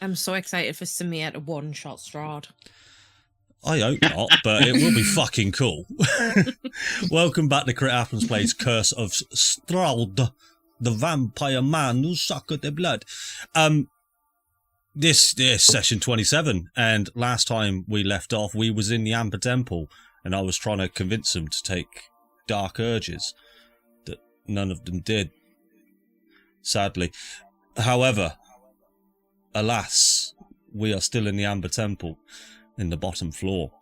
I'm so excited for Samir to one-shot Strahd. I hope not, but it will be fucking cool. Welcome back to Crit Happens Plays Curse of Strahd, the vampire man who sucked the blood. This session 27, and last time we left off, we was in the Amber Temple, and I was trying to convince them to take dark urges, that none of them did, sadly. However, alas, we are still in the Amber Temple, in the bottom floor,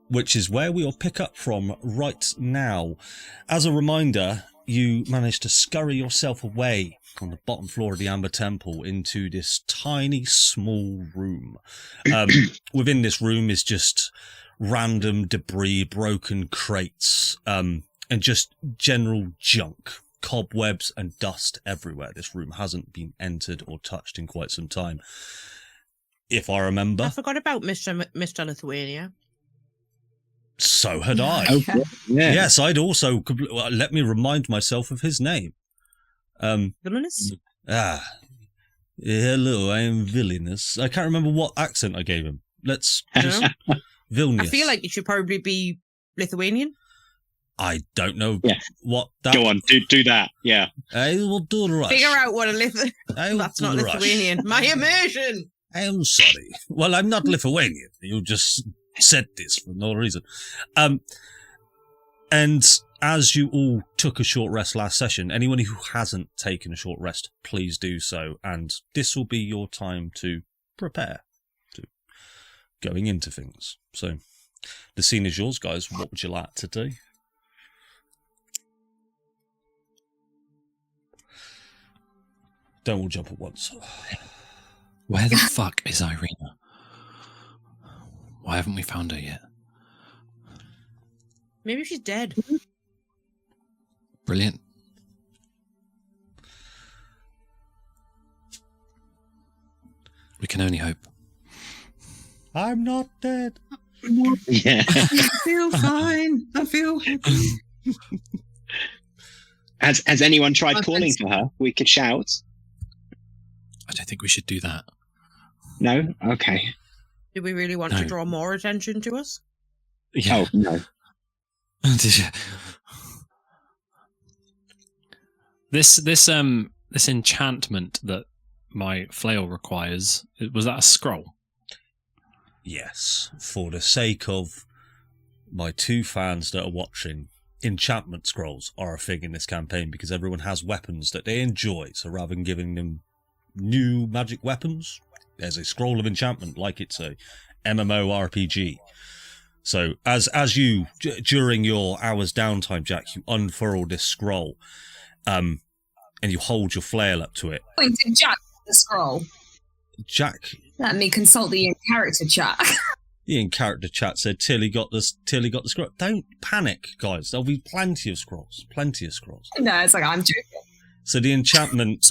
which is where we'll pick up from right now. As a reminder, you managed to scurry yourself away on the bottom floor of the Amber Temple into this tiny, small room. Within this room is just random debris, broken crates, and just general junk. Cobwebs and dust everywhere. This room hasn't been entered or touched in quite some time, if I remember. I forgot about Mr. Lithuania. So had I. Oh, yeah. Yes, I'd also... let me remind myself of his name. Villainous? Hello, I am Villainous. I can't remember what accent I gave him. Let's just... Vilnius. I feel like it should probably be Lithuanian. I don't know what that... Go on, do that, yeah. I will do the rush. Figure out what a That's not Lithuanian. My immersion! I am sorry. Well, I'm not Lithuanian. You just said this for no reason. And as you all took a short rest last session, anyone who hasn't taken a short rest, please do so. And this will be your time to prepare to going into things. So the scene is yours, guys. What would you like to do? Don't all jump at once. Where the fuck is Irina? Why haven't we found her yet? Maybe she's dead. Brilliant. We can only hope. I'm not dead. Yeah. I feel fine. I feel happy. Has anyone tried calling for her? We could shout. I don't think we should do that. No? Okay. Do we really want to draw more attention to us? Yeah. Oh, no. This enchantment that my flail requires, was that a scroll? Yes, for the sake of my two fans that are watching, enchantment scrolls are a thing in this campaign because everyone has weapons that they enjoy, so rather than giving them new magic weapons, there's a scroll of enchantment like it's a MMORPG. So as you, during your hour's downtime, Jack, you unfurl this scroll, and you hold your flail up to it. Pointed Jack the scroll. Jack. Let me consult the in-character chat. The in-character chat said Tilly got the scroll. Don't panic, guys. There'll be plenty of scrolls. Plenty of scrolls. No, it's like, I'm joking. So the enchantment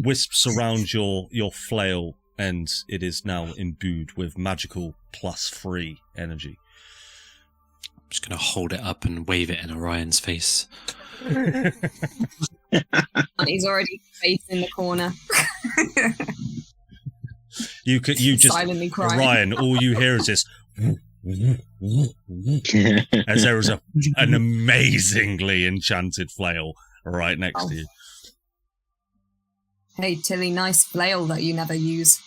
wisps around your flail, and it is now imbued with magical +3 energy. I'm just going to hold it up and wave it in Orion's face. He's already facing the corner. You just silently crying. Orion, all you hear is this as there is an amazingly enchanted flail right next to you. Hey, Tilly, nice flail that you never use.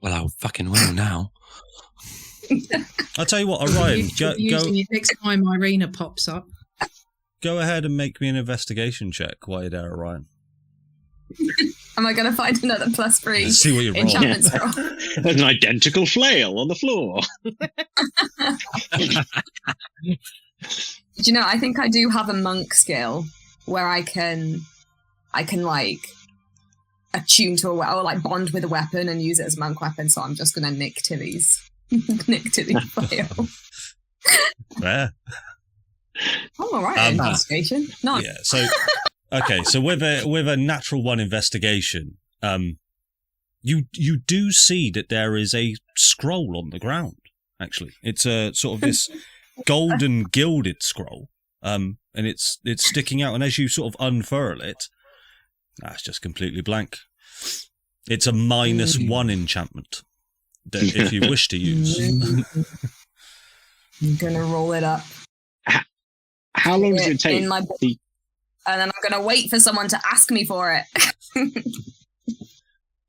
Well, I fucking will now. I'll tell you what, Orion, go. Next time Irina pops up. Go ahead and make me an investigation check while you're there, Orion. Am I going to find another +3? Let's see what you roll. Enchantment scroll. There's an identical flail on the floor. Do you know, I think I do have a monk skill where I can like attune to or like bond with a weapon and use it as a monk weapon. So I'm just going to nick Tilly's flail. Fair. I'm all right at investigation. No. Yeah. So okay. So with a natural 1 investigation, you do see that there is a scroll on the ground. Actually, it's a sort of this golden gilded scroll, and it's sticking out. And as you sort of unfurl it, it's just completely blank. It's a -1 enchantment that if you wish to use. I'm gonna roll it up. How long does it take? And then I'm gonna wait for someone to ask me for it.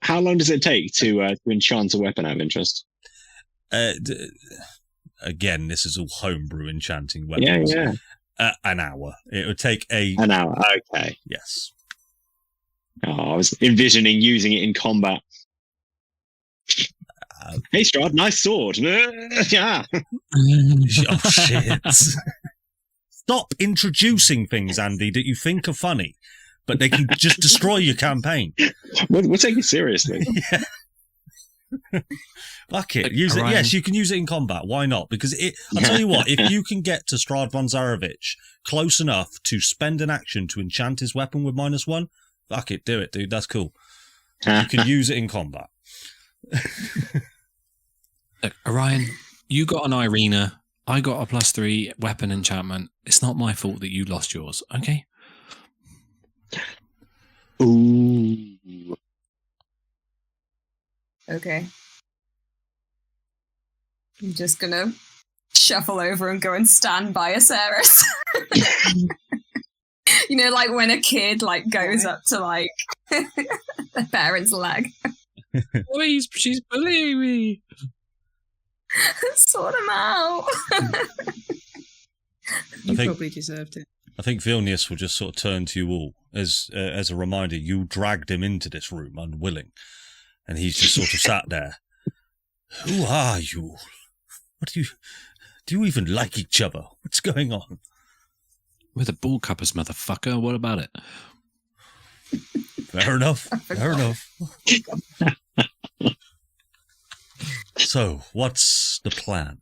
How long does it take to enchant a weapon out of interest? Again, this is all homebrew enchanting weapons. Yeah. An hour. It would take an hour. Okay. Yes. Oh, I was envisioning using it in combat. Hey, Strahd, nice sword. Yeah. Oh, shit. Stop introducing things, Andy, that you think are funny, but they can just destroy your campaign. We're taking it seriously. Yeah. Fuck it. Use it. Yes, you can use it in combat. Why not? Because I'll tell you what, if you can get to Strahd von Zarovich close enough to spend an action to enchant his weapon with -1, fuck it, do it, dude. That's cool. You can use it in combat. Look, Orion, you got an Irina. I got a +3 weapon enchantment. It's not my fault that you lost yours, okay? Ooh. Okay. I'm just gonna shuffle over and go and stand by Aceres. You know, like when a kid goes up to their parent's leg. Please, she's bullying me. Sort him out. You probably deserved it. I think Vilnius will just sort of turn to you all as a reminder. You dragged him into this room unwilling, and he's just sort of sat there. Who are you? What do you even like each other? What's going on? We're the ball cuppers, motherfucker. What about it? Fair enough. Fair enough. So, what's the plan?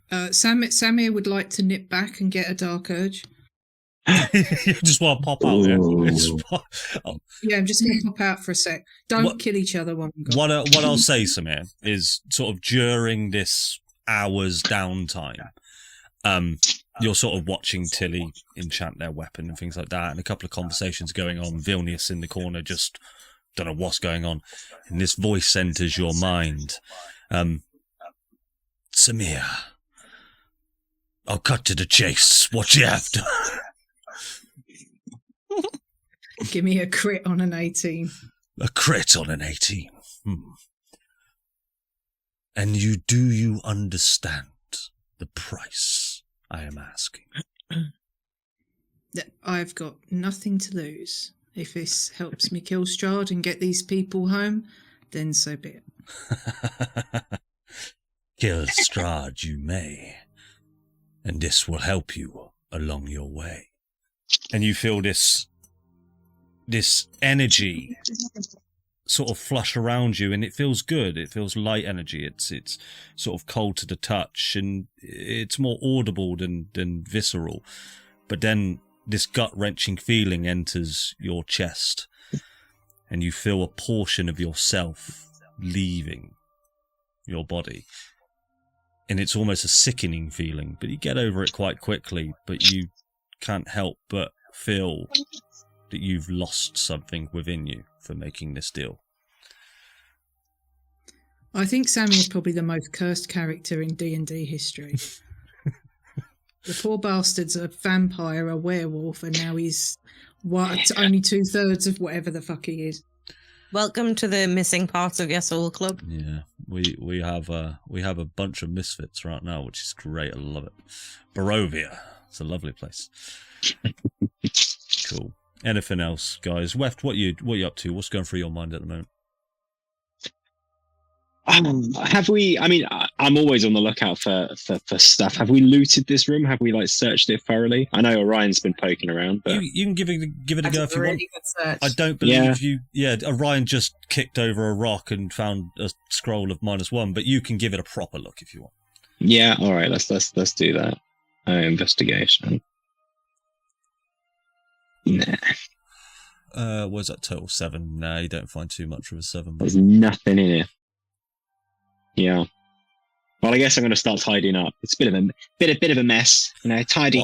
Samir would like to nip back and get a dark urge. You just want to pop out there. Yeah, I'm just going to pop out for a sec. Don't kill each other while I'm gone. What I'll say, Samir, is sort of during this hour's downtime, you're sort of watching Tilly enchant their weapon and things like that, and a couple of conversations going on. Vilnius in the corner just don't know what's going on, and this voice enters your mind. Samir, I'll cut to the chase. What you after? Give me a crit on an 18. A crit on an 18. And you understand the price I am asking? I've got nothing to lose. If this helps me kill Strahd and get these people home, then so be it. Kill Strahd you may, and this will help you along your way. And you feel this energy sort of flush around you, and it feels good. It feels light energy. It's sort of cold to the touch, and it's more audible than visceral. But then this gut-wrenching feeling enters your chest, and you feel a portion of yourself leaving your body. And it's almost a sickening feeling, but you get over it quite quickly. But you can't help but feel that you've lost something within you for making this deal. I think Sammy is probably the most cursed character in D&D history. The poor bastard's a vampire, a werewolf, and now he's only 2/3 of whatever the fuck he is. Welcome to the missing part of your soul club. Yeah, we have a bunch of misfits right now, which is great. I love it. Barovia, it's a lovely place. Cool. Anything else, guys? Weft, what you up to? What's going through your mind at the moment? Have we? I mean, I'm always on the lookout for stuff. Have we looted this room? Have we searched it thoroughly? I know Orion's been poking around, but you can give it a go if you want. Good search. I don't believe you. Yeah, Orion just kicked over a rock and found a scroll of -1, but you can give it a proper look if you want. Yeah, all right. Let's do that. Investigation. Nah. Where's that total? 7. Nah, you don't find too much of a 7. There's nothing in here. Yeah. Well, I guess I'm going to start tidying up. It's a bit of a mess, tidy.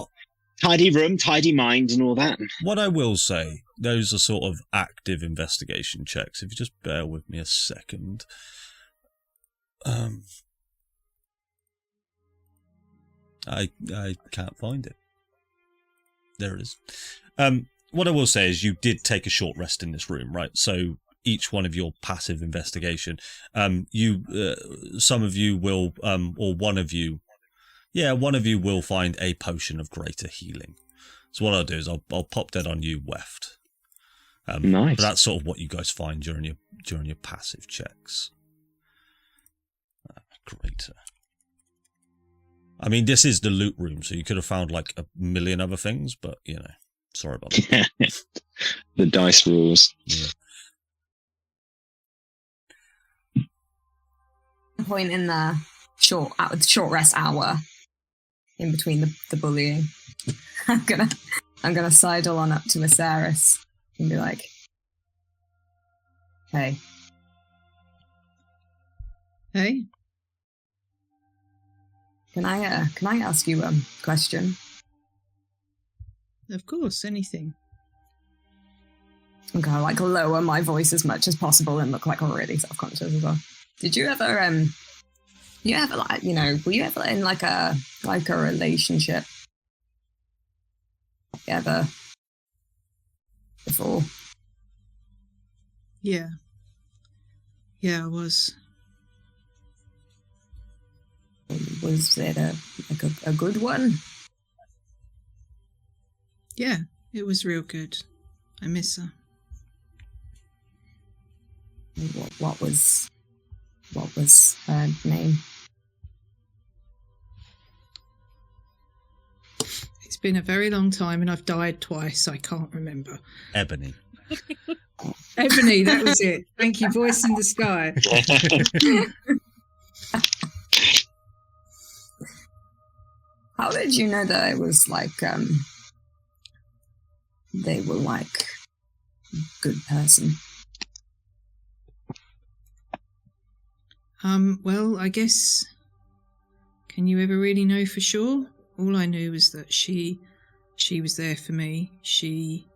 tidy room, tidy mind, and all that. What I will say, those are sort of active investigation checks. If you just bear with me a second. I can't find it. There it is. What I will say is you did take a short rest in this room, right? So each one of your passive investigation, some of you will, or one of you will find a potion of greater healing. So what I'll do is I'll pop that on you, Weft. Nice. But that's sort of what you guys find during your passive checks. Greater. I mean, this is the loot room, so you could have found like a million other things, but you know, sorry about that. The dice rules. Yeah. Point in the short rest hour in between the bullying. I'm gonna sidle on up to Viserys and be like, "Hey, can I ask you a question?" Of course, anything. I'm gonna like lower my voice as much as possible and look like really self-conscious as well. Did you ever were you ever in like a relationship ever before? Yeah, I was. Was it a good one? Yeah, it was real good. I miss her. What was her name? It's been a very long time and I've died twice. I can't remember. Ebony. Ebony, that was it. Thank you, voice in the sky. How did you know that it was like they were like good person? Well, I guess, can you ever really know for sure? All I knew was that she was there for me. She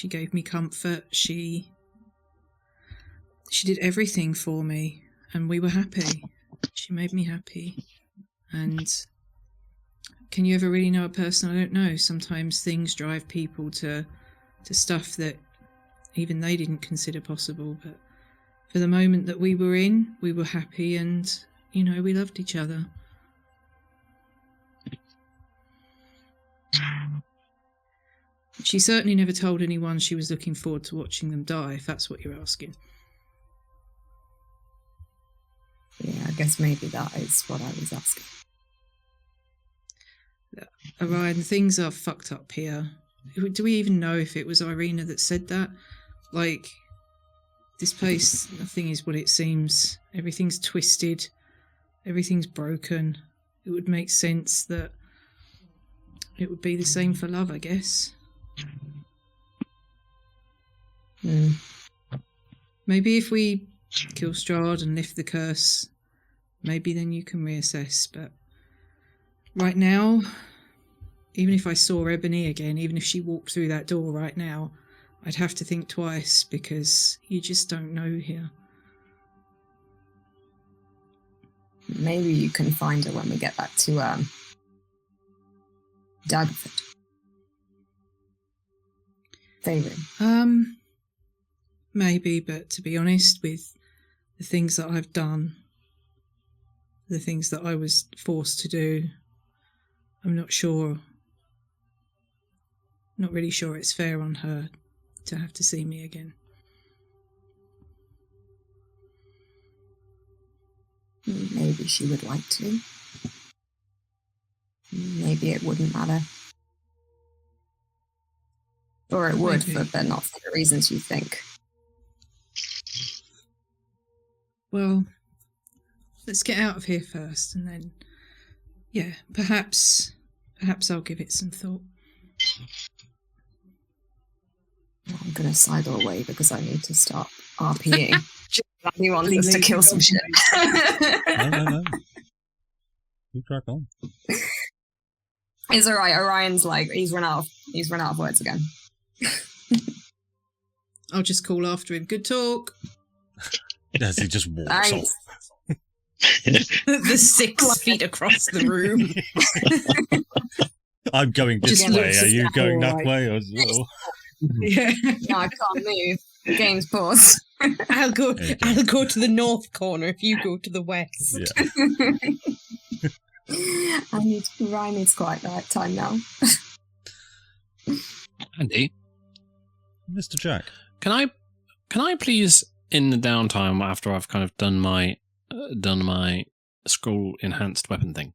gave me comfort. She did everything for me, and we were happy. She made me happy. And can you ever really know a person? I don't know. Sometimes things drive people to stuff that even they didn't consider possible, but for the moment that we were in, we were happy and, you know, we loved each other. She certainly never told anyone she was looking forward to watching them die, if that's what you're asking. Yeah, I guess maybe that is what I was asking. Orion, things are fucked up here. Do we even know if it was Irina that said that? Like, this place, nothing is what it seems. Everything's twisted. Everything's broken. It would make sense that it would be the same for love, I guess. Maybe if we kill Strahd and lift the curse, maybe then you can reassess. But right now, even if I saw Ebony again, even if she walked through that door right now, I'd have to think twice because you just don't know here. Maybe you can find her when we get back to Daggerford. Favorite. Maybe, but to be honest, with the things that I've done, the things that I was forced to do, I'm not really sure it's fair on her to have to see me again. Maybe she would like to. Maybe it wouldn't matter. Or it would, but not for the reasons you think. Well, let's get out of here first, and then, yeah, perhaps I'll give it some thought. I'm going to sidle away because I need to start RPing. He wants us to kill some shit. No. You crack on. It's all right. Orion's like he's run out of words again. I'll just call after him. Good talk. As he just walks Thanks. off. The 6 feet across the room. I'm going this Just way. looks Are you like going that alright. way? As well? Yeah. No, I can't move. The game's paused. I'll go There you go. I'll go to the north corner if you go to the west. Yeah. Ryan needs quiet time now. Andy, Mr. Jack. can I please, in the downtime after I've kind of done my scroll enhanced weapon thing,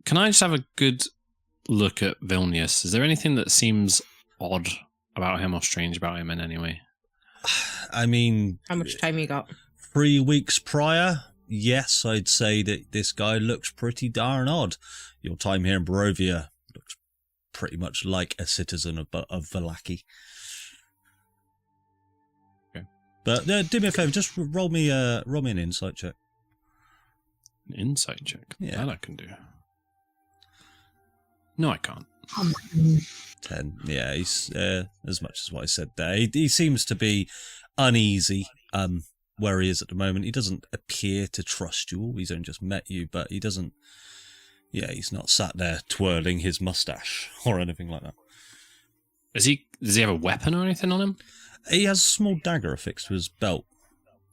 can I just have a good look at Vilnius? Is there anything that seems odd about him or strange about him in any way? I mean, How much time you got? 3 weeks prior, yes, I'd say that this guy looks pretty darn odd. Your time here in Barovia looks pretty much like a citizen of Valaki. Okay. But do me a favour, just roll me an insight check. An insight check. Yeah. That I can do. No, I can't. 10. Yeah, he's as much as what I said there. He seems to be uneasy where he is at the moment. He doesn't appear to trust you. He's only just met you, but he doesn't. Yeah, he's not sat there twirling his mustache or anything like that. Does he have a weapon or anything on him? He has a small dagger affixed to his belt,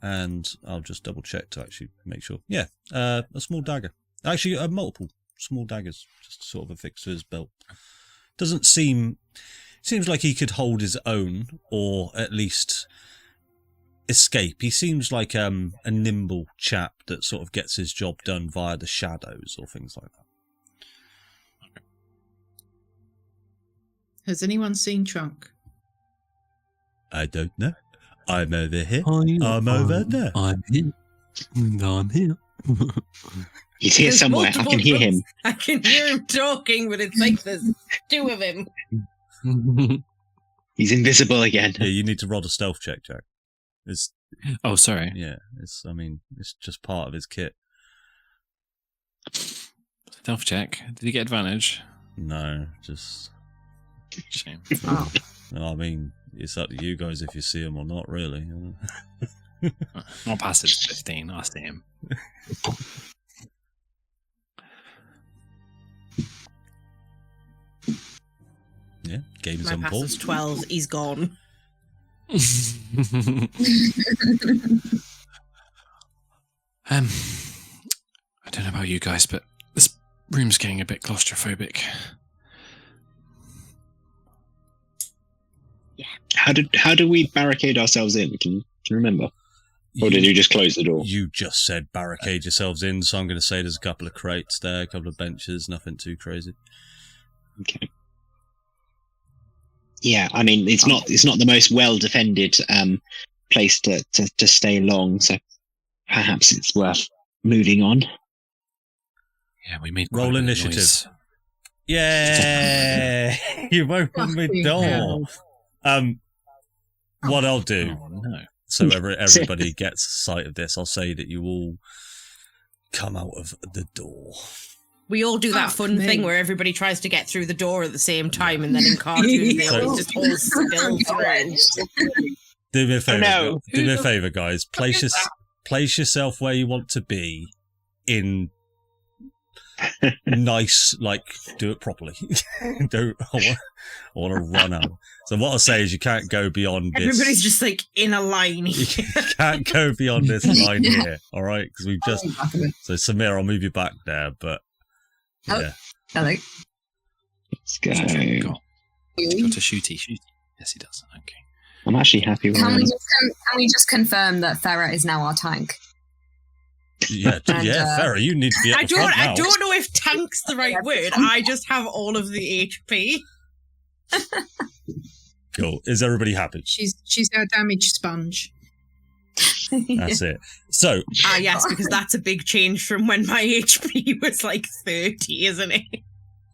and I'll just double check to actually make sure. Yeah, a small dagger. Actually, multiple small daggers just sort of affixed to his belt. Doesn't seems like he could hold his own, or at least escape. He seems like a nimble chap that sort of gets his job done via the shadows or things like that. Has anyone seen Trunk? I don't know. I'm over here. I'm over there. I'm here. I'm here. He's here There's somewhere. I multiple can hear him. ones. I can hear him talking, but it's like there's 2 of him. He's invisible again. Yeah, you need to roll a stealth check, Jack. It's Oh, sorry. yeah. I mean, it's just part of his kit. Stealth check. Did he get advantage? No, just. Shame. Oh. I mean, it's up to you guys if you see him or not, really. Not past his 15. I see him. Yeah, game's My on pass board. is 12. He's gone. I don't know about you guys, but this room's getting a bit claustrophobic. How do we barricade ourselves in? Can you remember? Or did you just close the door? You just said barricade yourselves in, so I'm going to say there's a couple of crates there, a couple of benches, nothing too crazy. Okay. Yeah, I mean it's not the most well defended place to stay long, so perhaps it's worth moving on. Yeah, we made Roll quite a bit of initiative. noise. Yeah, you've opened the Fucking door. hell. What I'll do, Oh, no. so everybody gets sight of this, I'll say that you all come out of the door. We all do that Fuck fun me. thing where everybody tries to get through the door at the same time, and then in cartoons they always just all spill through. Do me a favor. no. Do me a favor, guys. Place yourself where you want to be in nice, like, do it properly. Don't. I want to run out. So what I'll say is you can't go beyond this. Everybody's just like in a line. You can't go beyond this line here, all right? Because we've just. So Samir, I'll move you back there, but Oh. yeah. Hello. Let's go. Got a shooty. Yes, he does. Okay. I'm actually happy with Can it. we just confirm that Farah is now our tank? Yeah, And, Farah, you need to be at the front now. I don't know if tank's the right word. I just have all of the HP. Cool. Is everybody happy? She's our damage sponge. That's it. So, Ah, yes, because that's a big change from when my HP was like 30, isn't it?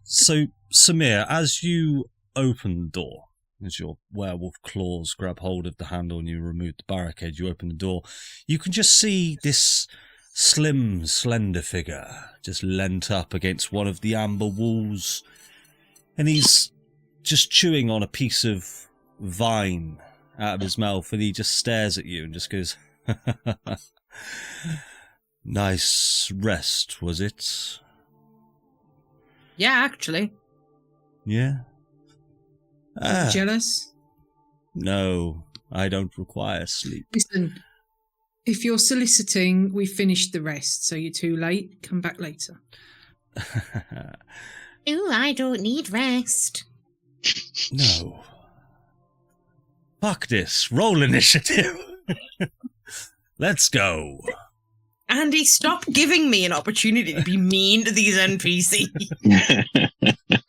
So Samir, as you open the door, as your werewolf claws grab hold of the handle and you remove the barricade, you open the door, you can just see this slim, slender figure just leant up against one of the amber walls, And he's just chewing on a piece of vine out of his mouth, and he just stares at you and just goes, "Nice rest, was it?" Yeah, actually. Yeah. Ah, Jealous? no, I don't require sleep. Listen, if you're soliciting, we finished the rest, so you're too late. Come back later. Ooh, I don't need rest. No. Fuck this. Roll initiative. Let's go. Andy, stop giving me an opportunity to be mean to these NPCs. I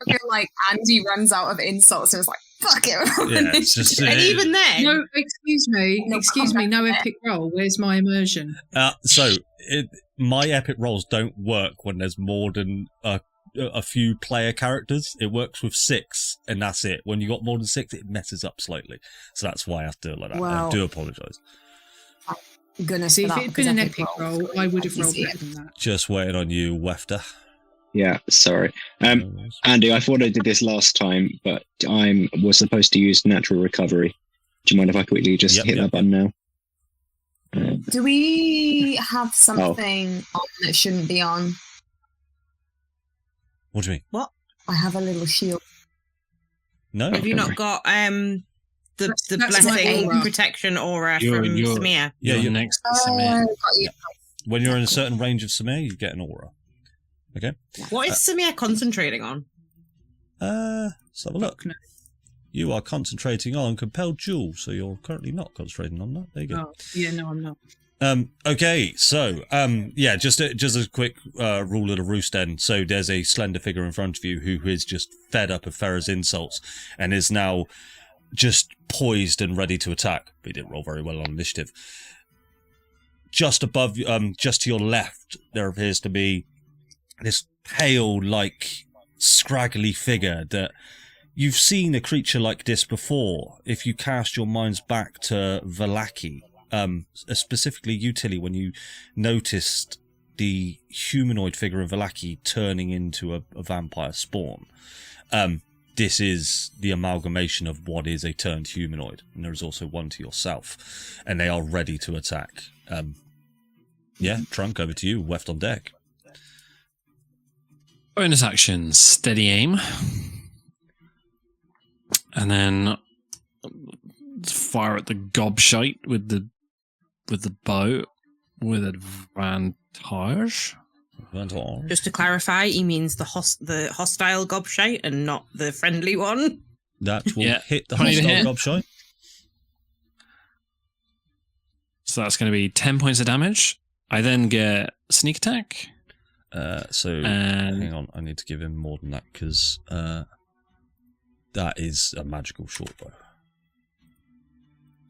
feel like Andy runs out of insults and is like, fuck it. Yeah, it's just, And even then, No, excuse me. No, Excuse me. No epic roll. Where's my immersion? My epic rolls don't work when there's more than a few player characters. It works with 6, and that's it. When you got more than 6, it messes up slightly. So that's why I have to do it like that. I Well, do apologise. Goodness, See, for if that, it had because been an epic epic rolls roll, are I would have rolled easy. better than that. Just waiting on you, Wefter. Yeah, sorry. Andy, I thought I did this last time, but I was supposed to use natural recovery. Do you mind if I quickly just hit that button now? Do we have something on that shouldn't be on? What do you mean? I have a little shield. No? have you not got the That's blessing aura. protection aura You're- from you're- Samir? Yeah, You're you- next to Samir. Got you. When you're in a certain range of Samir, you get an aura. Okay? What is Samir concentrating on? Let's have a look. No. You are concentrating on Compelled Jewel, so you're currently not concentrating on that. There you go. Oh, yeah, no, I'm not. Okay, so just a quick rule of the roost then. So there's a slender figure in front of you who is just fed up of Farah's insults and is now just poised and ready to attack. But he didn't roll very well on initiative. Just above, just to your left, there appears to be this pale, like scraggly figure that you've seen a creature like this before. If you cast your minds back to Valaki. Specifically you, Tilly, when you noticed the humanoid figure of Valaki turning into a vampire spawn. This is the amalgamation of what is a turned humanoid, and there is also one to yourself, and they are ready to attack. Trunk, over to you, left on deck. Bonus action, steady aim. And then fire at the gobshite with the bow with advantage. Just to clarify, he means the hostile gobshite and not the friendly one. That will hit the 20 to hostile hit. gobshite. So that's going to be 10 points of damage. I then get sneak attack. Hang on, I need to give him more than that because that is a magical short bow.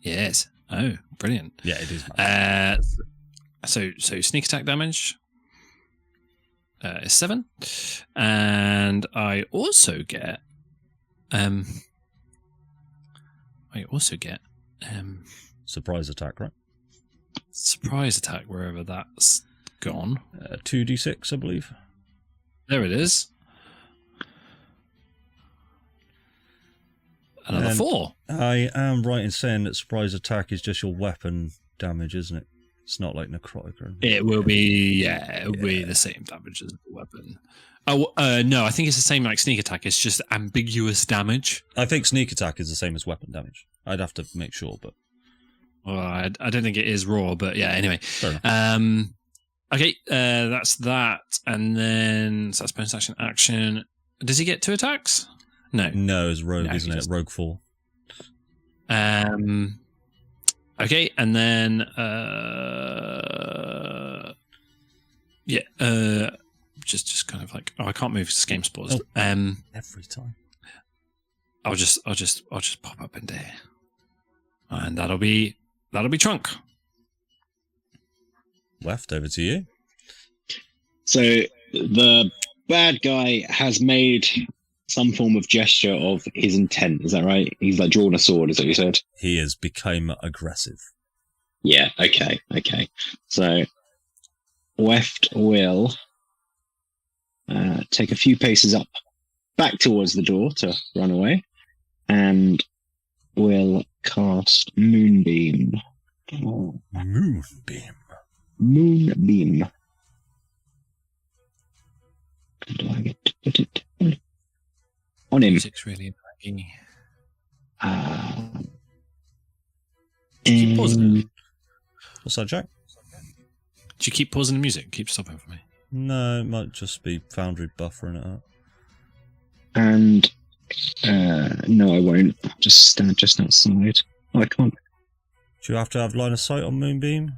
Yes. Oh, brilliant. Yeah, it is magical. So sneak attack damage is 7, and I also get Surprise attack, right? surprise attack wherever that's gone. 2d6, I believe. There it is. Another And 4. I am right in saying that surprise attack is just your weapon damage, isn't it? It's not like necrotic or anything. It will be, be the same damage as the weapon. Oh, no, I think it's the same like sneak attack. It's just ambiguous damage. I think sneak attack is the same as weapon damage. I'd have to make sure, but Well, I don't think it is raw, but yeah, anyway. fair enough. Okay, that's that. And then, so that's bonus action. Does he get 2 attacks? No. No, it's rogue, No, isn't he it? just- Rogue 4. Okay, and then just kind of like I can't move because game spores. Every time. I'll just pop up in there, and that'll be Trunk. Left, over to you. So the bad guy has made some form of gesture of his intent. Is that right? He's like drawn a sword. Is that what you said? He has become aggressive. Yeah. Okay. So Weft will take a few paces up back towards the door to run away, and will cast Moonbeam. Oh, Moonbeam. Moonbeam. Do I get to put it on him? Music's really laggy. Keep pausing. What's that, Jack? Do you keep pausing the music? Keep stopping for me. No, it might just be Foundry buffering it up. And no, I won't. Just stand just outside. Oh, I can't. Do you have to have line of sight on Moonbeam?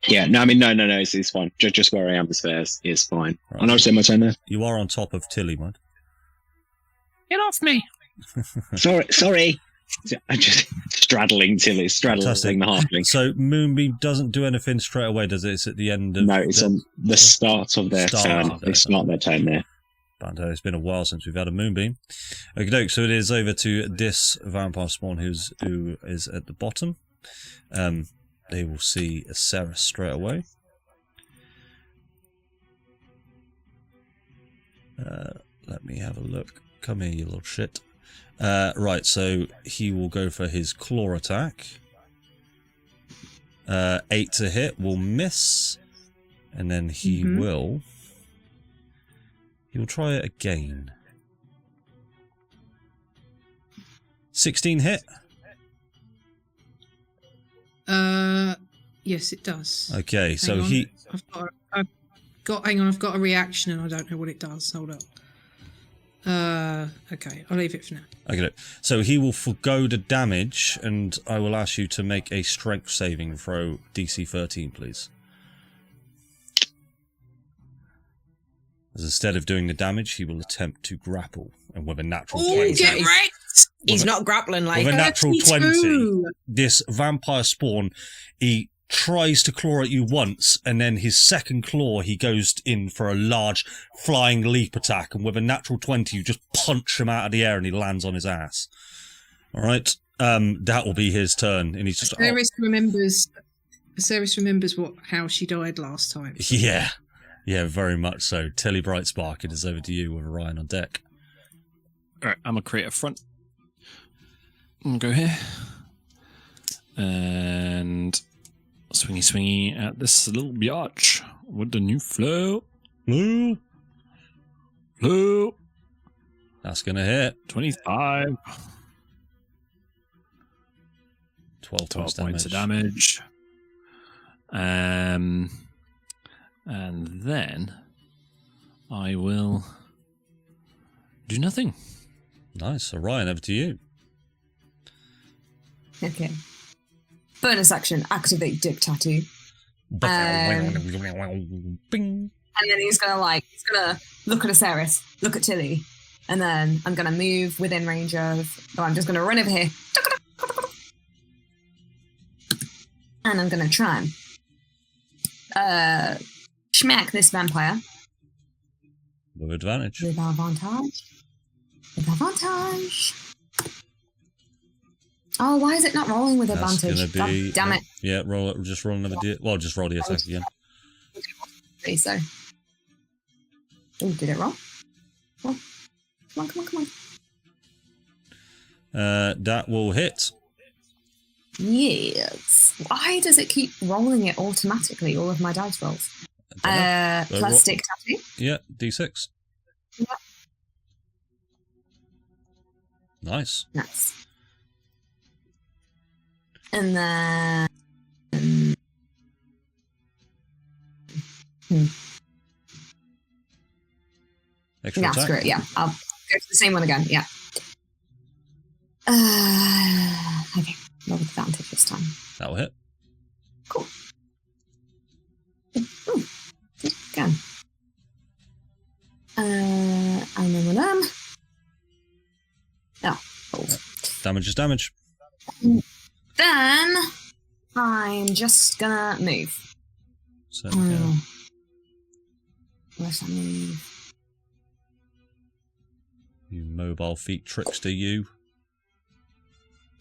Yeah, no, I mean, no, it's fine. Just where I am is fine. Right. And I'll say my turn there. You are on top of Tilly, mind. Get off me! Sorry. I'm just straddling Tilly, Fantastic. the halfling. So Moonbeam doesn't do anything straight away, does it? It's at the end of... No, it's on the start of their turn. of They start their turn there. Fantastic. It's been a while since we've had a Moonbeam. Okay, so it is over to this vampire spawn who is at the bottom. They will see a Ceres straight away. Let me have a look. Come here, you little shit. Right, so he will go for his claw attack. 8 to hit will miss, and then he will try it again. 16 hit. Yes, it does. Okay, so Hang on. he. I've got a reaction and I don't know what it does. Hold up. Okay, I'll leave it for now. Okay, so he will forgo the damage, and I will ask you to make a strength saving throw, DC 13, please. As instead of doing the damage, he will attempt to grapple, and with a natural 20. Get right. He's not grappling like With a natural 20, 32. this vampire spawn, he tries to claw at you once, and then his second claw, he goes in for a large flying leap attack, and with a natural 20, you just punch him out of the air, and he lands on his ass. All right, that will be his turn, and he's just... Ceres remembers how she died last time. Yeah, very much so. Tilly Brightspark, it is over to you with Orion on deck. Alright, I'm gonna create a front. I'm gonna go here. And swingy at this little biatch with the new flow. Flow. That's gonna hit. 25. 12 points of damage. And then I will do nothing. Nice. Orion, over to you. Okay. Bonus action, activate Dick Tattoo. Bing. And then he's gonna look at Aceris, look at Tilly, and then I'm gonna move within range of. Oh, I'm just gonna run over here, and I'm gonna try and smack this vampire With advantage. with advantage. Oh, why is it not rolling with That's advantage? gonna be... God damn it! Yeah, just roll another D... Well, just roll the attack again. Okay, so. Oh, did it roll? Oh. Come on. That will hit. Yes. Why does it keep rolling it automatically, all of my dice rolls? Plus Dick Tattoo? Yeah, D6. Yeah. Nice. Nice. And then... Extra Yeah, attack. screw it. Yeah, I'll go for the same one again. Yeah. Okay, roll with advantage this time. That will hit. Cool. Ooh, again. And then Damage is damage. Then I'm just gonna move. So, yeah. Where's that move? You mobile feet trickster, you.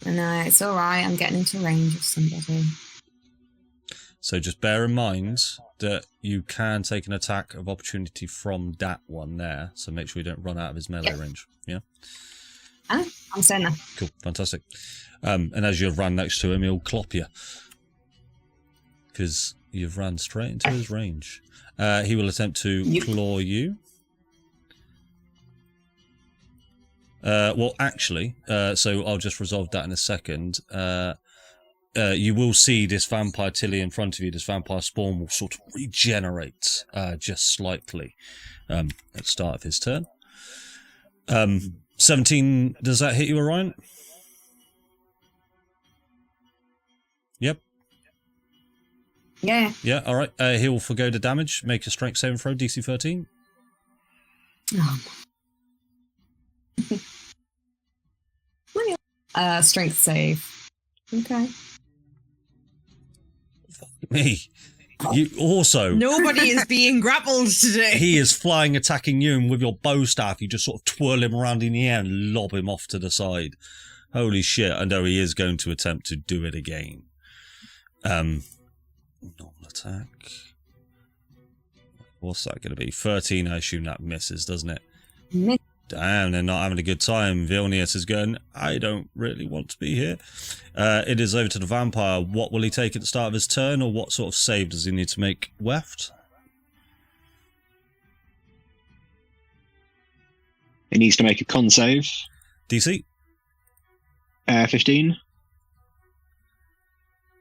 No, it's alright. I'm getting into range of somebody. So just bear in mind that you can take an attack of opportunity from that one there. So make sure you don't run out of his melee range. Yeah? I'm saying that. Cool. Fantastic. And as you've run next to him, he'll clop you. Because you've run straight into his range. He will attempt to claw you. Well, actually, so I'll just resolve that in a second. You will see this vampire Tilly in front of you. This vampire spawn will sort of regenerate just slightly at the start of his turn. 17, does that hit you, Orion? Yep. Yeah. Yeah, all right. He'll forgo the damage. Make a strength saving throw, DC 13. Strength save. Okay. Me. You also. Nobody is being grappled today. He is flying, attacking you, and with your bow staff, you just sort of twirl him around in the air and lob him off to the side. Holy shit! I know he is going to attempt to do it again. Normal attack. What's that going to be? 13. I assume that misses, doesn't it? Damn, they're not having a good time. Vilnius is going, I don't really want to be here. It is over to the vampire. What will he take at the start of his turn, or what sort of save does he need to make left? He needs to make a con save. DC? 15.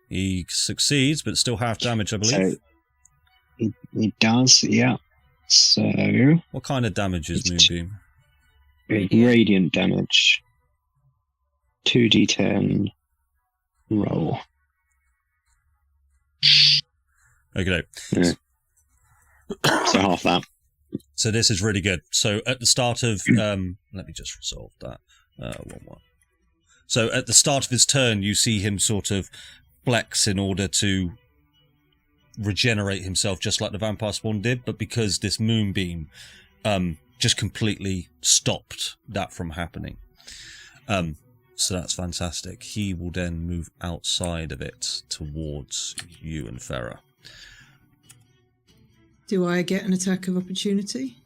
He succeeds, but still half damage, I believe. So he does, yeah. So what kind of damage is Moonbeam? Radiant damage. 2d10 roll. Okay. Yeah. So half that. So this is really good. So at the start of let me just resolve that. One. So at the start of his turn, you see him sort of flex in order to regenerate himself, just like the vampire spawn did. But because this moonbeam just completely stopped that from happening. So that's fantastic. He will then move outside of it towards you and Farah. Do I get an attack of opportunity?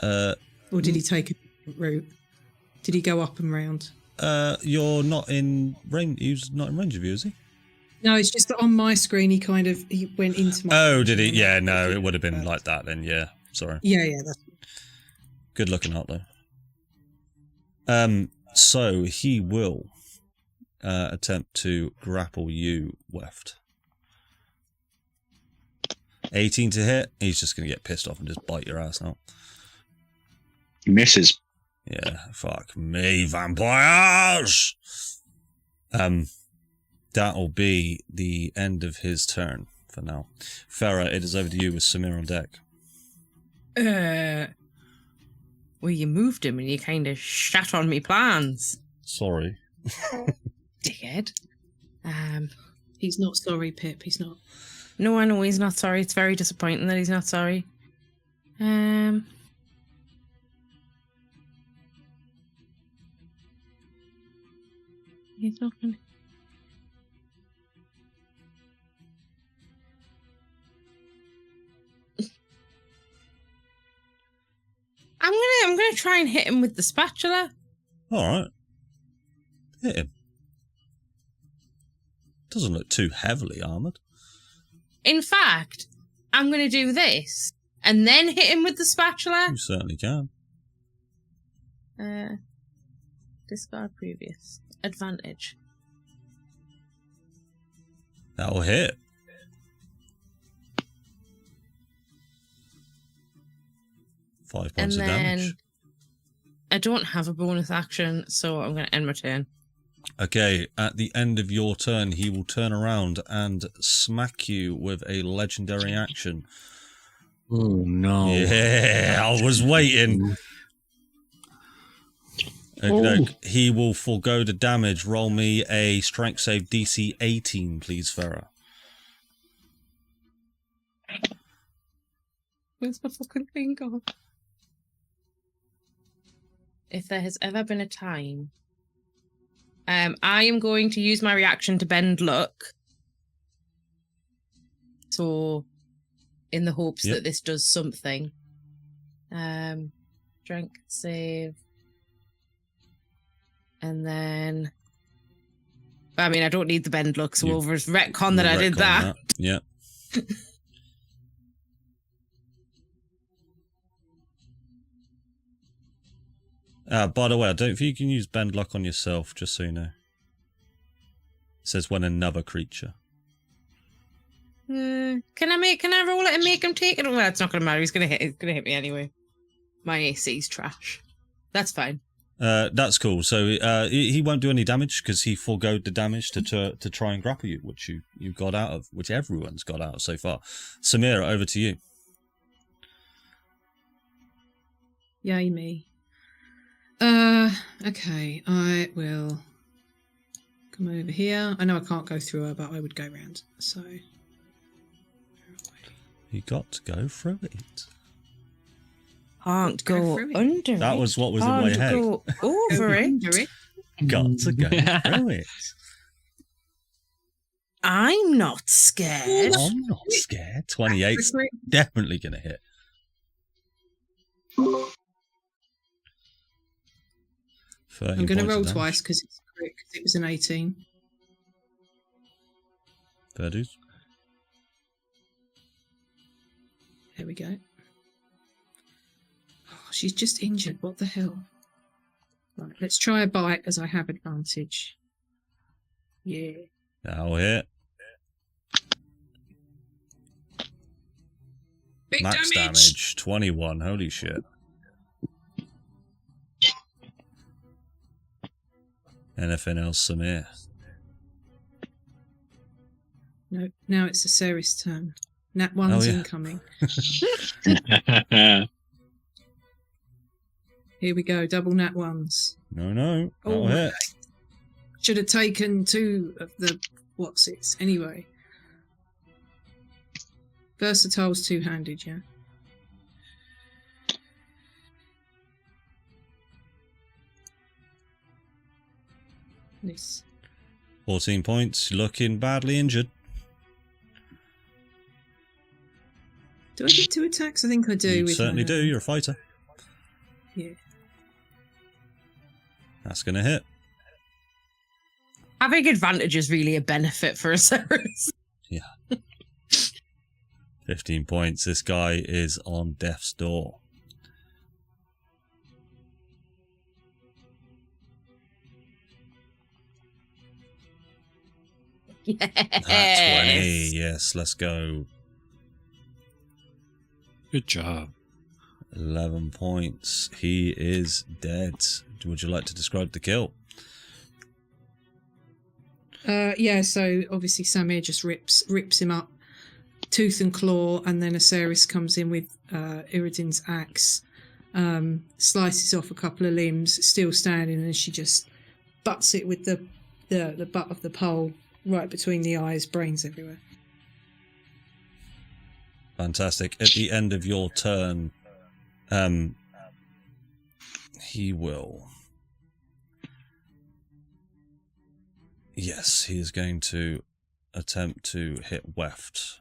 Or did he take a different route? Did he go up and round? You're not in range. He's not in range of you, is he? No, it's just that on my screen he went into my. Oh, did he? Yeah, no, it would have been like that then. Yeah, sorry. Yeah, that's good looking out though. So he will attempt to grapple you, Weft. 18 to hit. He's just going to get pissed off and just bite your ass now. Misses. Yeah, fuck me, vampires! That'll be the end of his turn for now. Farah, it is over to you with Samir on deck. Well, you moved him and you kind of shat on me plans. Sorry. Dickhead. He's not sorry, Pip. He's not. No, I know he's not sorry. It's very disappointing that he's not sorry. He's not gonna. I'm gonna try and hit him with the spatula. Alright. Hit him. Doesn't look too heavily armoured. In fact, I'm gonna do this and then hit him with the spatula. You certainly can. Discard previous. Advantage. That'll hit. Five points of damage. I don't have a bonus action, so I'm going to end my turn. Okay, at the end of your turn, he will turn around and smack you with a legendary action. Oh, no. Yeah, I was waiting. Okay, he will forego the damage. Roll me a strength save DC 18, please, Farah. Where's my fucking thing gone? If there has ever been a time, I am going to use my reaction to bend luck. So, in the hopes that this does something. Strength save. And then... I mean, I don't need the bend luck, so we'll retcon that I did that. Yeah. By the way, I don't think you can use bend luck on yourself, just so you know. It says when another creature. Can I roll it and make him take it? Well, it's not going to matter. He's going to hit me anyway. My AC's trash. That's fine. That's cool. So he won't do any damage because he foregoed the damage to try and grapple you, which you got out of, which everyone's got out of so far. Samira, over to you. Yay me. Okay, I will come over here. I know I can't go through her, but I would go round. So you got to go through it. Can't go under it. That was what was in my head. Go over it. Got to go through it. I'm not scared. I'm not scared. 28's definitely going to hit. I'm going to roll twice because it's quick. It was an 18. Fair dues. There we go. Oh, she's just injured. What the hell? Right, let's try a bite as I have advantage. Yeah. That'll hit. Big Max damage. 21. Holy shit. Anything else, Samir? No, now it's Aceris' turn. Nat 1's incoming. Here we go, double Nat 1s. No. That'll hit. Should have taken 2 of the what's-its. Anyway. Versatile's two-handed, yeah? Nice. 14 points. Looking badly injured. Do I get 2 attacks? I think I do. You certainly do. You're a fighter. Yeah. That's going to hit. Having advantage is really a benefit for Aceris. Yeah. 15 points. This guy is on death's door. Yes. 20. Yes, let's go. Good job. 11 points. He is dead. Would you like to describe the kill? Yeah, so obviously Samir just rips him up, tooth and claw, and then Aceris comes in with Iridin's axe, slices off a couple of limbs, still standing, and she just butts it with the butt of the pole right between the eyes, brains everywhere. Fantastic. At the end of your turn, he will... Yes, he is going to attempt to hit Weft.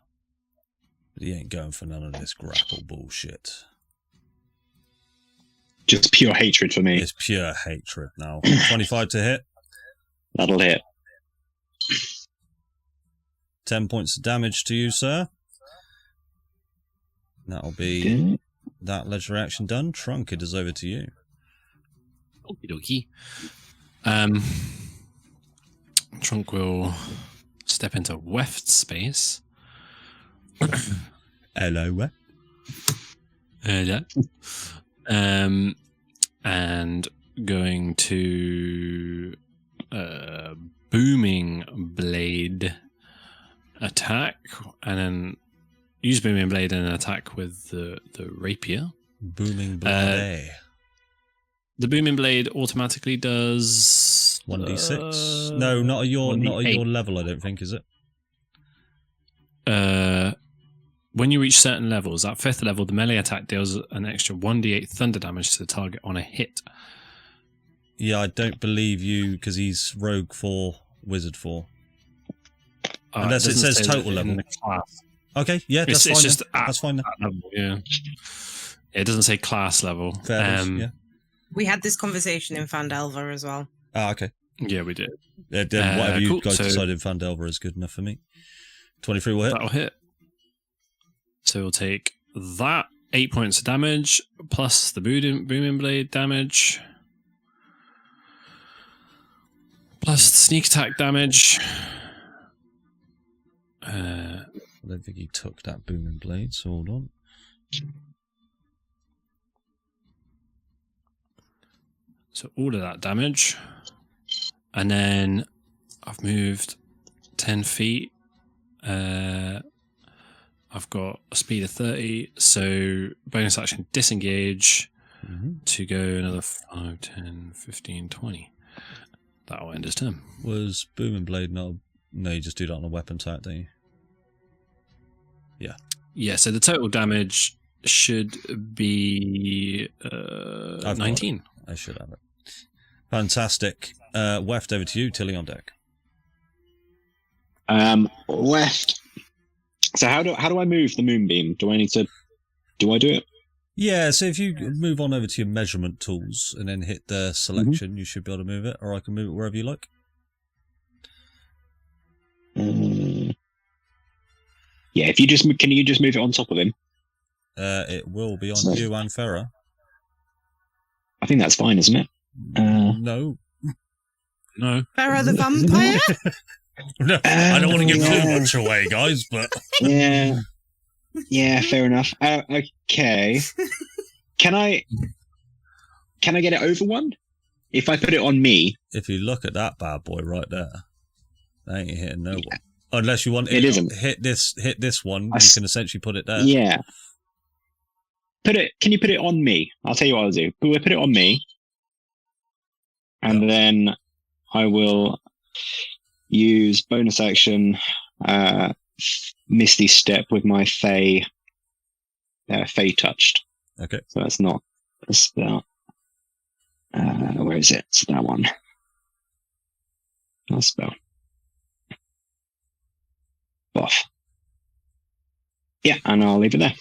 But he ain't going for none of this grapple bullshit. Just pure hatred for me. It's pure hatred now. 25 to hit. That'll hit. 10 points of damage to you, sir. That'll be that legendary action done. Trunk, it is over to you. Okie dokie. Trunk will step into Weft's space. Hello, Weft. Yeah. And going to Booming Blade attack, and then use Booming Blade and attack with the rapier. Booming Blade. The Booming Blade automatically does 1d6. No, not at your level, I don't think, is it? When you reach certain levels, at 5th level, the melee attack deals an extra 1d8 thunder damage to the target on a hit. Yeah, I don't believe you because he's Rogue 4, Wizard 4. Unless it says total level. Okay, yeah, that's It's fine. just That's fine. at level, yeah. It doesn't say class level. Fair dues, yeah. We had this conversation in Fandelver as well. Ah, okay. Yeah, we did. Yeah, then whatever you cool. guys So- decide in Fandelver is good enough for me. 23 will hit. That'll hit. So we'll take that 8 points of damage plus the booming blade damage plus sneak attack damage. I don't think he took that booming blade, so hold on. So all of that damage, and then I've moved 10 feet. I've got a speed of 30, so bonus action disengage to go another 5, 10, 15, 20. That'll end his turn. Was booming blade not? No, you just do that on a weapon type, don't you? Yeah, so the total damage should be I've got 19. I should have it. Fantastic. Weft, over to you. Tilly on deck. Left. So how do I move the moonbeam? Do I do it? Yeah, so if you move on over to your measurement tools and then hit the selection, you should be able to move it, or I can move it wherever you like. Yeah, can you just move it on top of him? It will be on So- you and Farah. I think that's fine, isn't it? No. No. Farah the vampire? No, I don't want to give yeah. too much away, guys, but... Yeah. Yeah, fair enough. Okay. Can I get it over one? If I put it on me, If you look at that bad boy right there, that ain't hitting no one. Unless you want It isn't. hit this one, you can essentially put it there. yeah. Can you put it on me? I'll tell you what I'll do. We'll put it on me. And then I will use bonus action, Misty Step with my Fey touched. Okay. So that's not a spell. Where is it? It's that one. Not a spell. Buff. Yeah, and I'll leave it there.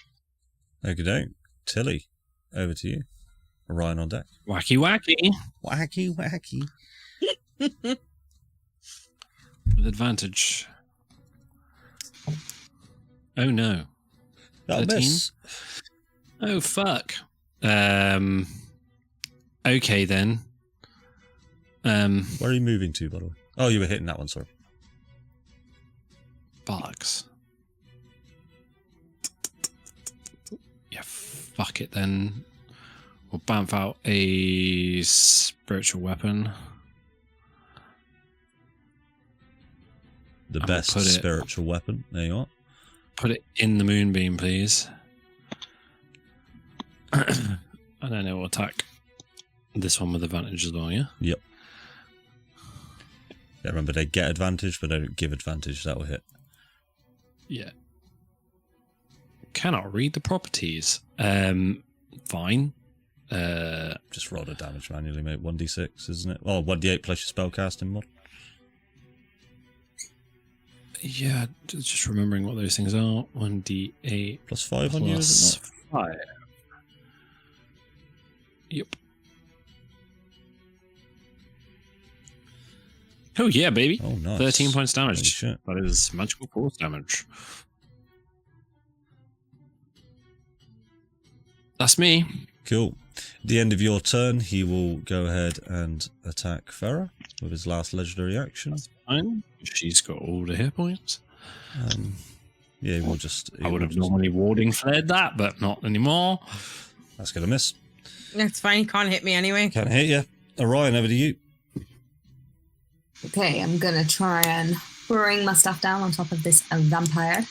Okay, doke. Tilly, over to you. Orion on deck. Wacky, wacky. Wacky, wacky. With advantage. Oh no. That'll 13? miss. Oh fuck. Okay then. Where are you moving to, by the way? Oh, you were hitting that one, sorry. Bollocks. Yeah, fuck it then. We'll bamf out a spiritual weapon. The I'll best put it- spiritual weapon. There you are. Put it in the moonbeam, please. And then it will attack this one with advantage as well, yeah? Yep. Yeah, remember, they get advantage, but they don't give advantage. That will hit. Yeah. Cannot read the properties. Fine. Just roll the damage manually, mate. 1d6, isn't it? Oh, 1d8 plus your spellcasting mod. Yeah, just remembering what those things are. 1d8 Plus 5 on you, is it plus 5. Yep. Oh yeah, baby. not? Oh, nice. 13 points damage. Holy shit. That is magical force damage. That's me. Cool. At the end of your turn, he will go ahead and attack Farah with his last legendary action. Fine. She's got all the hit points. Yeah, we'll just... I would have normally warding flared that, but not anymore. That's going to miss. That's fine. He can't hit me anyway. Can't hit you. Orion, over to you. Okay, I'm gonna try and bring my stuff down on top of this vampire.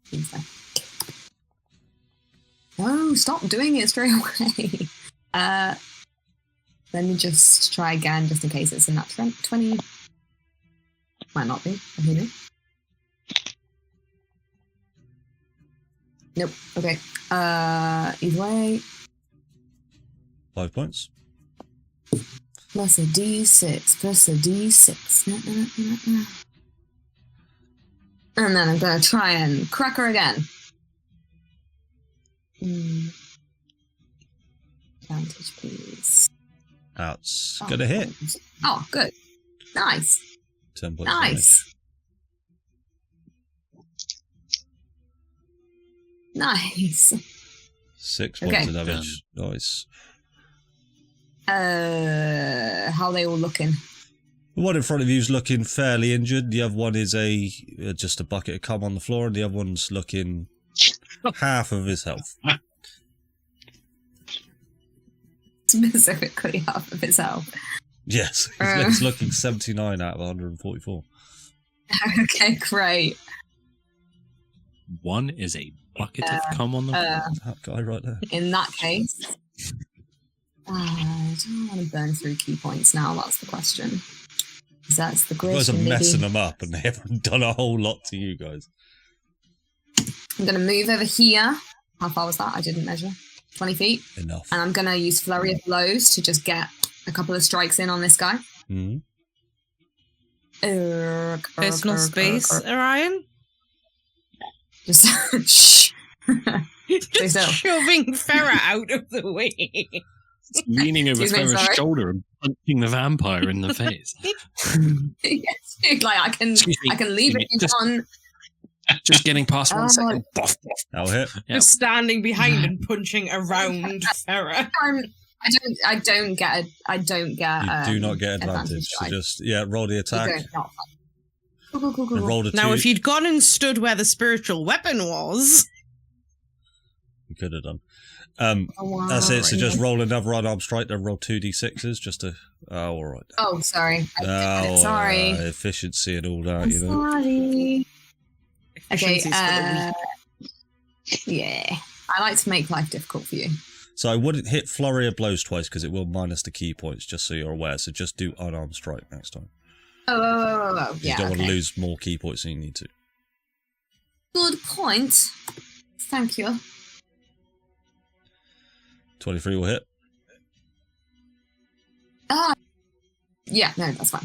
Seems like- Oh, stop doing it straight away. Let me just try again, just in case it's in that 20. Might not be. Who knows? Nope. Okay. Either way. 5 points. Plus a D6, plus a D6. And then I'm going to try and crack her again. Advantage, please. That's gonna hit. Oh, good. Nice. 10 points. Nice. Nice. 6 points Okay. of damage. Nice. How are they all looking? The one in front of you is looking fairly injured. The other one is just a bucket of cum on the floor, and the other one's looking half of his health. Specifically half of his health. Yes, it's looking 79 out of 144. Okay, great. One is a bucket of cum on the floor. That guy right there. In that case, I don't want to burn through key points now. That's the question. That's the You guys question. are messing them up, and they haven't done a whole lot to you guys. I'm going to move over here. How far was that? I didn't measure. 20 feet. Enough. And I'm going to use Flurry of Blows to just get a couple of strikes in on this guy. Mm-hmm. Personal space, Orion? Just shh. Just still. shoving Farah out of the way. Leaning over Excuse me, Farah's sorry. shoulder and punching the vampire in the face. Yes, like I can leave it Just- on. Just getting past 1 second. Boff, boff. That'll hit. Yeah. Just standing behind and punching around Farah. I don't get. You do not get advantage. So just roll the attack. Cool. And roll the 2. Now, if you'd gone and stood where the spiritual weapon was, You could have done. That's it. So just roll another unarmed strike. Then roll 2d6s just to. Oh, all right. Oh, sorry. Sorry. Efficiency and all that. You know. Sorry. Okay. efficiency's for the weak. Yeah. I like to make life difficult for you. So I wouldn't hit Flurry of Blows twice because it will minus the key points. Just so you're aware. So just do unarmed strike next time. Oh. You Yeah. don't want to Okay. lose more key points than you need to. Good point. Thank you. 23 will hit. Yeah. No, that's fine.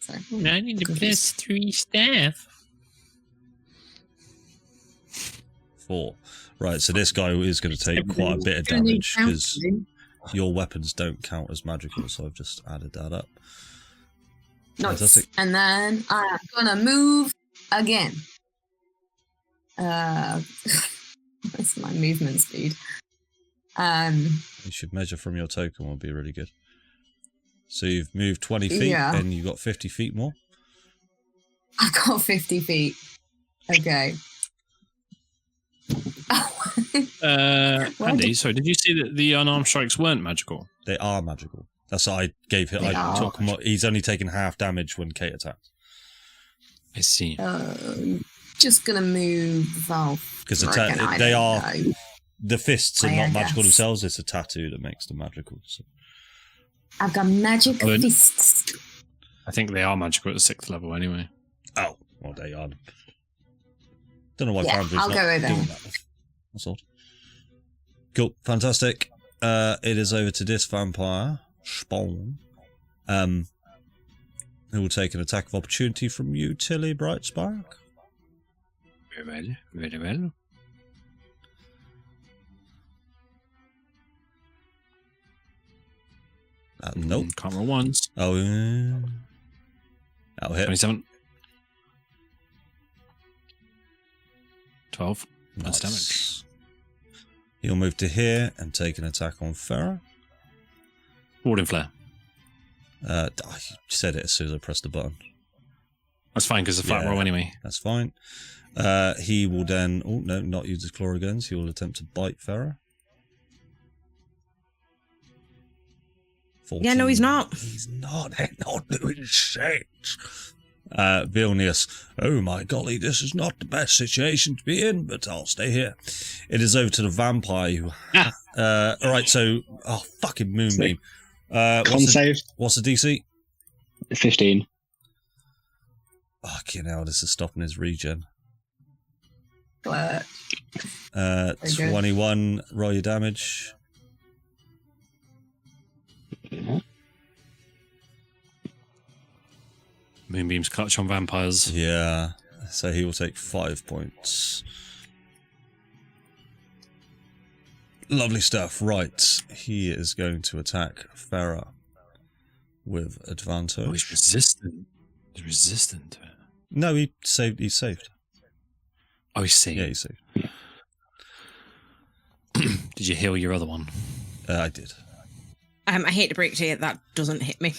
Sorry. I need the best 3 staff. 4. Right, so this guy is going to take quite a bit of damage because your weapons don't count as magical, so I've just added that up. Nice. Fantastic. And then I'm gonna move again. What's my movement speed? You should measure from your token, will be really good. So you've moved 20 feet Yeah. and you've got 50 feet more. I've got 50 feet. Okay. Andy, sorry, did you see that the unarmed strikes weren't magical? They are magical. That's what I gave him. They I are. took he's only taken half damage when Kate attacks. I see. Just gonna move Because they are. the fists are I not magical guess. themselves, it's a tattoo that makes them magical. So. I've got magic Oh, fists. I think they are magical at the 6th level anyway. Oh, well, they are. Don't know why Yeah, Foundry's I'll not go with doing them. that. That's odd. Cool, fantastic. It is over to this vampire, Spawn. Who will take an attack of opportunity from you, Tilly Brightspark. Very well, very well. Nope. Can't roll ones. Oh, that'll hit. 27. 12. That's damage. Nice. He'll move to here and take an attack on Farah. Warding Flare. I said it as soon as I pressed the button. That's fine because it's a flat Yeah. roll anyway. That's fine. He will then... Oh, no, not use his claw guns. He will attempt to bite Farah. 14. Yeah, no, he's not. He's not. They're not doing shit. Vilnius. Oh, my golly, this is not the best situation to be in, but I'll stay here. It is over to the vampire who... all right, so... Oh, fucking moonbeam. Con save What's the DC? 15. Fucking hell, this is stopping his regen. Good. Very good. 21, roll your damage. Moonbeam's clutch on vampires. Yeah. So he will take 5 points. Lovely stuff. Right. He is going to attack Farah with advantage. Oh, he's resistant. He's resistant to it. No, he saved. He's saved. Oh, he's saved. Yeah, he's saved. Did you heal your other one? I did. I hate to break it to you, that doesn't hit me.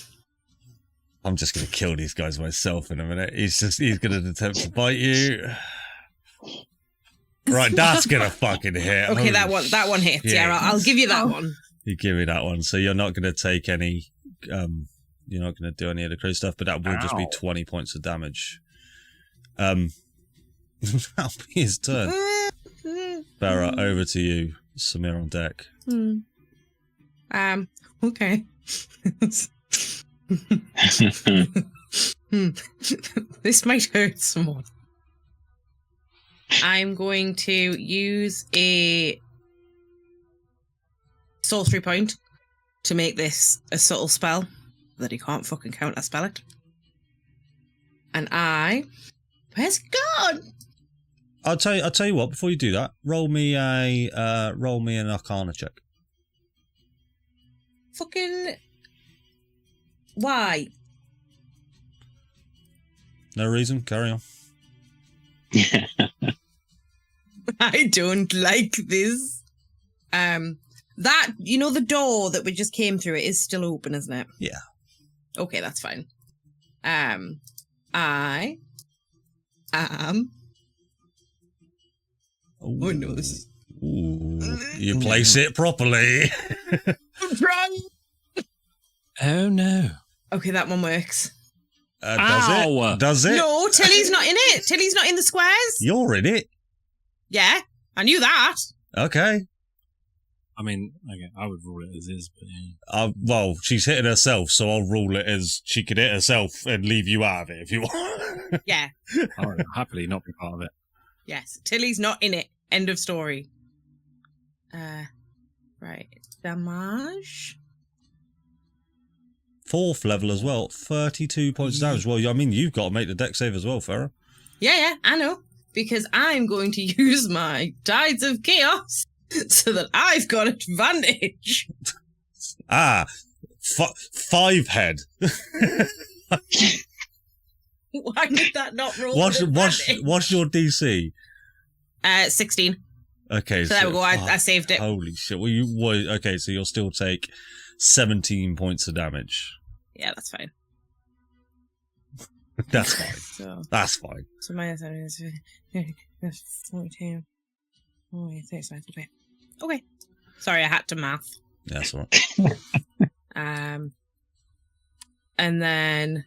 I'm just going to kill these guys myself in a minute. He's going to attempt to bite you. Right, that's going to fucking hit. Okay, Holy that one hits. yeah. Yeah, I'll give you that one. You give me that one. So you're not going to take any, you're not going to do any of the crazy stuff, but that will just be 20 points of damage. That'll be his turn. Farah, over to you. Samir on deck. Okay. This might hurt someone. I'm going to use a sorcery point to make this a subtle spell that he can't fucking counter spell it. And where's it gone? I'll tell you what. Before you do that, roll me an Arcana check. Fucking why? No reason. Carry on. I don't like this. That, you know, the door that we just came through, it is still open, isn't it? Yeah. Okay, that's fine. I am. Ooh. Oh no, this is. Ooh, you place it properly. I'm trying. Oh no. Okay, that one works. Does Ow. it? Does it? No, Tilly's not in it. Tilly's not in the squares. You're in it. Yeah, I knew that. Okay. I mean, okay, I would rule it as is, but yeah. Well, she's hitting herself, so I'll rule it as she could hit herself and leave you out of it if you want. Yeah. I'll happily not be part of it. Yes, Tilly's not in it. End of story. Right. Damage. 4th level as well. 32 points of damage. Well, I mean, you've got to make the deck save as well, Farah. Yeah, I know. Because I'm going to use my Tides of Chaos so that I've got advantage. 5 head. Why did that not roll? What's advantage? your DC? 16. Okay, So there we go. I saved it. Holy shit! Okay, so you'll still take 17 points of damage. Yeah, that's fine. That's fine. So That's fine. minus 42. Oh, 35. Okay. Sorry, I had to math. That's all right. And then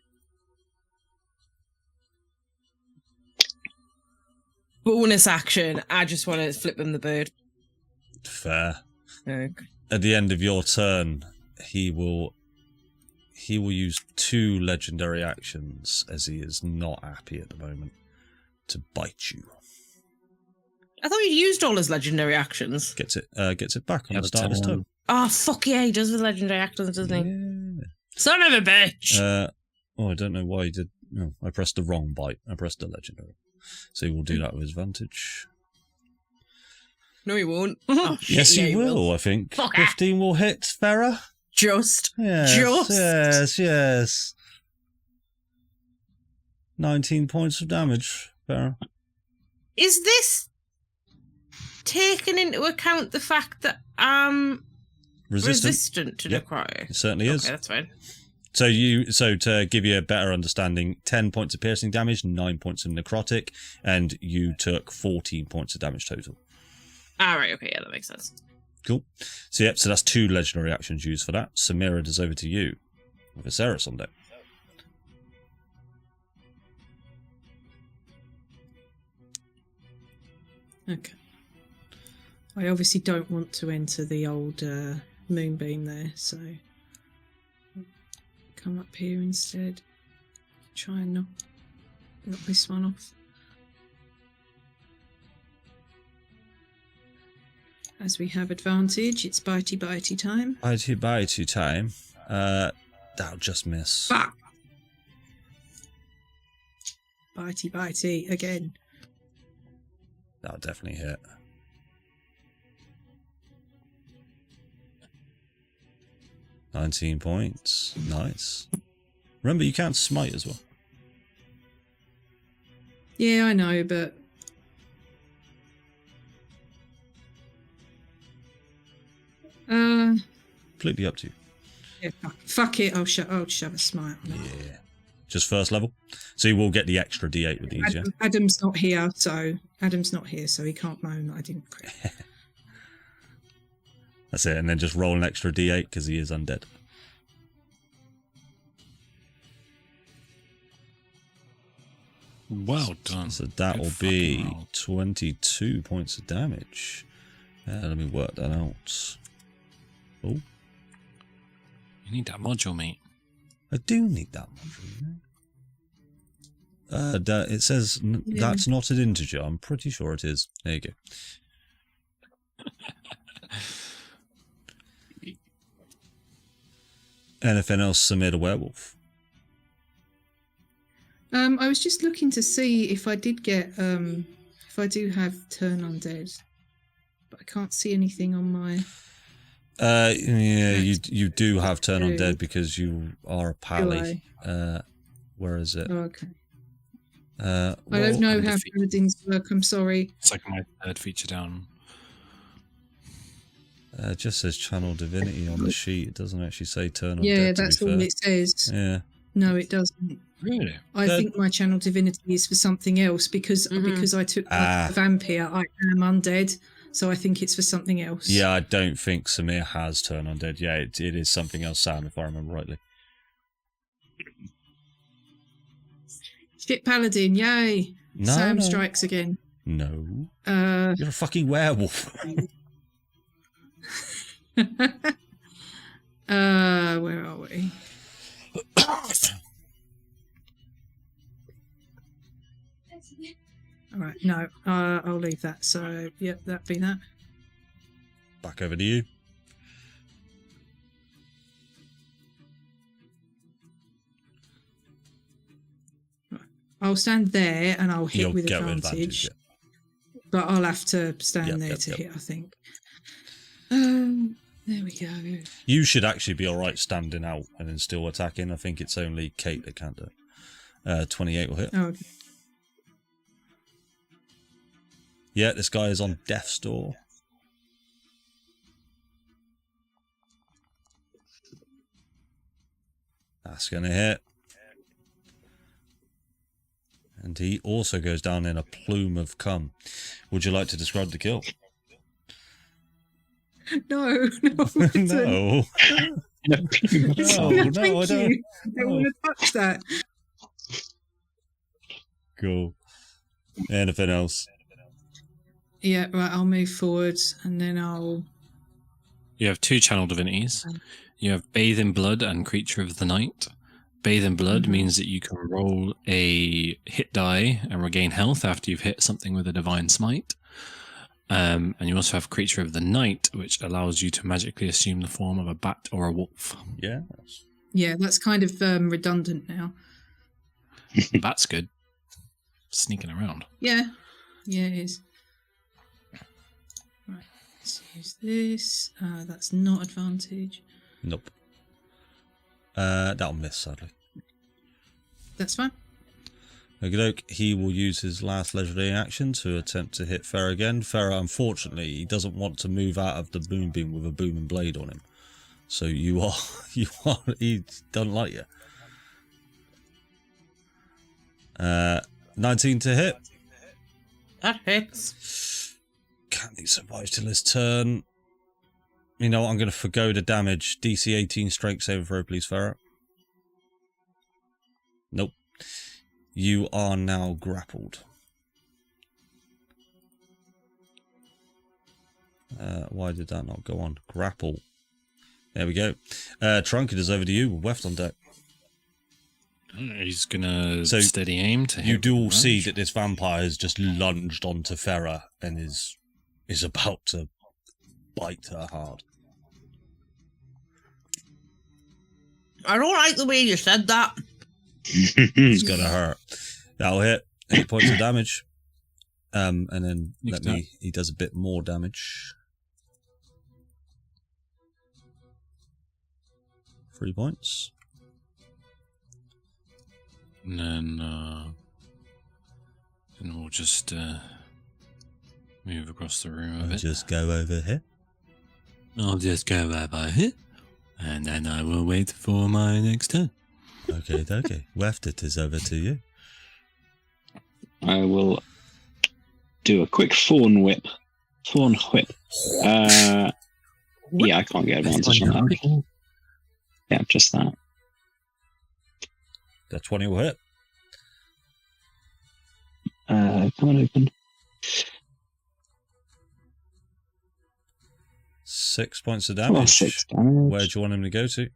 bonus action. I just want to flip him the bird. Fair. Okay. At the end of your turn, he will use 2 legendary actions, as he is not happy at the moment, to bite you. I thought he'd used all his legendary actions. Gets it back on Yeah, the start of his turn. Oh, fuck yeah, he does with legendary actions, doesn't he? Yeah. Son of a bitch! I don't know why he did. No, I pressed the wrong bite. I pressed the legendary. So he will do that with advantage. No, he won't. Oh, shit, Yes, yeah, he will, I think. Fuck. 15 will hit, Farah. Just. Yes, yes. 19 points of damage, Farah. Is this taking into account the fact that I'm resistant to Yep. necrotic? It certainly is. Okay, that's fine. So to give you a better understanding, 10 points of piercing damage, 9 points of necrotic, and you took 14 points of damage total. Ah, right, okay, yeah, that makes sense. Cool. So that's 2 legendary actions used for that. Samira, it is over to you with Viserys on deck. Okay. I obviously don't want to enter the old moonbeam there, so come up here instead. Try and knock this one off. As we have advantage, it's bitey time. Bitey time. That'll just miss. Fuck! Bitey again. That'll definitely hit. £19. Nice. Remember, you can't smite as well. Yeah, I know, but Completely up to you. yeah, fuck it. I'll shove a smite on it. Yeah. Just first level. So you will get the extra D8 with these, yeah? Adam's not here, so he can't moan that I didn't crit. That's it. And then just roll an extra D8 because he is undead. Well done. So that will be 22 points of damage. Let me work that out. Oh, You need that module, mate. I do need that module. It says that's not an integer. I'm pretty sure it is. There you go. Anything else amid a werewolf? I was just looking to see if I did get if I do have turn undead, but I can't see anything on my. Yeah, you do have turn undead because you are a pally. Where is it? Oh, okay. I I don't know how paladins work. I'm sorry. It's like my third feature down. It just says channel divinity on the sheet. It doesn't actually say turn undead. Yeah, that's all it says. Yeah. No, it doesn't. Really? I think my channel divinity is for something else because I took the vampire. I am undead, so I think it's for something else. Yeah, I don't think Samir has turn undead. Yeah, it is something else, Sam, if I remember rightly. Shit paladin, yay! No, Sam no. strikes again. No. You're a fucking werewolf. Where are we? All right, no, I'll leave that. So, yep, that'd be that. Back over to you. I'll stand there and I'll hit You'll with get advantage. yeah. But I'll have to stand there to hit, I think. There we go. You should actually be alright standing out and then still attacking. I think it's only Kate that can't do it. 28 will hit. Oh, okay. Yeah, this guy is on death's door. That's going to hit. And he also goes down in a plume of cum. Would you like to describe the kill? No. No. No, No, Thank I don't. you. I don't want to touch that. Cool. Anything else? Yeah, right, I'll move forward and then You have two channel divinities. You have Bathe in Blood and Creature of the Night. Bathe in Blood means that you can roll a hit die and regain health after you've hit something with a divine smite. And you also have Creature of the Night, which allows you to magically assume the form of a bat or a wolf. Yeah. Yeah, that's kind of redundant now. That's good. Sneaking around. Yeah. Yeah, it is. Right, let's use this. That's not advantage. Nope. That'll miss, sadly. That's fine. Okey-doke, he will use his last leisurely action to attempt to hit Farah again. Farah, unfortunately, he doesn't want to move out of the moonbeam with a booming blade on him. So he doesn't like you. 19 to hit. That hits. Can he survive till his turn? You know what, I'm going to forgo the damage. DC 18 strength saving throw, please, Farah. Nope. You are now grappled. Why did that not go on? Grapple. There we go. Trunk, it is over to you. Weft on deck. He's gonna steady aim to hit. You do all see that this vampire has just lunged onto Farah and is about to bite her hard. I don't like the way you said that. It's gonna hurt. That'll hit. 8 points of damage. And then Next he does a bit more damage. 3 points. And then we'll just move across the room a I'll bit. just go over here. I'll just go over here, and then I will wait for my next turn. Okay. Weft, it is over to you. I will do a quick Thorn Whip. Yeah, I can't get advantage on that. Yeah, just that. That 20 will hit. Come on, open. 6 points of Oh, damage. 6 damage. Where do you want him to go to?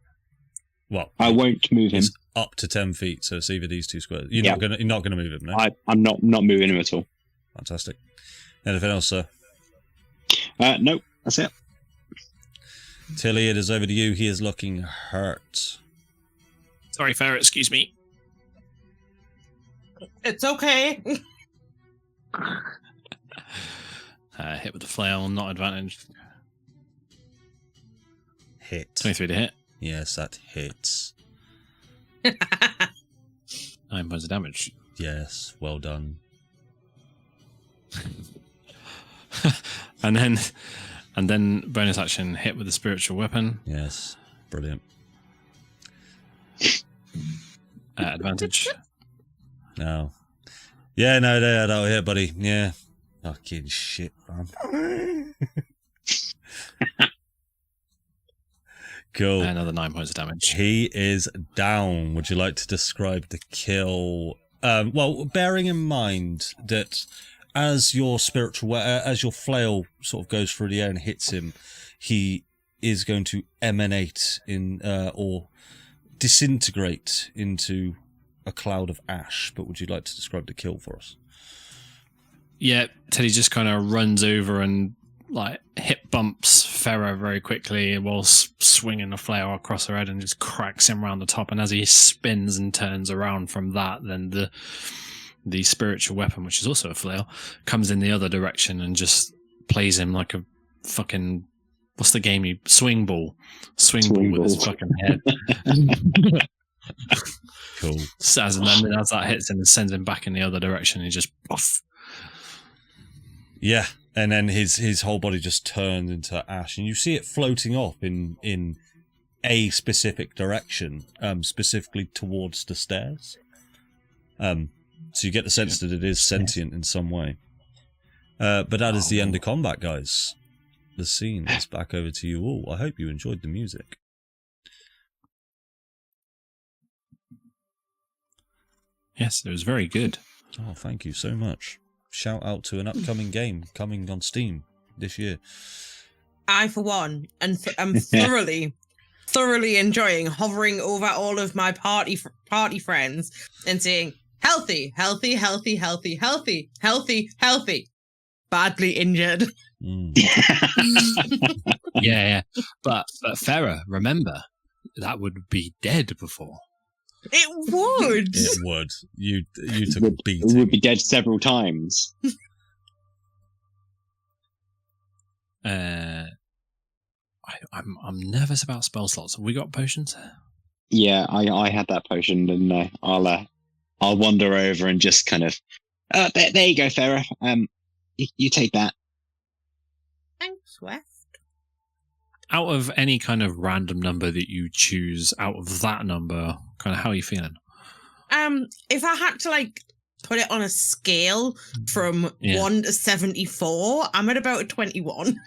Well, I won't move him. it's up to 10 feet, so it's either these two squares. You're not gonna move him, no? I'm not moving him at all. Fantastic. Anything else, sir? Nope, that's it. Tilly, it is over to you. He is looking hurt. Sorry, Farrah, excuse me. It's okay. Hit with the flail, not advantage. Hit. 23 to hit. Yes, that hits. 9 points of damage. Yes, well done. and then bonus action, hit with the spiritual weapon. Yes, brilliant. Advantage. No. Yeah, no, that'll hit, buddy. Yeah. Fucking shit, man. Cool. Another 9 points of damage. He is down. Would you like to describe the kill? Well, bearing in mind that as your as your flail sort of goes through the air and hits him, he is going to emanate in or disintegrate into a cloud of ash. But would you like to describe the kill for us? Yeah, Teddy just kind of runs over and like hip bumps Farrah very quickly whilst swinging the flail across her head and just cracks him around the top. And as he spins and turns around from that, then the spiritual weapon, which is also a flail, comes in the other direction and just plays him like a fucking, what's the game? Swing ball with his fucking head. Cool. And then as that hits him and sends him back in the other direction, he just poof. Yeah, and then his whole body just turns into ash, and you see it floating off in a specific direction, specifically towards the stairs. So you get the sense that it is sentient in some way. But that is the end of combat, guys. The scene is back over to you all. I hope you enjoyed the music. Yes, it was very good. Oh, thank you so much. Shout out to an upcoming game coming on Steam this year. I, for one, am thoroughly enjoying hovering over all of my party friends and saying, healthy, healthy, healthy, healthy, healthy, healthy, healthy, badly injured. Yeah. But Farrah, remember, that would be dead before. It would. It would. You took a It beating. would be dead several times. I'm nervous about spell slots. Have we got potions? Yeah, I had that potion, didn't I? I'll wander over and just kind of. There you go, Farrah. You take that. Thanks, West. Out of any kind of random number that you choose, out of that number, kind of how are you feeling? If I had to like put it on a scale from 1 to 74, I'm at about a 21.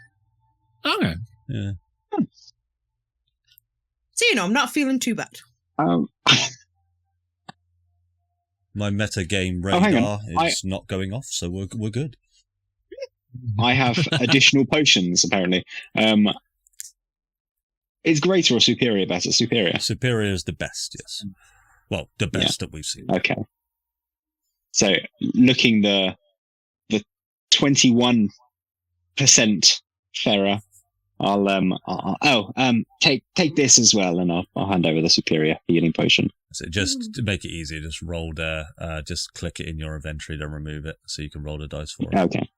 Okay. Yeah. So I'm not feeling too bad. My meta game hang radar on. is not going off, so we're good. I have additional potions, apparently. Is greater or superior better? Superior. Superior is the best, yes. Well, the best that we've seen. Okay. So, looking the 21% Farrah, I'll take this as well, and I'll hand over the superior healing potion. So just to make it easier, just roll there. Just click it in your inventory, then remove it, so you can roll a dice for it. Okay.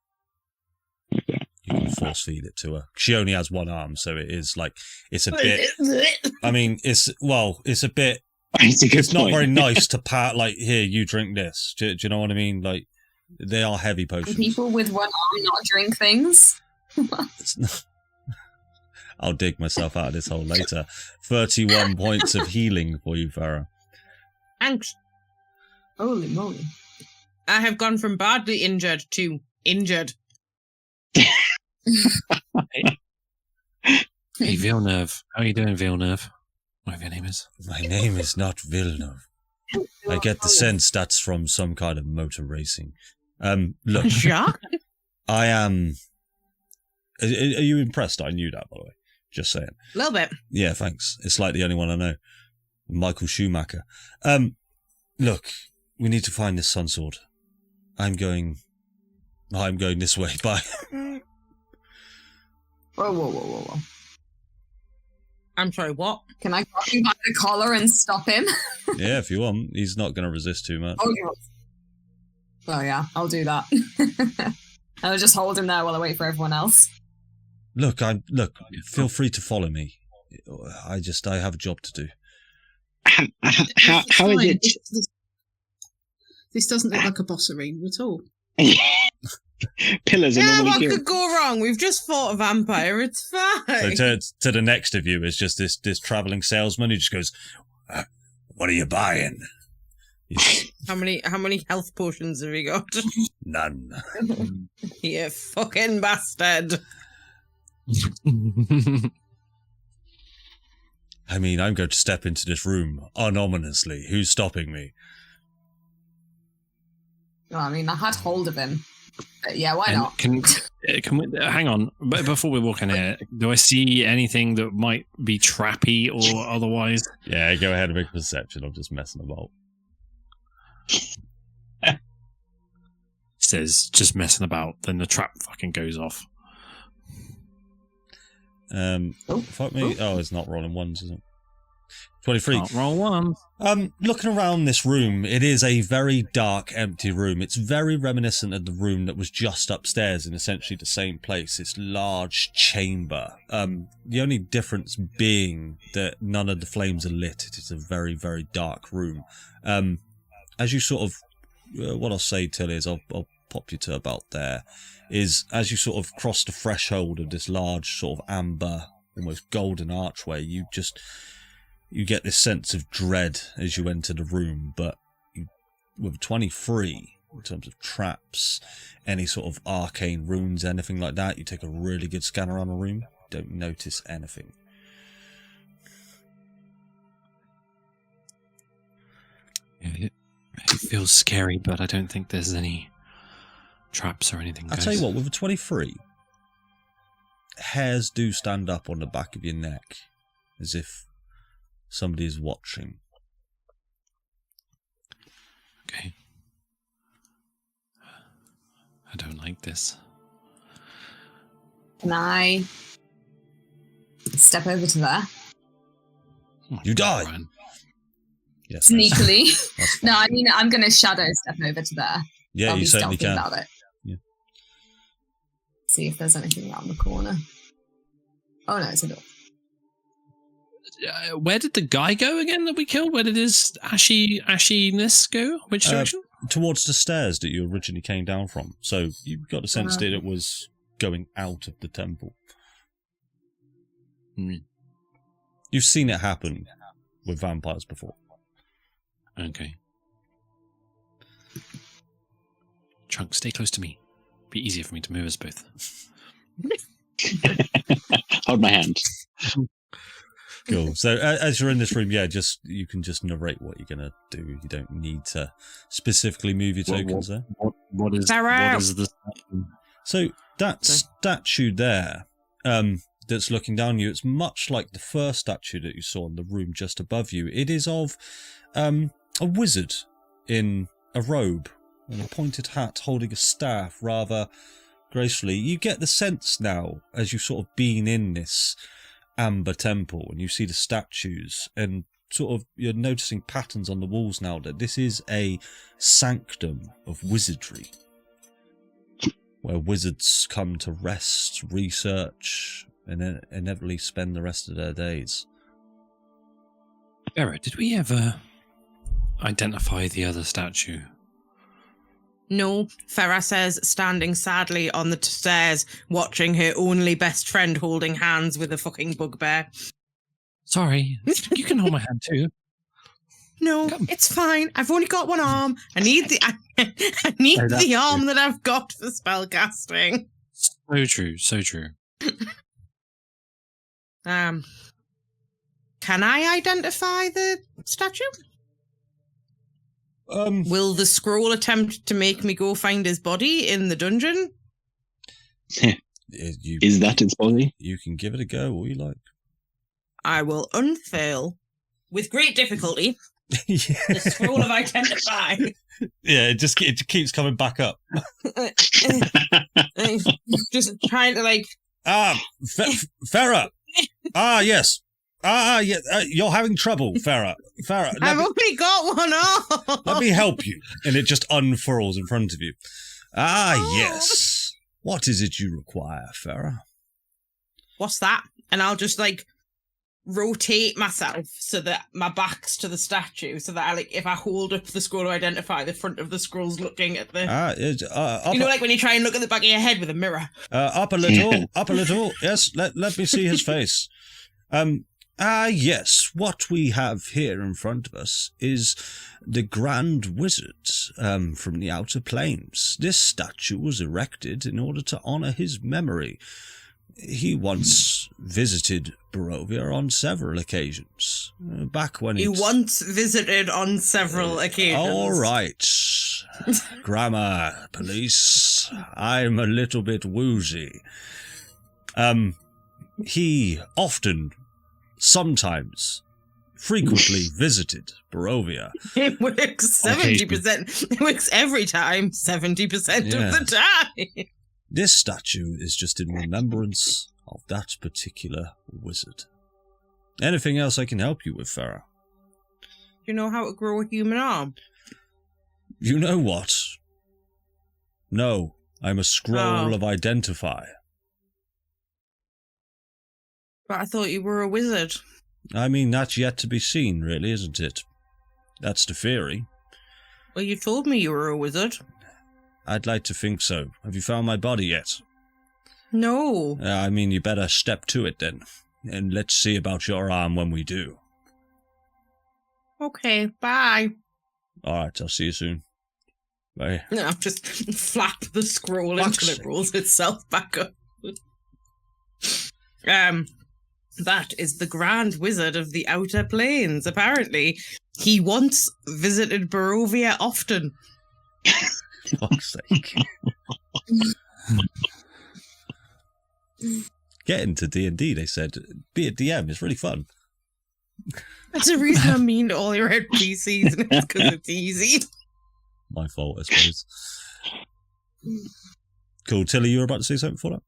You can force feed it to her. She only has one arm, so it is like it's a bit. I mean, it's a bit. It's not very nice to pat like, here, you drink this. Do you know what I mean? Like, they are heavy potions. People with one arm not drink things. I'll dig myself out of this hole later. 31 points of healing for you, Farah. Thanks. Holy moly. I have gone from badly injured to injured. Hey, Villeneuve. How are you doing, Villeneuve? Whatever your name is. My name is not Villeneuve. I get the sense that's from some kind of motor racing. Look, Jacques? I am... Are you impressed? I knew that, by the way. Just saying. A little bit. Yeah, thanks. It's like the only one I know. Michael Schumacher. Look, we need to find this sun sword. I'm going this way. Bye. Whoa. I'm sorry, what? Can I grab him by the collar and stop him? Yeah, if you want. He's not going to resist too much. Oh yeah, I'll do that. I'll just hold him there while I wait for everyone else. Look, feel free to follow me. I have a job to do. How is it? This doesn't look like a boss arena at all. Pillars are Yeah, normally what good. could go wrong? We've just fought a vampire. It's fine. So to the next of you is just this traveling salesman who just goes, "What are you buying?" How many health potions have you got? None. You fucking bastard. I mean, I'm going to step into this room unominously. Who's stopping me? Well, I mean, I had hold of him. But yeah, why not? Can we hang on? But before we walk in here, do I see anything that might be trappy or otherwise? Yeah, go ahead and make a perception. I'm just messing about. Says just messing about, then the trap fucking goes off. Fuck me. Oh, it's not rolling ones, is it? 23. Can't roll one. Looking around this room, it is a very dark, empty room. It's very reminiscent of the room that was just upstairs in essentially the same place. This large chamber. The only difference being that none of the flames are lit. It is a very, very dark room. As you sort of, what I'll say, Tilly, is I'll pop you to about there, is as you sort of cross the threshold of this large sort of amber, almost golden archway, you get this sense of dread as you enter the room, but with 23, in terms of traps, any sort of arcane runes, anything like that, you take a really good scan around the room, don't notice anything. It feels scary, but I don't think there's any traps or anything. I'll tell you what, with a 23, hairs do stand up on the back of your neck, as if somebody is watching. Okay. I don't like this. Can I step over to there? You die! Ryan. Yes, Sneakily. that's fine. No, I mean, I'm going to shadow step over to there. Yeah, I'll you be certainly stealthy can. about it. Yeah. See if there's anything around the corner. Oh no, it's a door. Where did the guy go again that we killed? Where did his ashiness go? Which direction? Towards the stairs that you originally came down from. So you got the sense that it was going out of the temple. You've seen it happen with vampires before. Okay. Trunk, stay close to me. Be easier for me to move us both. Hold my hand. Cool. So as you're in this room, yeah, you can just narrate what you're gonna do. You don't need to specifically move your tokens there. What is the... So that statue there, that's looking down on you, it's much like the first statue that you saw in the room just above you. It is of a wizard in a robe and a pointed hat holding a staff rather gracefully. You get the sense now, as you've sort of been in this amber temple and you see the statues, and you're noticing patterns on the walls now. That this is a sanctum of wizardry, where wizards come to rest, research, and then inevitably spend the rest of their days. Vera, did we ever identify the other statue? No, Farah says, standing sadly on the stairs, watching her only best friend holding hands with a fucking bugbear. Sorry, you can hold my hand too. No, it's fine. I've only got one arm. I need the arm that I've got for spellcasting. So true, so true. Can I identify the statue? Will the scroll attempt to make me go find his body in the dungeon? Is that its body? You can give it a go, all you like. I will unveil, with great difficulty, Yeah. the scroll of identify. Yeah, it keeps coming back up. Just trying to Farah. Yes. Yeah. You're having trouble, Farah. I've only got one arm. Let me help you. And it just unfurls in front of you. Yes. What is it you require, Farah? What's that? And I'll just rotate myself so that my back's to the statue, so that if I hold up the scroll to identify, the front of the scroll's looking at the. When you try and look at the back of your head with a mirror. Up a little. Yes, let me see his face. Yes, what we have here in front of us is the Grand Wizard from the Outer Planes. This statue was erected in order to honour his memory. He once visited Barovia on several occasions. Back when he once visited on several occasions. All right. Grammar police. I'm a little bit woozy. He sometimes, frequently visited Barovia. It works 70%. It works every time, 70% of the time. This statue is just in remembrance of that particular wizard. Anything else I can help you with, Farah? Do you know how to grow a human arm? You know what? No, I'm a scroll of identify. But I thought you were a wizard. I mean, that's yet to be seen, really, isn't it? That's the theory. Well, you told me you were a wizard. I'd like to think so. Have you found my body yet? No. I mean, you better step to it then. And let's see about your arm when we do. Okay, bye. Alright, I'll see you soon. Bye. No, I'll just flap the scroll until it rolls itself back up. That is the Grand Wizard of the Outer Planes, apparently. He once visited Barovia often. For fuck's sake. Get into D&D, they said. Be a DM, it's really fun. That's the reason I'm mean to all your NPCs, and it's because it's easy. My fault, I suppose. Cool. Tilly, you were about to say something before that?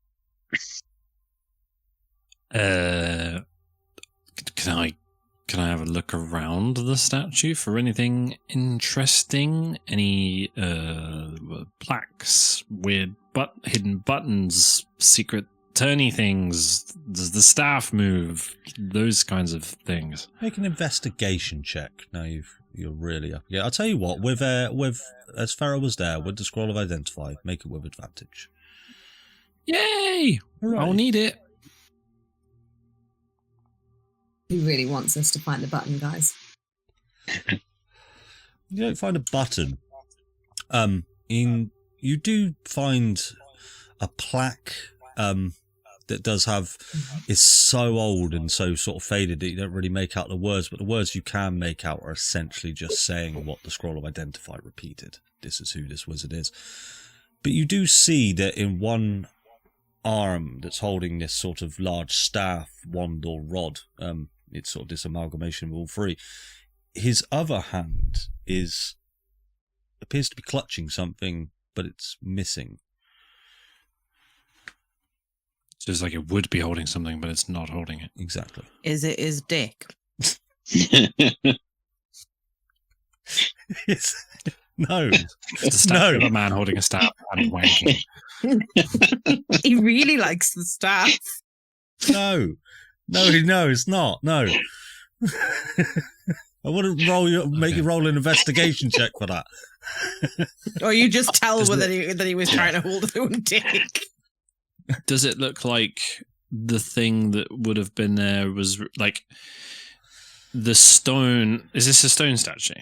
Can I have a look around the statue for anything interesting? Any plaques, weird hidden buttons, secret turny things? Does the staff move? Those kinds of things. Make an investigation check. Now you're really up. Yeah, I'll tell you what. With as Farah was there with the scroll of identify, make it with advantage. Yay! Right. I'll need it. He really wants us to find the button, guys. You don't find a button. You do find a plaque that does have, is so old and so sort of faded that you don't really make out the words, but the words you can make out are essentially just saying what the scroll of identify repeated. This is who this wizard is. But you do see that in one arm that's holding this sort of large staff, wand or rod, it's sort of this amalgamation of all three. His other hand appears to be clutching something, but it's missing. So it's like it would be holding something, but it's not holding it. Exactly. Is it his dick? No. It's the statue of a man holding a staff and wanking. He really likes the staff. No, it's not. No. I wouldn't make you roll an investigation check for that. Or you just tell that he was trying to hold his own dick. Does it look like the thing that would have been there was like the stone? Is this a stone statue?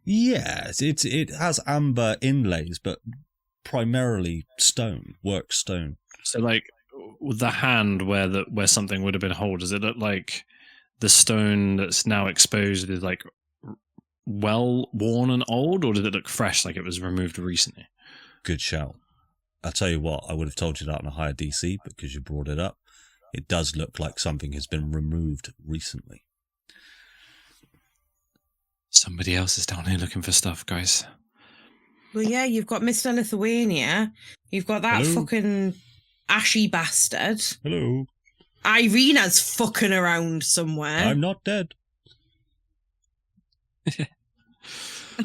Yes, it has amber inlays, but primarily work stone. So, like the hand where something would have been held, does it look like the stone that's now exposed is like well worn and old, or did it look fresh, like it was removed recently? Good shout. I'll tell you what, I would have told you that on a higher DC, but because you brought it up, it does look like something has been removed recently. Somebody else is down here looking for stuff, guys. Well, yeah, you've got Mr. Lithuania. You've got that fucking ashy bastard. Hello. Irina's fucking around somewhere. I'm not dead.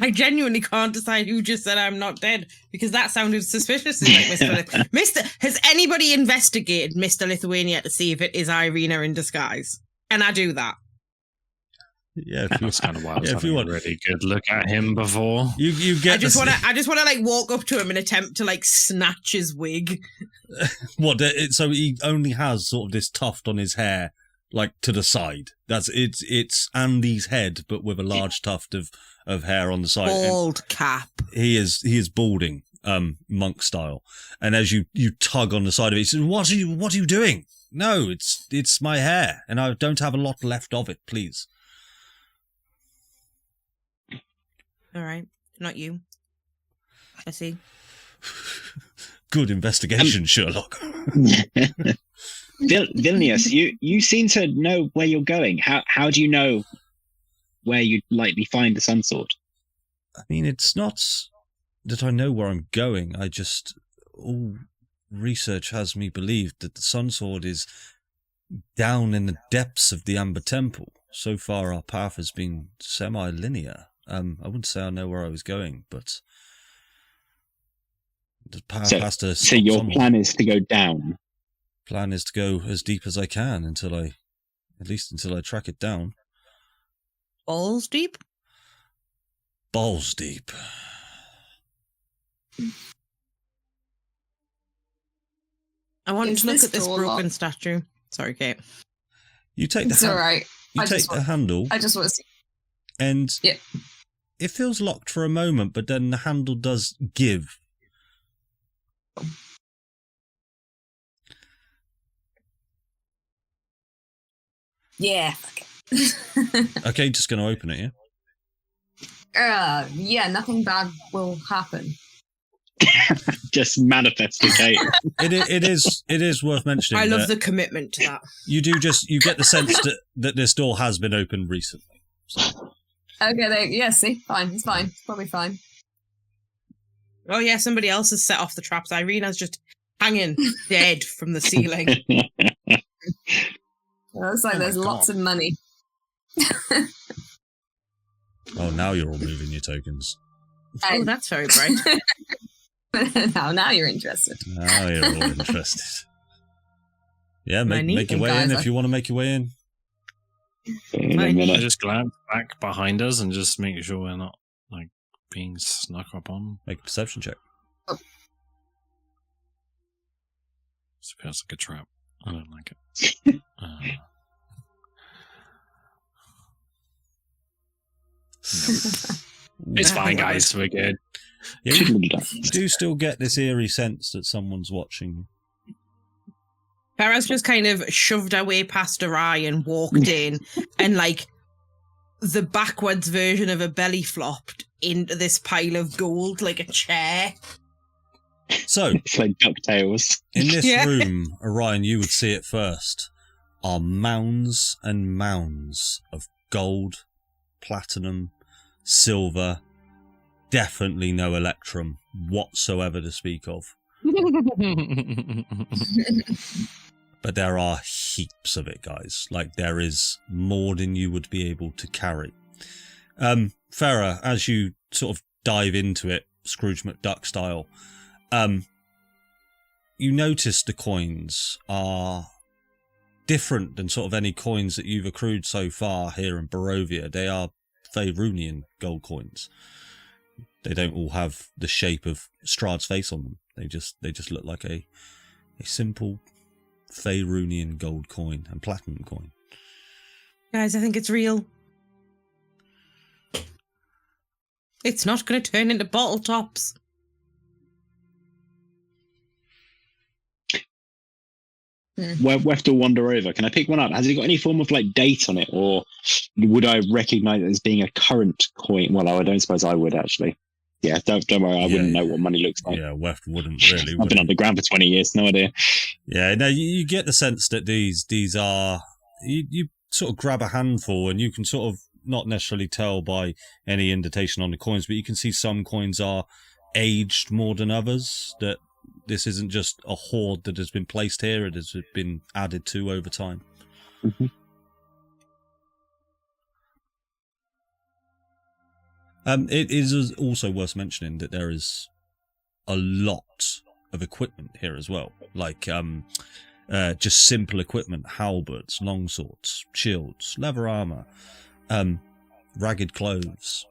I genuinely can't decide who just said I'm not dead, because that sounded suspiciously like Mr. Has anybody investigated Mr. Lithuania to see if it is Irina in disguise? And I do that. Yeah, that's kind of wild. Yeah, if you want a really good look at him before you get. I just want to like walk up to him and attempt to like snatch his wig. What? So he only has sort of this tuft on his hair, like to the side. It's Andy's head, but with a large tuft of hair on the side. Bald cap. He is balding, monk style. And as you tug on the side of it, he says, "What are you doing? No, it's my hair, and I don't have a lot left of it. Please." All right, not you. I see. Good investigation, Sherlock. Vilnius, you seem to know where you're going. How do you know where you'd likely find the Sun Sword? I mean, it's not that I know where I'm going. I just all research has me believe that the Sun Sword is down in the depths of the Amber Temple. So far, our path has been semi-linear. I wouldn't say I know where I was going, but the path has to. So your somewhere. plan is to go down. Plan is to go as deep as I can until I track it down. Balls deep? Balls deep. I want to look this at this door broken locked? statue. Sorry, Kate. You take the It's all right. You take the handle. I just want to see. And Yep. it feels locked for a moment, but then the handle does give. Yeah, fuck it. Okay, just going to open it, yeah? Yeah, nothing bad will happen. Just manifest it, Kate. It is worth mentioning. I love that the commitment to that. you get the sense that this door has been opened recently. So. Okay, see, fine. It's fine. It's probably fine. Oh yeah, somebody else has set off the traps. Irina's just hanging dead from the ceiling. Looks like there's lots of money. Oh, now you're all moving your tokens. Oh, that's very bright. now you're interested. Now you're all interested. Yeah, make your way guys, in if you want to make your way in. I just glance back behind us and just make sure we're not like being snuck up on. Make a perception check. Oh. This feels like a trap. I don't like it. It's fine, guys. We're good. Yeah, you do still get this eerie sense that someone's watching. Farah's just kind of shoved her way past her eye and walked in, and like the backwards version of a belly flopped into this pile of gold like a chair. So it's like DuckTales. In this room, Orion, you would see it first, are mounds and mounds of gold, platinum, silver, definitely no electrum whatsoever to speak of. But there are heaps of it, guys. Like, there is more than you would be able to carry. Farah, as you sort of dive into it, Scrooge McDuck style, you notice the coins are different than sort of any coins that you've accrued so far here in Barovia. They are Faerunian gold coins. They don't all have the shape of Strahd's face on them. They just look like a simple Faerunian gold coin and platinum coin. Guys, I think it's real. It's not going to turn into bottle tops. We have to wander over. Can I pick one up? Has it got any form of like date on it, or would I recognise it as being a current coin? Well, I don't suppose I would actually. Yeah, don't worry. I wouldn't know what money looks like. Yeah, Weft wouldn't really. I've been underground for 20 years. No idea. Yeah, no, you get the sense that these are you sort of grab a handful and you can sort of not necessarily tell by any indication on the coins, but you can see some coins are aged more than others. That this isn't just a hoard that has been placed here; it has been added to over time. Mm-hmm. It is also worth mentioning that there is a lot of equipment here as well, like just simple equipment: halberds, longswords, shields, leather armor, ragged clothes.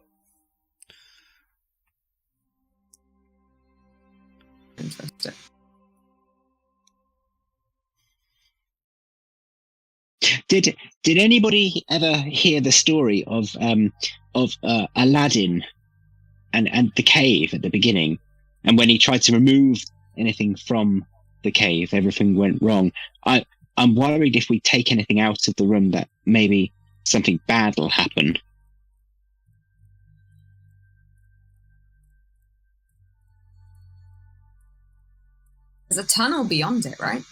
Interesting. Did anybody ever hear the story of Aladdin and the cave at the beginning, and when he tried to remove anything from the cave, everything went wrong? I'm worried if we take anything out of the room that maybe something bad will happen. There's a tunnel beyond it, right?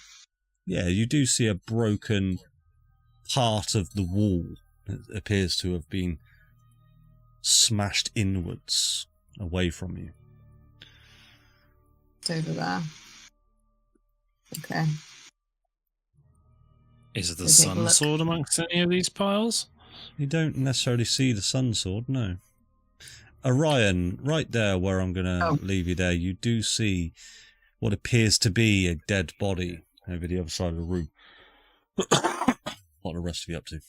Yeah, you do see a broken part of the wall that appears to have been smashed inwards away from you. It's over there. Okay. Is the We'll take a sun look. sword amongst any of these piles? You don't necessarily see the sun sword, no. Orion, right there where I'm going to leave you there, you do see what appears to be a dead body over the other side of the room. What are the rest of you up to?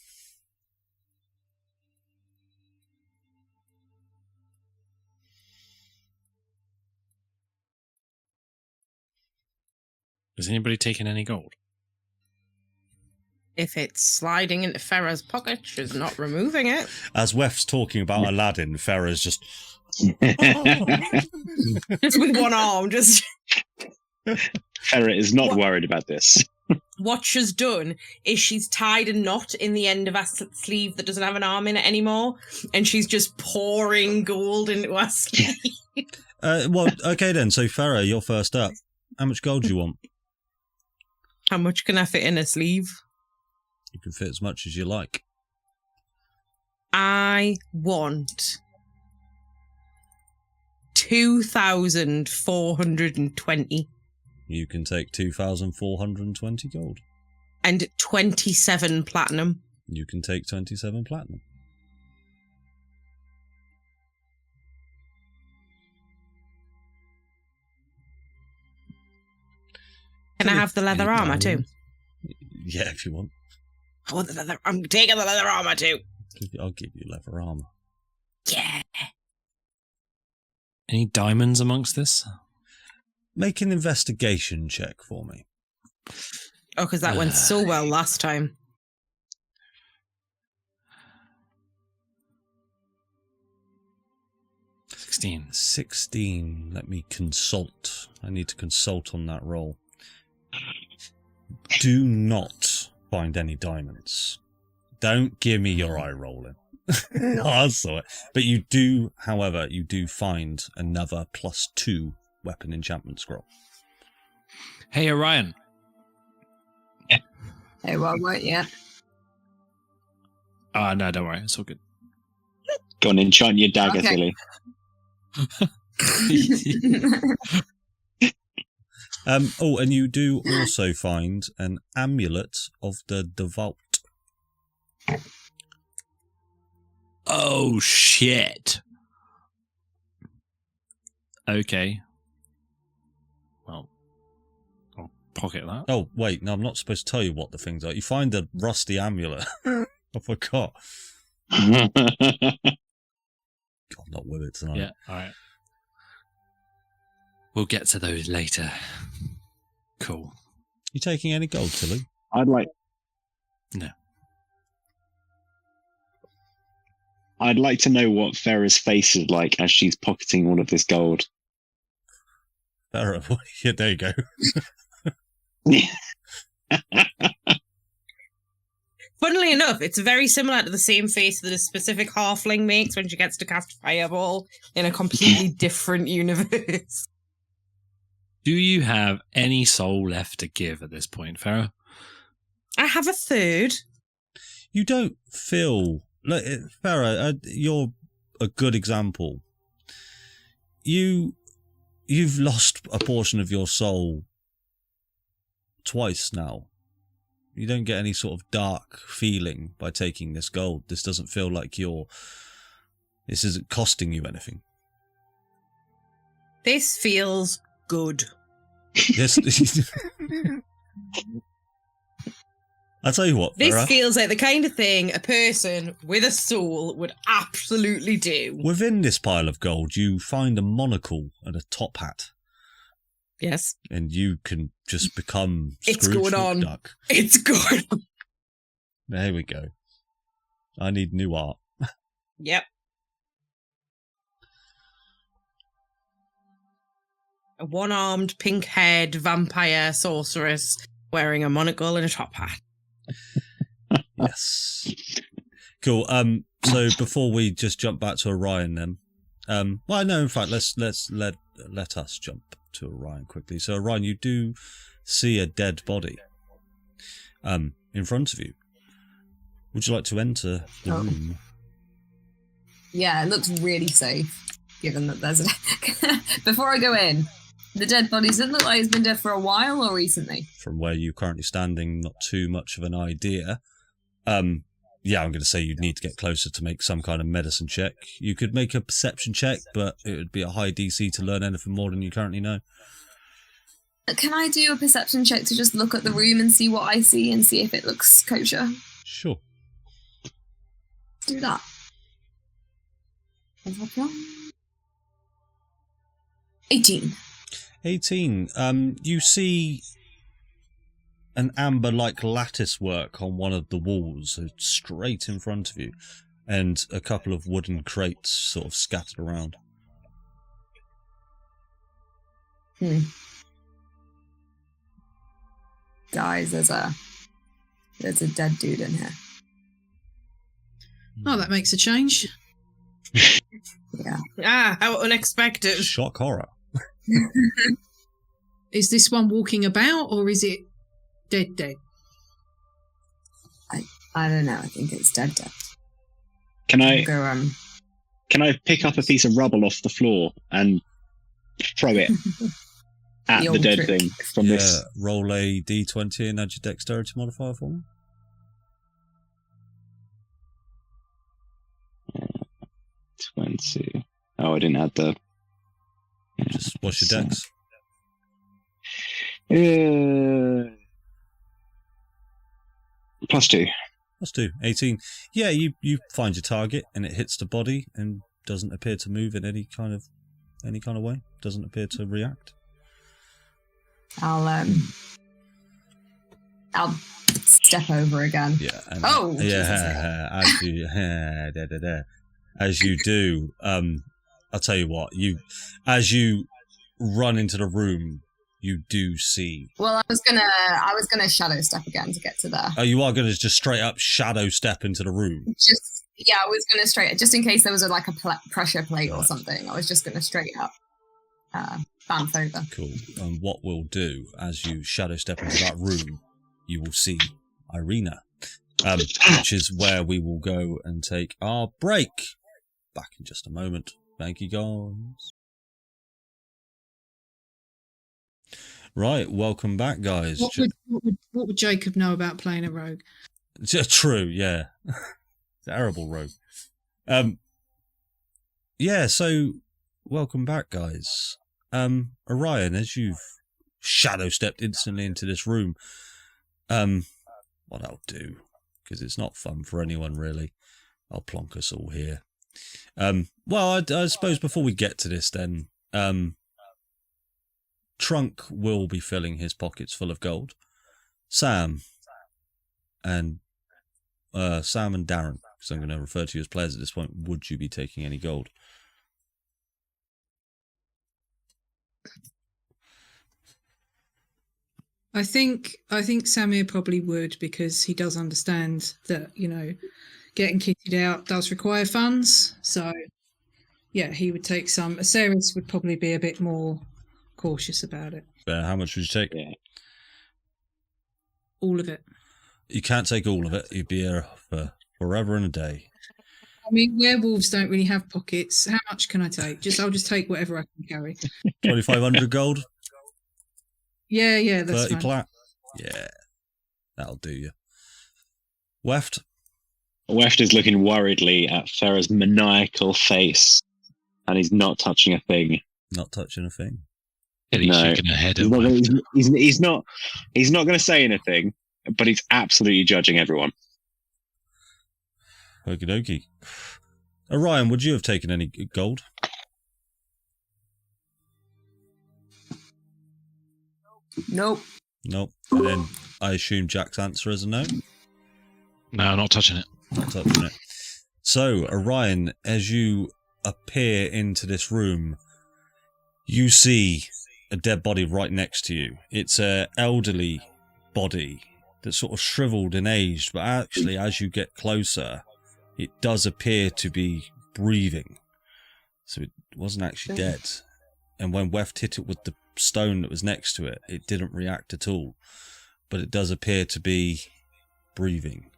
Is anybody taking any gold? If it's sliding into Farah's pocket, she's not removing it. As Weft's talking about Aladdin, Farah's just... Just with one arm, just... Farah is not worried about this. What she's done is she's tied a knot in the end of her sleeve that doesn't have an arm in it anymore, and she's just pouring gold into her sleeve. Well, okay then, so Farah, you're first up. How much gold do you want? How much can I fit in a sleeve? You can fit as much as you like. I want 2,420. You can take 2,420 gold. And 27 platinum. You can take 27 platinum. Can I have the leather armor too? Yeah, if you want. I want the leather. I'm taking the leather armor too. I'll give you leather armor. Yeah. Any diamonds amongst this? Make an investigation check for me. Oh, because that went so well last time. $16. 16. Let me consult. I need to consult on that roll. Do not find any diamonds. Don't give me your eye rolling. I saw it. But you do, however, you do find another +2 weapon enchantment scroll. Hey, Orion. Hey, well, wait, yeah. No, don't worry. It's all good. Go on, enchant your dagger, Okay. silly. Oh, and you do also find an amulet of the devout. Oh, shit. Okay. Well, I'll pocket that. Oh, wait, no, I'm not supposed to tell you what the things are. You find a rusty amulet. I forgot. God, I'm not with it tonight. Yeah, all right. We'll get to those later. Cool. You taking any gold, Tilly? I'd like to know what Farah's face is like as she's pocketing all of this gold. Farah, yeah, there you go. Funnily enough, it's very similar to the same face that a specific halfling makes when she gets to cast Fireball in a completely different universe. Do you have any soul left to give at this point, Farah? I have a third. You don't feel... Look, Farah, you're a good example. You've lost a portion of your soul twice now. You don't get any sort of dark feeling by taking this gold. This doesn't feel like this isn't costing you anything. This feels good. Yes. I'll tell you what, This Farah, feels like the kind of thing a person with a soul would absolutely do. within this pile of gold, you find a monocle and a top hat. Yes. And you can just become It's Scrooge going on. McDuck. It's good. There we go. I need new art. Yep. A one-armed, pink-haired vampire sorceress wearing a monocle and a top hat. Yes. Cool. So before we just jump back to Orion then. Well no, in fact let us jump to Orion quickly. So Orion, you do see a dead body in front of you. Would you like to enter the room? Yeah, it looks really safe, given that there's a... Before I go in, the dead body, does it look like it's been dead for a while or recently? From where you're currently standing, not too much of an idea. Yeah, I'm going to say you'd need to get closer to make some kind of medicine check. You could make a perception check, but it would be a high DC to learn anything more than you currently know. Can I do a perception check to just look at the room and see what I see and see if it looks kosher? Sure. Do that. 18. 18. You see an amber-like lattice work on one of the walls, straight in front of you, and a couple of wooden crates sort of scattered around. Guys, there's a dead dude in here. Oh, that makes a change. Yeah. Ah, how unexpected. Shock horror. Is this one walking about or is it dead? I don't know. I think it's dead. Can I Go, can I pick up a piece of rubble off the floor and throw it at The the old dead trick. thing from this? Roll a d20 and add your dexterity modifier for me. 20. Oh, I didn't add the. Just what's your dex? +2. Let's do 18. Yeah, you find your target and it hits the body and doesn't appear to move in any kind of way. Doesn't appear to react. I'll step over again. Yeah. And Oh, yeah. As you do, I'll tell you what. As you run into the room, you do see. Well, I was gonna shadow step again to get to there. Oh, you are going to just straight up shadow step into the room. I was gonna just in case there was a pressure plate or Right. something. I was just gonna straight up bamf over. Cool. And what we'll do as you shadow step into that room, you will see Irina, which is where we will go and take our break. Back in just a moment. Thank you, guys. Right, welcome back, guys. What would Jacob know about playing a rogue? True, yeah. Terrible rogue. Yeah, so welcome back, guys. Orion, as you've shadow stepped instantly into this room, what I'll do, because it's not fun for anyone really, I'll plonk us all here. Well, I suppose before we get to this then, Trunk will be filling his pockets full of gold. Sam and Darren, because I'm going to refer to you as players at this point, would you be taking any gold? I think Samir probably would, because he does understand that, you know, getting kitted out does require funds. So yeah, he would take some. Aceris would probably be a bit more cautious about it. How much would you take? Yeah. All of it. You can't take all of it. You'd be here for forever and a day. I mean, werewolves don't really have pockets. How much can I take? I'll just take whatever I can carry. 2,500 gold? Yeah, that's 30 fine. plat? Yeah, that'll do you. Weft? Weft is looking worriedly at Farah's maniacal face, and he's not touching a thing. Not touching a thing. He's shaking her head at Weft. He's not going to say anything, but he's absolutely judging everyone. Okie dokie. Orion, would you have taken any gold? Nope. Nope. And then I assume Jack's answer is a no? No, not touching it. Not touching it. So, Orion, as you appear into this room, you see a dead body right next to you. It's an elderly body that's sort of shriveled and aged, but actually, as you get closer, it does appear to be breathing. So it wasn't actually dead. And when Weft hit it with the stone that was next to it, it didn't react at all. But it does appear to be breathing.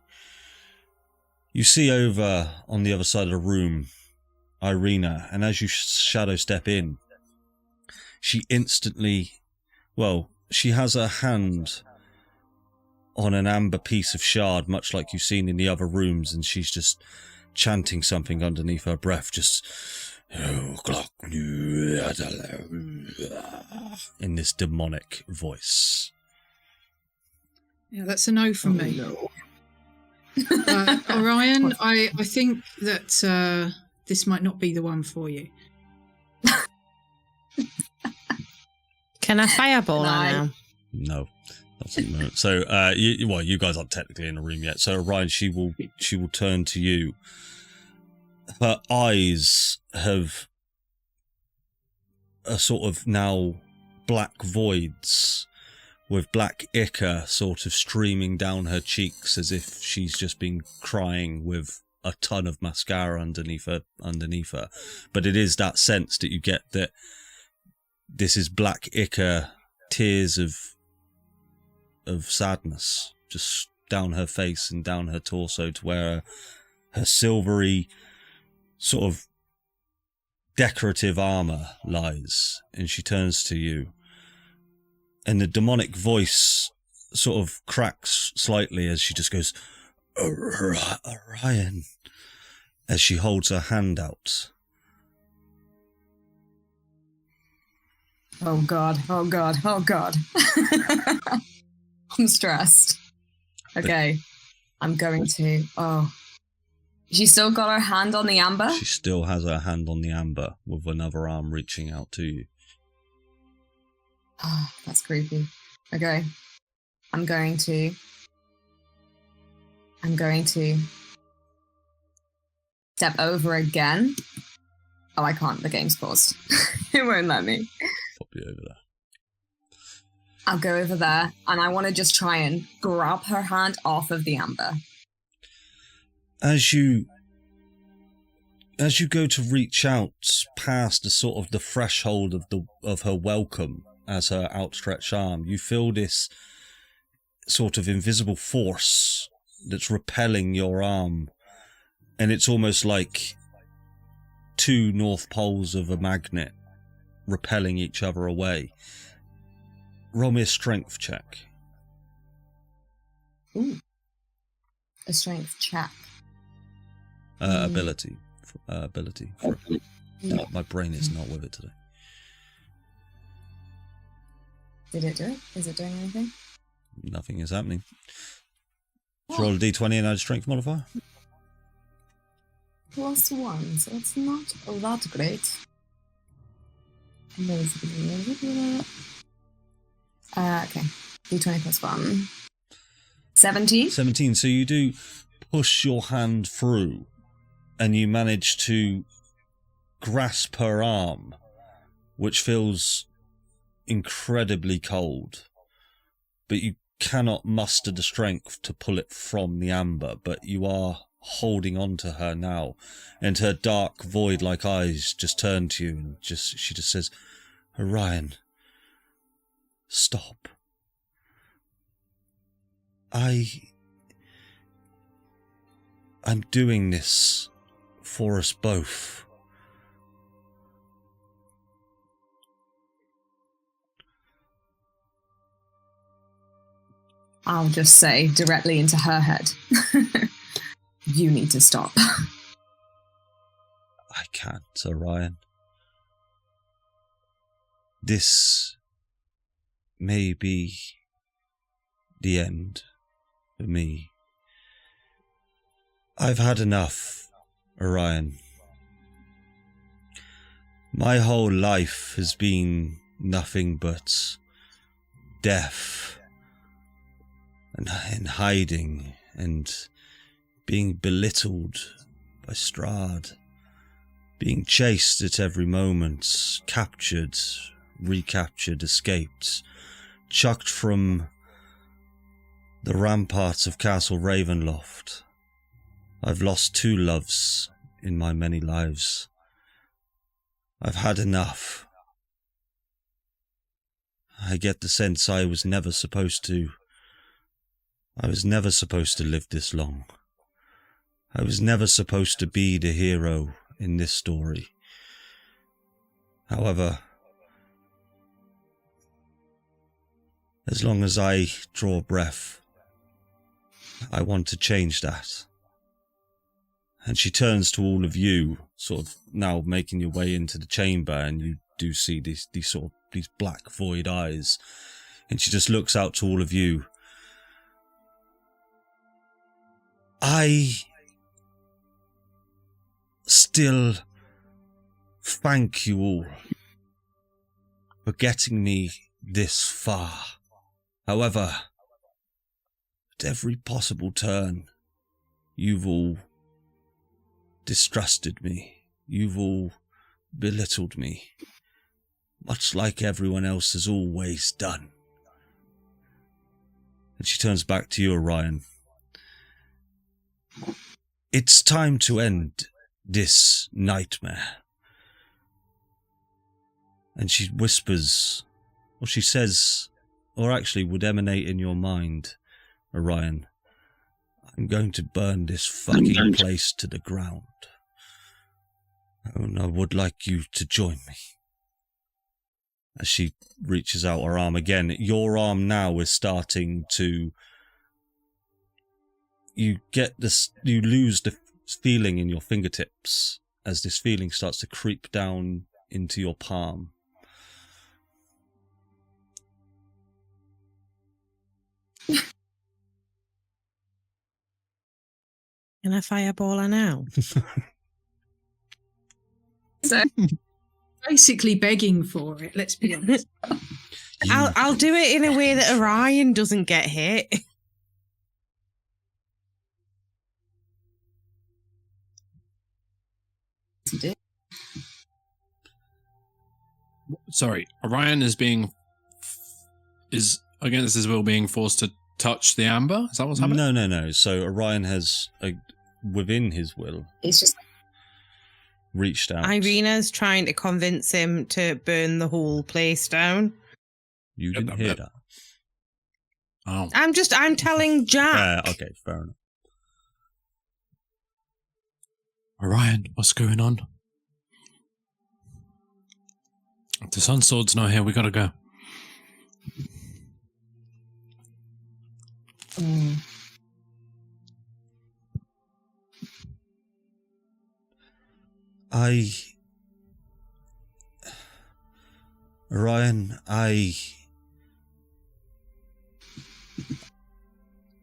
You see over on the other side of the room, Irina, and as you shadow step in, she instantly, well, she has her hand on an amber piece of shard, much like you've seen in the other rooms, and she's just chanting something underneath her breath, just in this demonic voice. Yeah, that's a no from me. No. Orion, I think that this might not be the one for you. Can I fireball her now? No. So, you guys aren't technically in the room yet. So, Orion, she will turn to you. Her eyes have a sort of now black voids with black ichor sort of streaming down her cheeks as if she's just been crying with a ton of mascara underneath her. But it is that sense that you get that this is black ichor, tears of sadness just down her face and down her torso to where her silvery sort of decorative armor lies. And she turns to you, and the demonic voice sort of cracks slightly as she just goes, Orion, as she holds her hand out. Oh God. I'm stressed. Okay. I'm going to... Oh. She still got her hand on the amber? She still has her hand on the amber with another arm reaching out to you. Oh, that's creepy. Okay. I'm going to step over again. Oh, I can't. The game's paused. It won't let me. Pop you over there. I'll go over there, and I want to just try and grab her hand off of the amber. As you go to reach out past the sort of the threshold of her welcome as her outstretched arm, you feel this sort of invisible force that's repelling your arm, and it's almost like two north poles of a magnet repelling each other away. roll me a strength check. Ooh. A strength check. Ability. Ability. Yeah. My brain is not with it today. Did it do it? Is it doing anything? Nothing is happening. Let's roll a d20 and add a strength modifier. +1, so it's not that great. Okay. D20 +1. 17. 17. So you do push your hand through and you manage to grasp her arm, which feels incredibly cold. But you cannot muster the strength to pull it from the amber, but you are holding on to her now, and her dark void-like eyes just turn to you, and she just says, "Orion, stop. I'm doing this for us both." I'll just say directly into her head. You need to stop. I can't, Orion. This may be the end for me. I've had enough, Orion. My whole life has been nothing but death and hiding and being belittled by Strahd, being chased at every moment, captured, recaptured, escaped, chucked from the ramparts of Castle Ravenloft. I've lost 2 loves in my many lives. I've had enough. I get the sense I was never supposed to live this long. I was never supposed to be the hero in this story. However, as long as I draw breath, I want to change that. And she turns to all of you, sort of now making your way into the chamber, and you do see these black void eyes. And she just looks out to all of you. I still thank you all for getting me this far. However, at every possible turn, you've all distrusted me. You've all belittled me, much like everyone else has always done. And she turns back to you, Orion. It's time to end this nightmare. And she whispers, or she says, or actually would emanate in your mind, Orion, I'm going to burn this fucking place to the ground. And I would like you to join me. As she reaches out her arm again, your arm now is starting to... You lose the feeling in your fingertips as this feeling starts to creep down into your palm. Can I fireball her now? So, Basically begging for it, let's be honest. I'll do it in a way that Orion doesn't get hit. Sorry, Orion is against his will being forced to touch the amber? Is that what's happening? No. So Orion has, within his will, it's just reached out. Irina's trying to convince him to burn the whole place down. You didn't hear that. Oh. I'm telling Jack. Okay, fair enough. Orion, what's going on? The Sun Sword's not here, we gotta go. Mm. Ryan,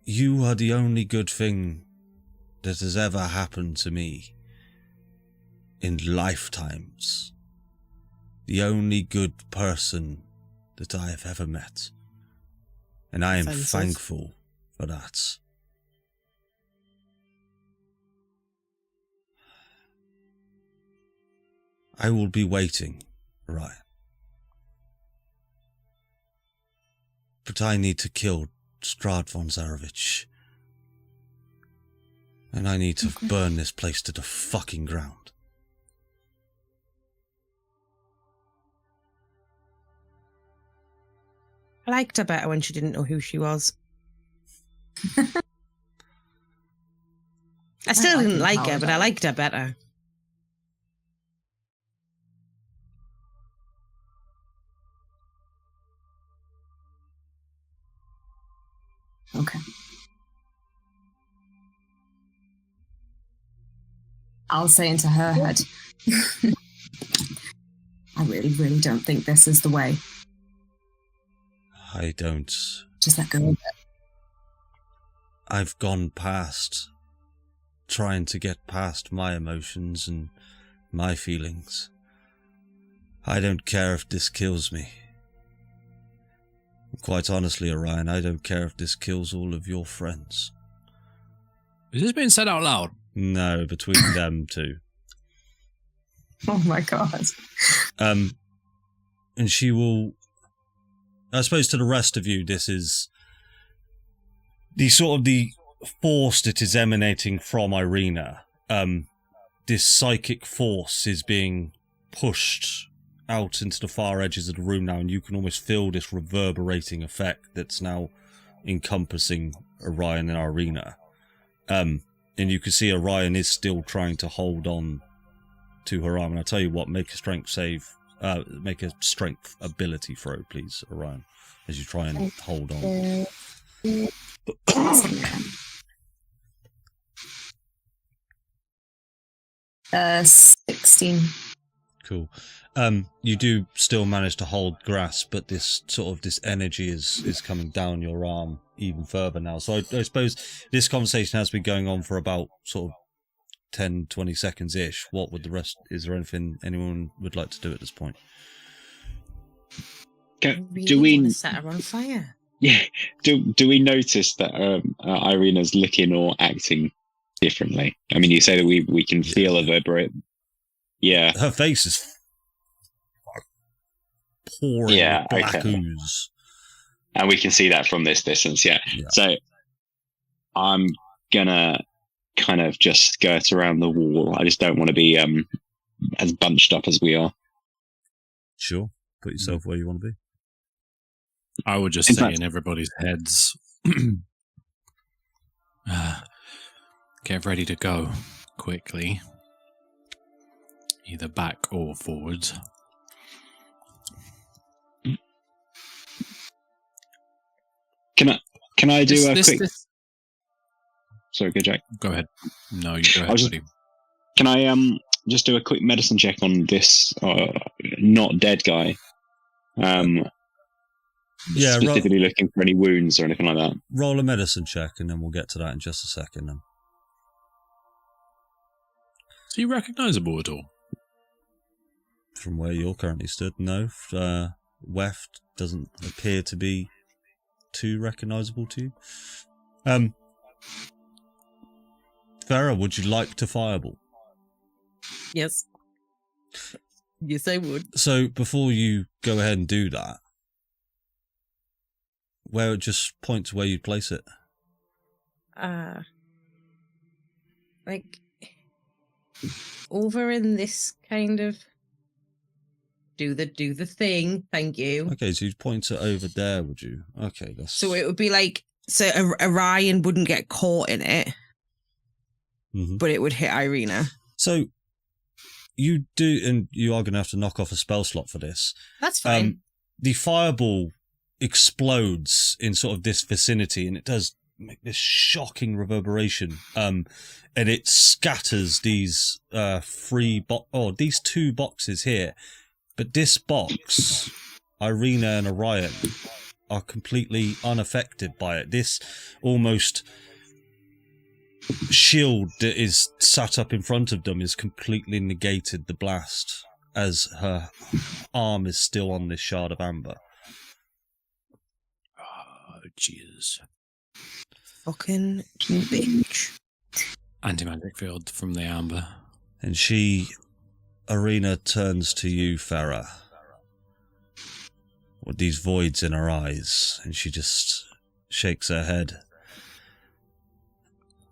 you are the only good thing that has ever happened to me in lifetimes. The only good person that I have ever met. And I am thankful for that. I will be waiting, Ryan. But I need to kill Strahd von Zarevich. And I need to burn this place to the fucking ground. I liked her better when she didn't know who she was. I still didn't like her, but I liked her better. Okay. I'll say into her head, I really, really don't think this is the way. I don't. Just let go of it. I've gone past trying to get past my emotions and my feelings. I don't care if this kills me. Quite honestly, Orion, I don't care if this kills all of your friends. Is this being said out loud? No, between them two. Oh my god. And she will... I suppose to the rest of you, this is the sort of the force that is emanating from Irina. This psychic force is being pushed out into the far edges of the room now, and you can almost feel this reverberating effect that's now encompassing Orion and Irina. And you can see Orion is still trying to hold on to her arm. And I'll tell you what, make a strength save. Make a strength ability throw, please, Orion, as you try and hold on. 16. Cool. You do still manage to hold grasp, but this sort of this energy is coming down your arm even further now. So I suppose this conversation has been going on for about sort of 10, 20 seconds-ish. What would the rest... Is there anything anyone would like to do at this point? Do we... want to set her on fire? Yeah. Do we notice that Irina's looking or acting differently? I mean, you say that we can feel a reverberate. Yeah. Her face is pouring black ooze. And we can see that from this distance, yeah. So I'm gonna kind of just skirt around the wall. I just don't want to be as bunched up as we are. Sure. Put yourself where you want to be. I would just say in everybody's heads, get ready to go quickly. Either back or forwards. Can I do a quick... Sorry, go Jack. Go ahead. No, you go ahead, buddy. Can I just do a quick medicine check on this not dead guy? Specifically looking for any wounds or anything like that. Roll a medicine check, and then we'll get to that in just a second. Then. Is he recognisable at all? From where you're currently stood, no. Weft doesn't appear to be too recognisable to you. Farah, would you like to fireball? Yes. Yes, I would. So before you go ahead and do that, just point to where you'd place it. Like over in this kind of do the thing. Thank you. Okay, so you'd point it over there, would you? Okay, that's... So it would be like Orion wouldn't get caught in it, but it would hit Irina. So you do, and you are going to have to knock off a spell slot for this. That's fine. The fireball explodes in sort of this vicinity, and it does make this shocking reverberation, and it scatters these these 2 boxes here. But this box, Irina and Orion are completely unaffected by it. This almost shield that is sat up in front of them is completely negated the blast, as her arm is still on this shard of amber. Oh, Jesus. Fucking bitch. Anti-magic field from the amber. And Irina turns to you, Farah, with these voids in her eyes, and she just shakes her head.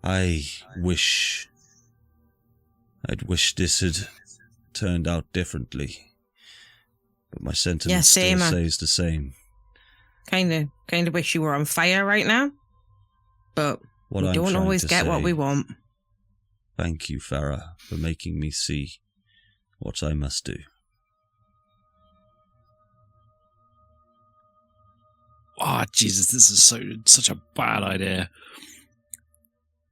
I'd wish this had turned out differently, but my sentiment still says the same. Kind of wish you were on fire right now, but we don't always get what we want. Thank you, Farah, for making me see what I must do. Oh, Jesus, this is such a bad idea.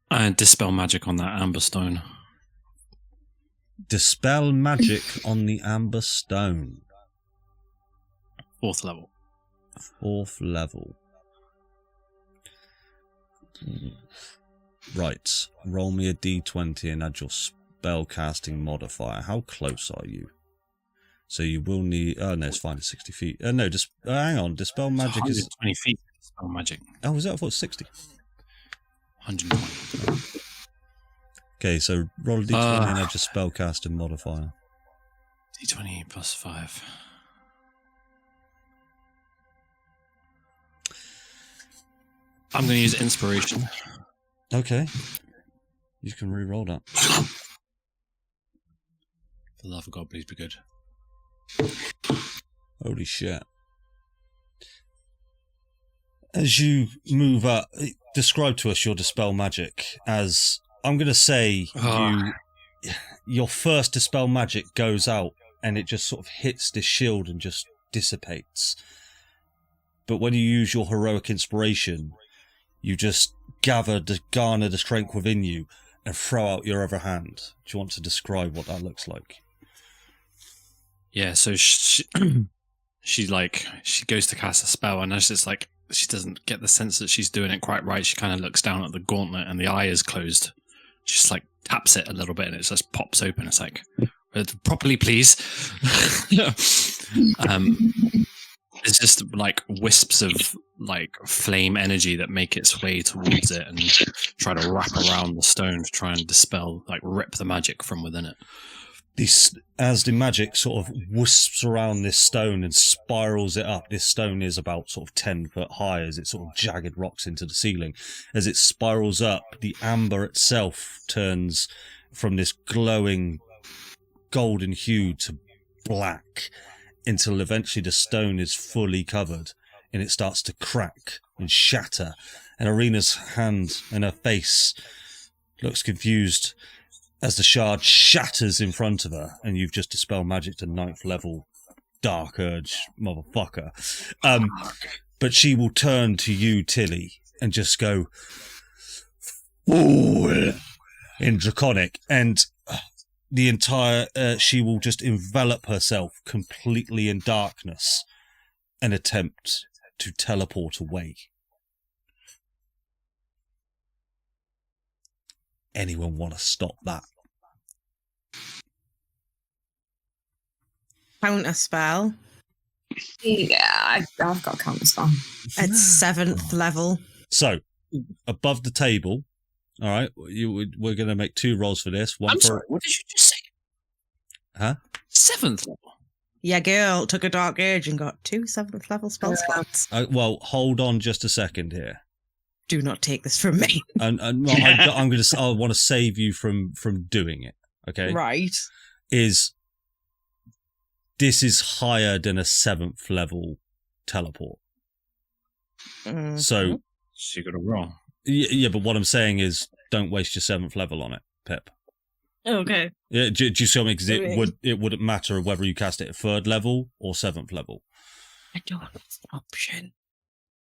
And dispel magic on that amber stone. Dispel magic on the amber stone. 4th level. 4th level. Right, roll me a d20 and add your spellcasting modifier. How close are you? So you will need... Oh, no, it's fine, it's 60 feet. No, just hang on, dispel magic is... 20 feet, dispel magic. Oh, was that? I thought it was 60. 120. Okay, so roll a d20 and add your spellcasting modifier. d20 plus 5. I'm going to use inspiration. Okay. You can re-roll that. For the love of God, please be good. Holy shit. As you move up, describe to us your dispel magic. As I'm going to say, your first dispel magic goes out and it just sort of hits this shield and just dissipates. But when you use your heroic inspiration, you just garner the strength within you and throw out your other hand. Do you want to describe what that looks like? Yeah, so she goes to cast a spell, and it's just like she doesn't get the sense that she's doing it quite right. She kind of looks down at the gauntlet, and the eye is closed. She just like taps it a little bit, and it just pops open. It's like, properly, please. It's just like wisps of like flame energy that make its way towards it and try to wrap around the stone to try and dispel, like rip the magic from within it. As the magic sort of wisps around this stone and spirals it up, this stone is about sort of 10 foot high as it sort of jagged rocks into the ceiling. As it spirals up, the amber itself turns from this glowing golden hue to black, until eventually the stone is fully covered and it starts to crack and shatter. And Irina's hand and her face looks confused as the shard shatters in front of her, and you've just dispelled magic to 9th level Dark Urge, motherfucker. But she will turn to you, Tilly, and just go, "Fool," in Draconic, and the entire she will just envelop herself completely in darkness and attempt to teleport away. Anyone want to stop that? Counter spell. Yeah, I've got a counter spell. At 7th level. So, above the table, all right, we're going to make 2 rolls for this. I'm sorry, what did you just say? Huh? 7th level? Yeah, girl took a Dark Urge and got 2 7th level spell slots. Well, hold on just a second here. Do not take this from me. And I'm going to. I want to save you from doing it. Okay. Right. This is higher than a 7th level teleport. Mm-hmm. So you got it wrong. Yeah, but what I'm saying is, don't waste your 7th level on it, Pip. Okay. Yeah, do you see what I mean? Because it wouldn't matter whether you cast it at 3rd level or 7th level. I don't have an option.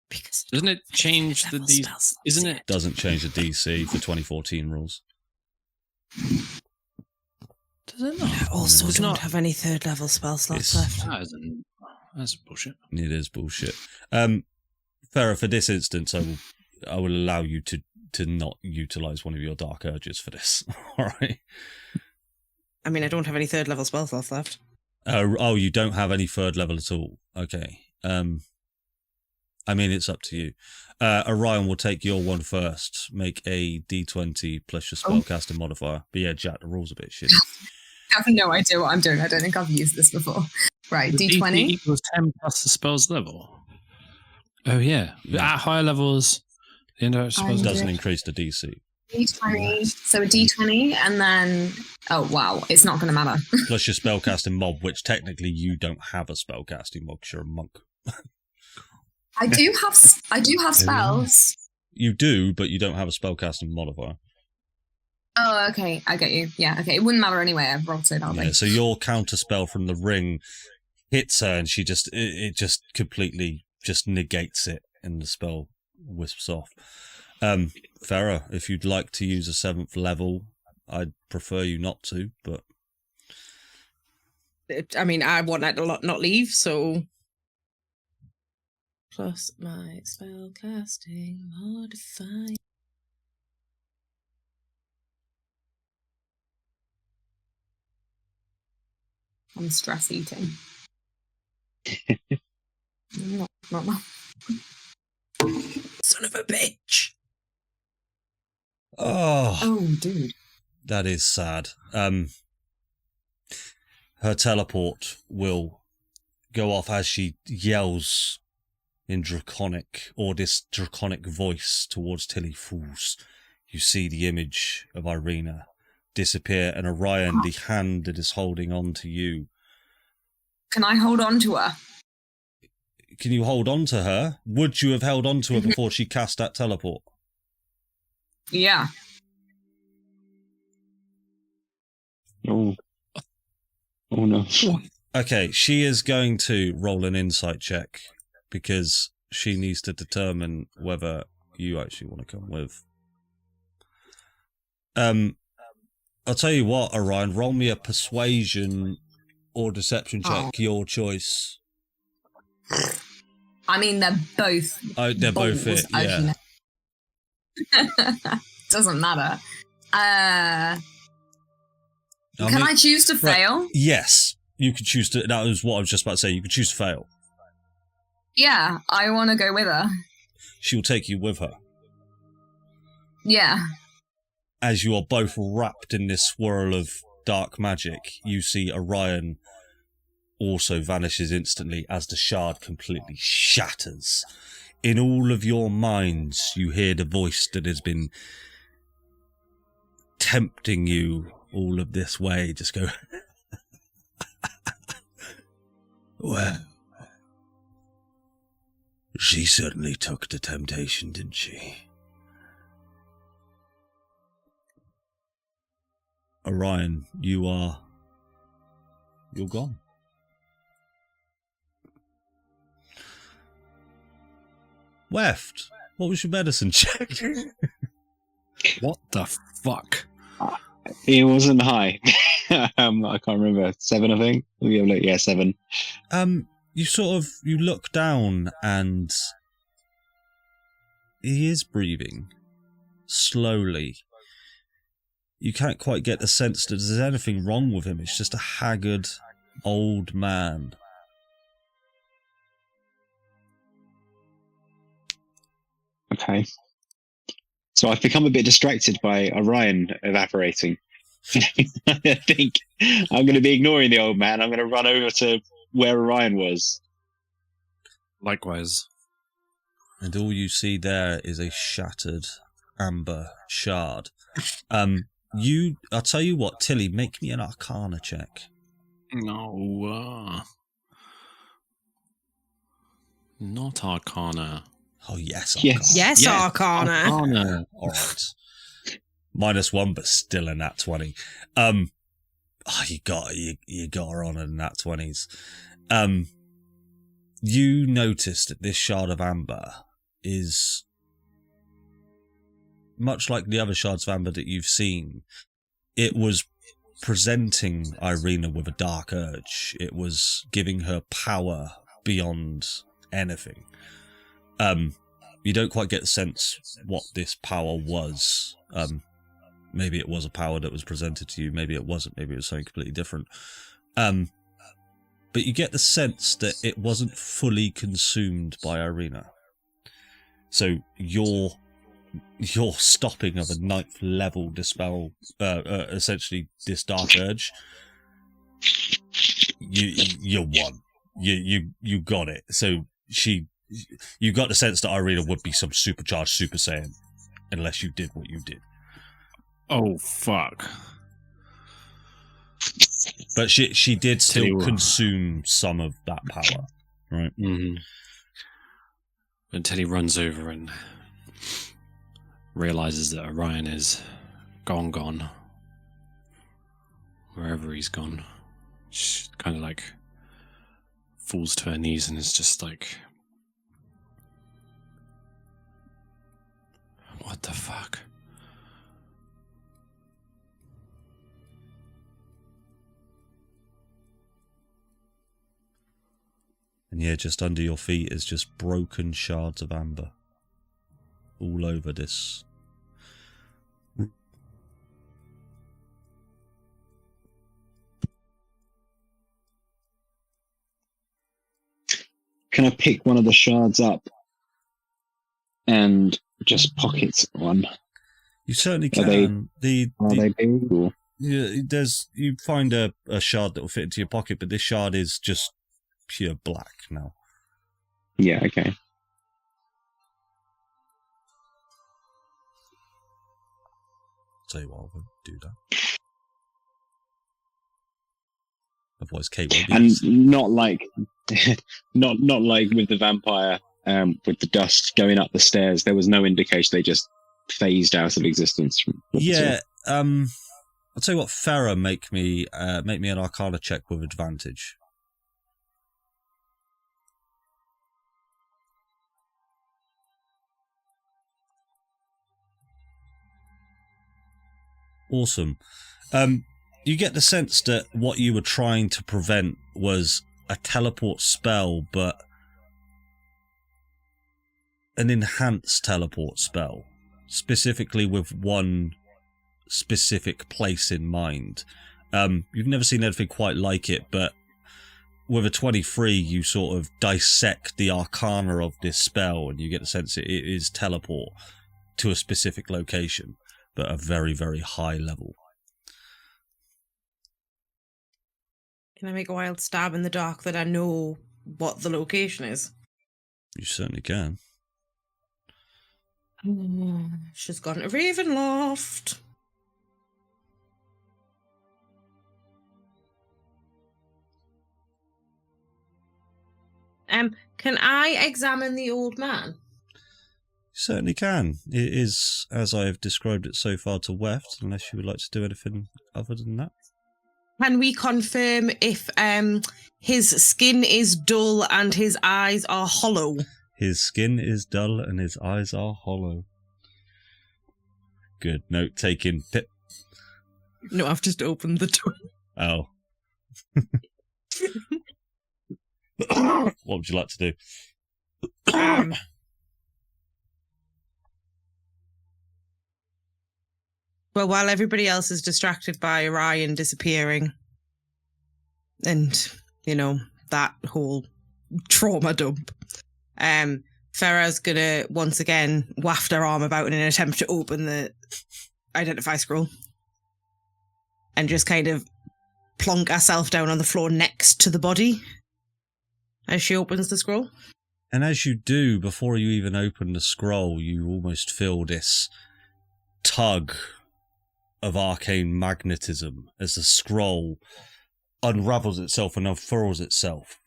Because Doesn't it change the level D? spells. Isn't it? Doesn't change the DC for 2014 rules. Does it not? I also It's don't not. have any third level spell slots It's- left. That's bullshit. It is bullshit. Farah, for this instance, I will allow you to not utilize one of your dark urges for this. All right. I mean, I don't have any third level spell slots left. Oh, you don't have any third level at all. Okay. I mean, it's up to you. Orion will take your one first. Make a D20 plus your spellcasting modifier. But yeah, Jack, the rule's a bit shitty. I have no idea what I'm doing. I don't think I've used this before. Right, The D20. DC equals 10 plus the spell's level. Oh yeah. At higher levels, the indirect spells Doesn't increase the DC. D20. So a D20, and then oh wow, it's not going to matter. Plus your spellcasting mob, which technically you don't have a spellcasting mob because you're a monk. I do have spells. You do, but you don't have a spellcasting modifier. Oh, okay, I get you. Yeah, okay, it wouldn't matter anyway. I've rolled so badly. Yeah, so your counter spell from the ring hits her, and she just it just completely just negates it, and the spell wisps off. Farah, if you'd like to use a 7th level, I'd prefer you not to, but I mean, I want that to not leave, so. Plus my spell casting modifier. I'm stress eating. not. Son of a bitch. Oh, dude. That is sad. Her teleport will go off as she yells in this draconic voice towards Tilly. Fools. You see the image of Irina disappear, and Orion, the hand that is holding on to you. Can I hold on to her? Can you hold on to her? Would you have held on to her before she cast that teleport? Yeah. Oh no. Okay, she is going to roll an insight check because she needs to determine whether you actually want to come with. I'll tell you what, Orion, roll me a persuasion or deception check, your choice. I mean, they're both. They're both it, yeah. Doesn't matter. I choose to fail? Yes, you could choose to. That was what I was just about to say. You could choose to fail. Yeah, I want to go with her. She'll take you with her. Yeah. As you are both wrapped in this swirl of dark magic, you see Orion also vanishes instantly as the shard completely shatters. In all of your minds, you hear the voice that has been tempting you all of this way just go, well, she certainly took the temptation, didn't she? Orion, you're gone. Weft, what was your medicine check? What the fuck? It wasn't high. I can't remember. 7, I think. Yeah, 7. You look down and he is breathing slowly. You can't quite get the sense that there's anything wrong with him. It's just a haggard old man. Okay. So I've become a bit distracted by Orion evaporating. I think I'm going to be ignoring the old man. I'm going to run over to where Orion was. Likewise. And all you see there is a shattered amber shard. I'll tell you what, Tilly, make me an Arcana check. No. Not Arcana. Oh, yes, Arcana. Yes. Yes, Arcana. Arcana. All right. -1, but still a nat 20. You got her on in nat 20s. You noticed that this shard of amber is much like the other shards of amber that you've seen. It was presenting Irina with a dark urge. It was giving her power beyond anything. You don't quite get the sense what this power was. Maybe it was a power that was presented to you. Maybe it wasn't. Maybe it was something completely different. But you get the sense that it wasn't fully consumed by Irina. So your stopping of a 9th level dispel, essentially this dark urge, you won. You got it. So you got the sense that Irina would be some supercharged Super Saiyan unless you did what you did. Oh, fuck. But she did still consume some of that power, right? Mm-hmm. Until he runs over and realizes that Orion is gone. Wherever he's gone. She kind of like falls to her knees and is just like, what the fuck? And yeah, just under your feet is just broken shards of amber. All over this. Can I pick one of the shards up and just pocket one? You certainly can. Are they big? Or? Yeah, you find a shard that will fit into your pocket, but this shard is just pure black now. Yeah, okay. Tell you what, I won't do that. Otherwise, Kate won't be. And not like, not like with the vampire, with the dust going up the stairs. There was no indication; they just phased out of existence. Yeah. I'll tell you what, Farah, make me an Arcana check with advantage. Awesome. You get the sense that what you were trying to prevent was a teleport spell, but an enhanced teleport spell, specifically with one specific place in mind. You've never seen anything quite like it, but with a 23, you sort of dissect the arcana of this spell, and you get the sense it is teleport to a specific location, but a very, very high level. Can I make a wild stab in the dark that I know what the location is? You certainly can. She's gone to Ravenloft. Can I examine the old man? You certainly can. It is, as I have described it so far, to weft, unless you would like to do anything other than that. Can we confirm if his skin is dull and his eyes are hollow? His skin is dull and his eyes are hollow. Good. Note taken. Pip. No, I've just opened the door. Oh. What would you like to do? Well, while everybody else is distracted by Orion disappearing and, you know, that whole trauma dump, Farah's going to once again waft her arm about in an attempt to open the identify scroll and just kind of plonk herself down on the floor next to the body as she opens the scroll. And as you do, before you even open the scroll, you almost feel this tug of arcane magnetism as the scroll unravels itself and unfurls itself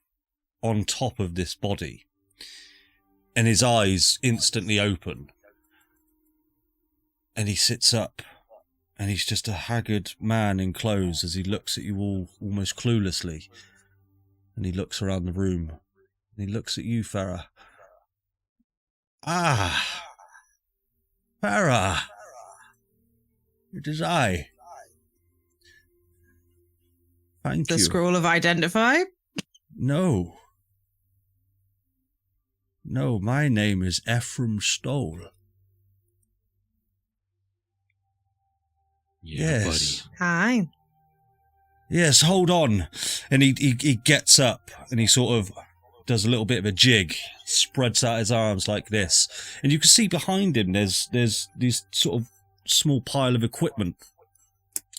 on top of this body. And his eyes instantly open. And he sits up. And he's just a haggard man in clothes as he looks at you all almost cluelessly. And he looks around the room. And he looks at you, Farah. Ah, Farah. It is I. Thank The you. scroll of identify? No. No, my name is Ephraim Stoll. Yeah, Yes. Hi. Yes, hold on. And he gets up and he sort of does a little bit of a jig, spreads out his arms like this. And you can see behind him there's this sort of small pile of equipment.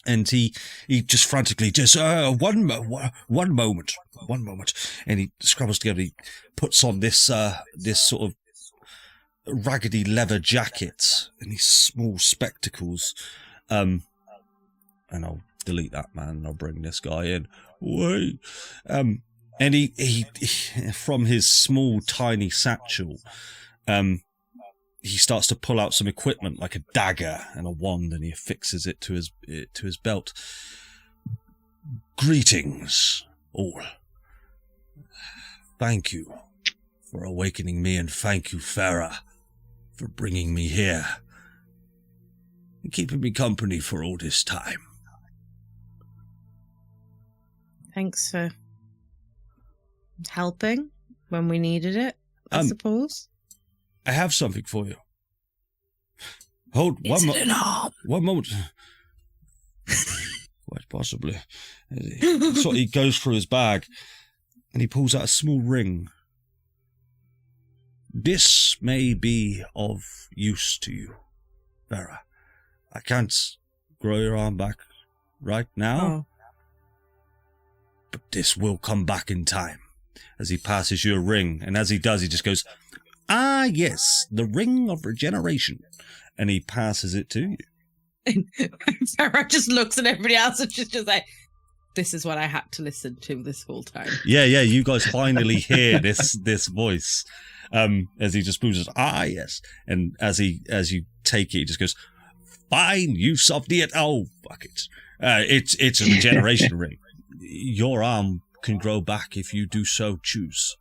And he just frantically just one moment, and he scrabbles together. He puts on this sort of raggedy leather jacket and these small spectacles. And I'll delete that man. And I'll bring this guy in. Wait, and he from his small tiny satchel, he starts to pull out some equipment like a dagger and a wand, and he affixes it to his belt. Greetings, all. Thank you for awakening me, and thank you, Farah, for bringing me here and keeping me company for all this time. Thanks for helping when we needed it, I suppose. I have something for you. Hold one moment. Quite possibly. So he goes through his bag and he pulls out a small ring. This may be of use to you, Farah. I can't grow your arm back right now, but this will come back in time. As he passes you a ring, and as he does, he just goes, "Ah, yes, the ring of regeneration," and he passes it to you. And Farah just looks at everybody else and she's just like, "This is what I had to listen to this whole time." Yeah, you guys finally hear this voice. As he just moves, "Ah, yes," and as you take it, he just goes, "Fine use of the fuck it. It's a regeneration ring. Your arm can grow back if you do so choose."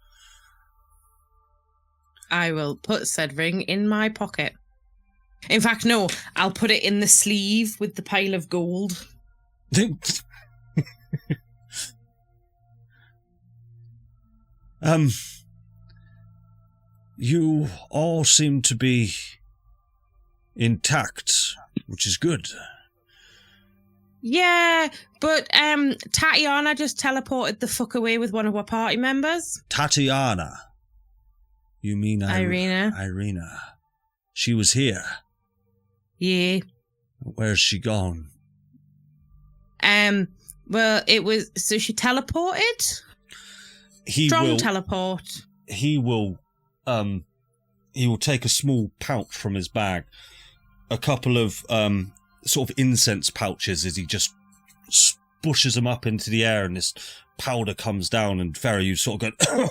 I will put said ring in my pocket. In fact, no, I'll put it in the sleeve with the pile of gold. You all seem to be intact, which is good. Yeah, but Tatiana just teleported the fuck away with one of our party members. Tatiana. You mean Irina? Irina. She was here. Yeah. Where's she gone? Well, it was, so she teleported? Strong teleport. He will take a small pouch from his bag, a couple of sort of incense pouches, as he just pushes them up into the air, and this powder comes down, and Farah, you sort of go,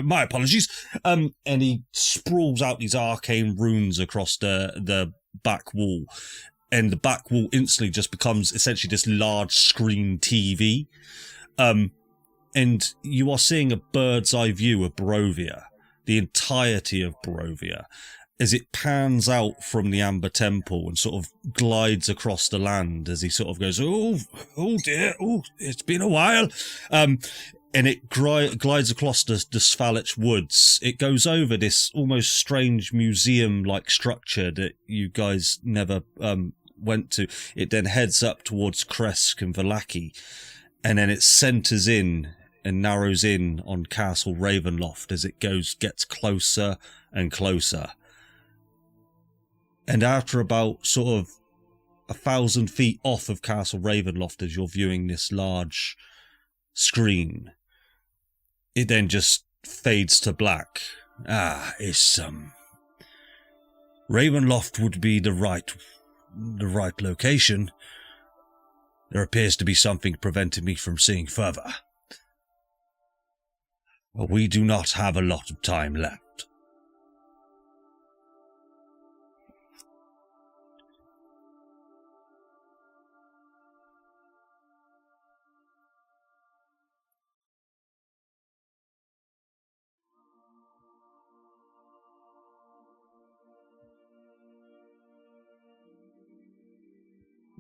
my apologies. And he sprawls out these arcane runes across the back wall, and the back wall instantly just becomes essentially this large screen TV. And you are seeing a bird's eye view of Barovia, the entirety of Barovia, as it pans out from the Amber Temple and sort of glides across the land as he sort of goes, oh dear, it's been a while. And it glides across the Svalich Woods. It goes over this almost strange museum-like structure that you guys never went to. It then heads up towards Kresk and Vallaki, and then it centres in and narrows in on Castle Ravenloft as it gets closer and closer. And after about sort of 1,000 feet off of Castle Ravenloft, as you're viewing this large screen, it then just fades to black. It's Ravenloft would be the right location. There appears to be something preventing me from seeing further. But we do not have a lot of time left.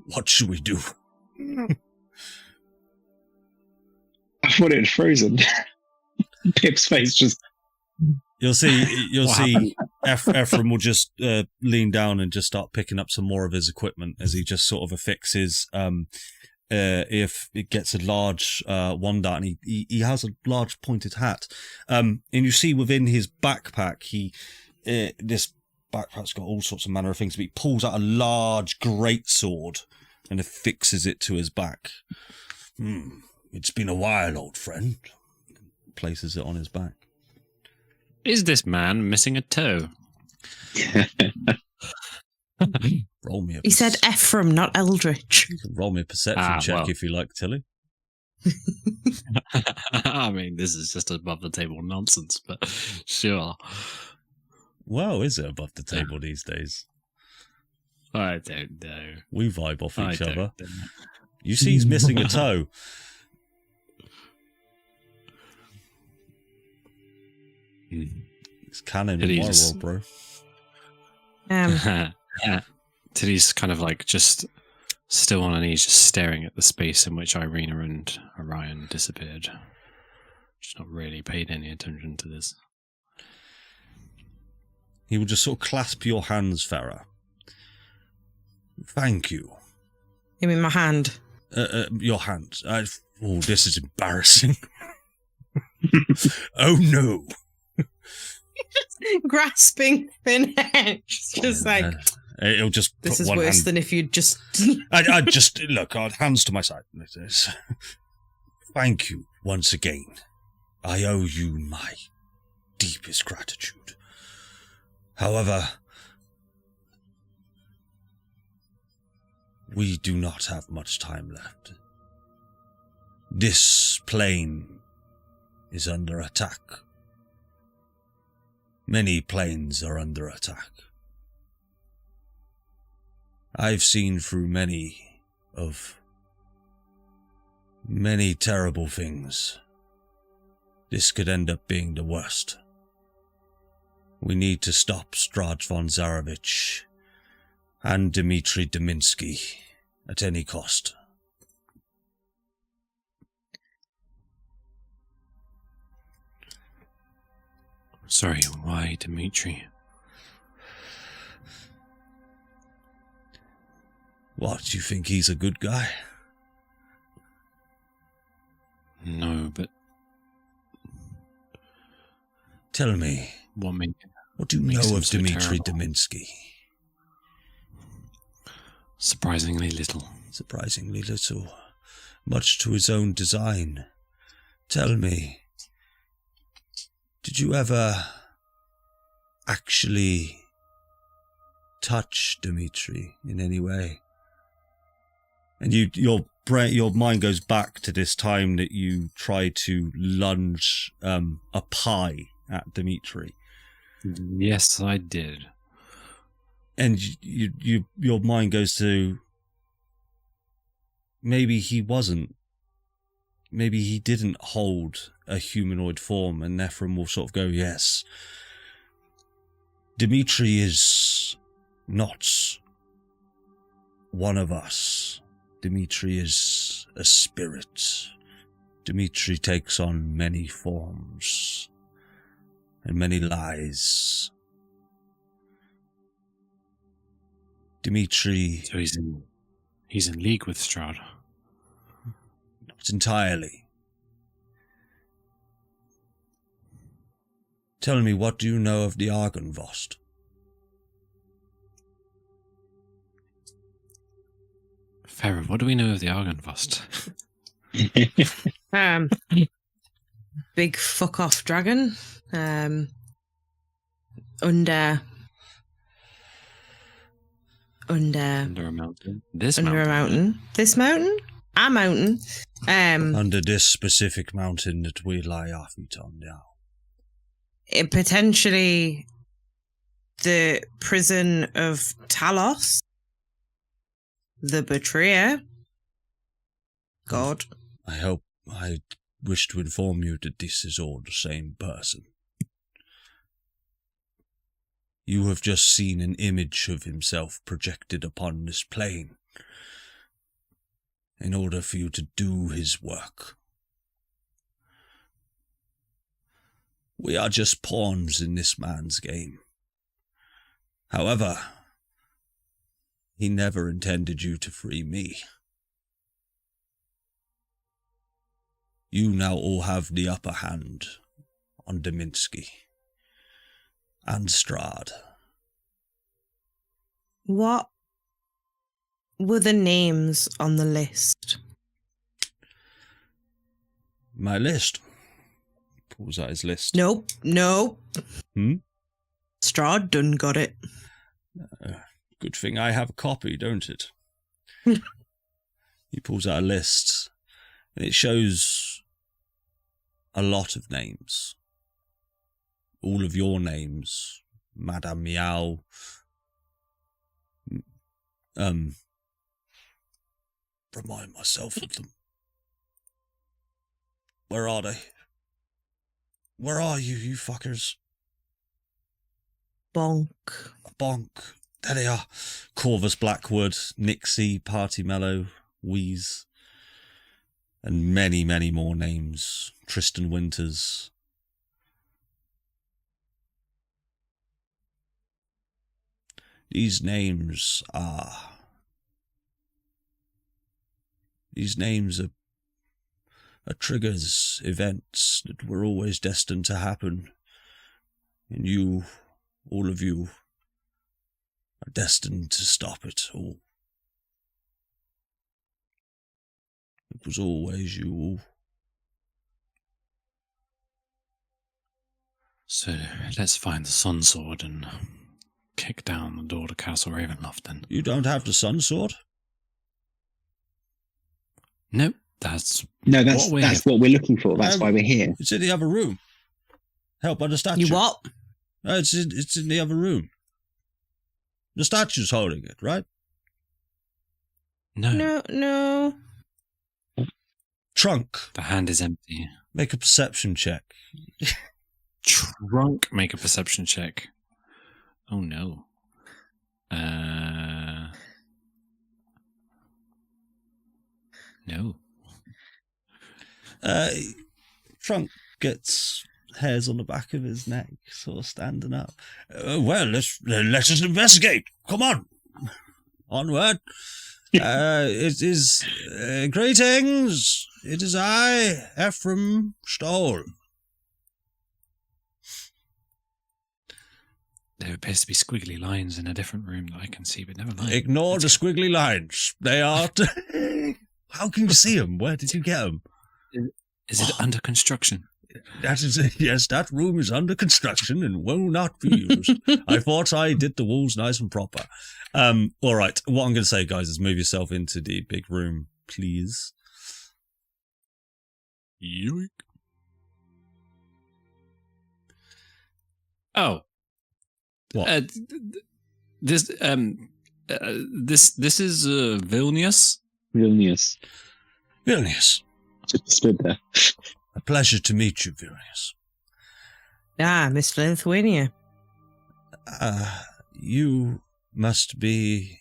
What should we do? I thought it had frozen. Pip's face just. You'll see What happened? Ephraim will just lean down and just start picking up some more of his equipment as he just sort of affixes if it gets a large wand out, and he has a large pointed hat. And you see within his backpack, this backpack's got all sorts of manner of things, but he pulls out a large greatsword and affixes it to his back. It's been a while, old friend. Places it on his back. Is this man missing a toe? Roll me a He said Ephraim, not Eldritch. roll me a perception check if you like, Tilly. I mean, this is just above the table nonsense, but sure. Well, is it above the table these days? I don't know. We vibe off each other. Don't know. You see he's missing a toe. It's canon in my world, bro. Tilly's kind of like just still on her knees, just staring at the space in which Irina and Orion disappeared. She's not really paid any attention to this. He will just sort of clasp your hands, Farah. Thank you. Give me my hand. Your hands. Oh, this is embarrassing. Oh no. Grasping thin edge. Just like, it'll just. this put is one worse hand. than if you'd just. I just look. Hands to my side. Thank you once again. I owe you my deepest gratitude. However, we do not have much time left. This plane is under attack. Many planes are under attack. I've seen through many terrible things. This could end up being the worst. We need to stop Strahd von Zarevich and Dmitri Dominsky at any cost. Sorry, why Dmitri? What, do you think he's a good guy? No, but Tell me, what do you know of Dmitri Dominsky? Surprisingly little. Surprisingly little. Much to his own design. Tell me, did you ever actually touch Dmitri in any way? And your mind goes back to this time that you tried to lunge a pie at Dmitri. Yes, I did. And your mind goes to, maybe he wasn't. Maybe he didn't hold a humanoid form, and Ephraim will sort of go, yes. Dmitri is not one of us. Dmitri is a spirit. Dmitri takes on many forms and many lies. Dmitri... So he's in league with Strahd. Not entirely. Tell me, what do you know of the Argynvost? Farah, what do we know of the Argynvost? Big fuck off dragon. Under Under a mountain. under a mountain. This mountain? A mountain. Under this specific mountain that we lie our feet on now. Potentially the prison of Talos. The betrayer. God. I wish to inform you that this is all the same person. You have just seen an image of himself projected upon this plane. in order for you to do his work. We are just pawns in this man's game. However, he never intended you to free me. You now all have the upper hand on Dominsky and Strahd. What were the names on the list? My list. Pulls out his list. Nope. Hmm? Strahd done got it. Good thing I have a copy, don't it? He pulls out a list, and it shows a lot of names. All of your names. Madame Meow. Remind myself of them. Where are they? Where are you, you fuckers? Bonk. Bonk. There they are. Corvus Blackwood, Nixie, Party Mellow, Wheeze, and many, many more names. Tristan Winters. These names are triggers, events that were always destined to happen. And you, all of you, are destined to stop it all. It was always you all. So let's find the Sun Sword and kick down the door to Castle Ravenloft then. You don't have the Sun Sword? Nope, that's what we're looking for. That's why we're here. It's in the other room. Help by the statue. You what? No, it's in the other room. The statue's holding it, right? No. Trunk. The hand is empty. Make a perception check. Trunk, make a perception check. Oh no. No. Trunk gets hairs on the back of his neck, sort of standing up. Well, let us investigate. Come on. Onward. It is greetings. It is I, Ephraim Stoll. There appears to be squiggly lines in a different room that I can see, but never mind. Ignore the squiggly lines. They are... How can you see them? Where did you get them? Is it under construction? That is it. Yes, that room is under construction and will not be used. I thought I did the walls nice and proper. All right. What I'm going to say, guys, is move yourself into the big room, please. Yoink. Oh. What? This is Vilnius. Vilnius. Just stood there. A pleasure to meet you, Vilnius. Mr. Lithuania. You must be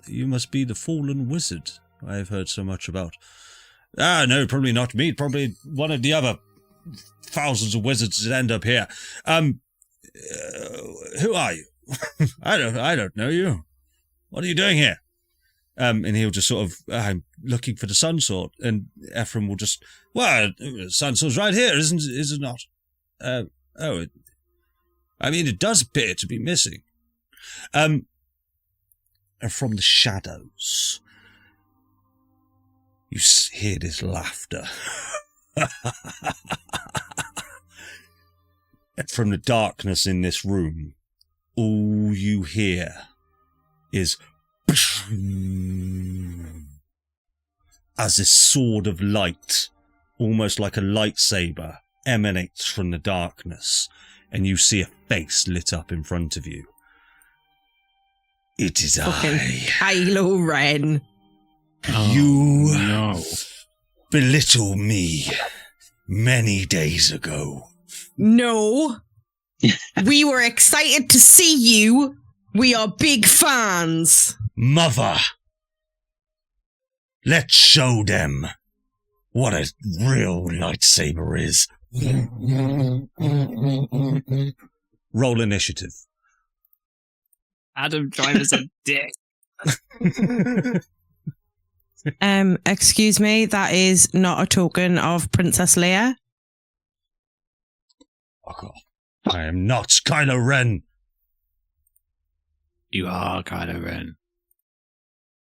the fallen wizard I have heard so much about. No, probably not me. Probably one of the other thousands of wizards that end up here. Who are you? I don't know you. What are you doing here? And he'll just sort of, I'm looking for the Sun Sword, and Ephraim will just, well, the Sun Sword's right here, is it not? I mean, it does appear to be missing. And from the shadows, you hear this laughter. From the darkness in this room, all you hear is as this sword of light, almost like a lightsaber, emanates from the darkness, and you see a face lit up in front of you. It is Fucking I. Kylo Ren. You No. belittle me many days ago. No. We were excited to see you. We are big fans. Mother, Let's show them what a real lightsaber is. Roll initiative. Adam Driver's a dick. Excuse me, that is not a token of Princess Leia. Fuck off. I am not Kylo Ren. You are Kylo Ren.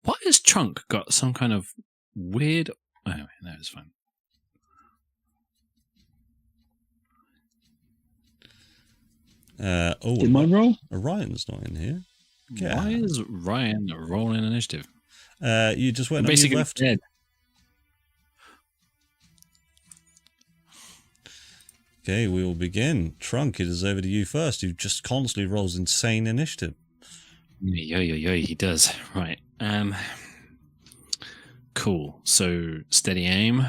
Why has Trunk got some kind of weird... Oh, anyway, no, it's fine. Did mine roll? Orion's not in here. Yeah. Why is Ryan rolling initiative? You just went on Basically your left. dead. Okay, we will begin. Trunk, it is over to you first. You just constantly rolls insane initiative. Yo, he does. Right. Cool. So, steady aim.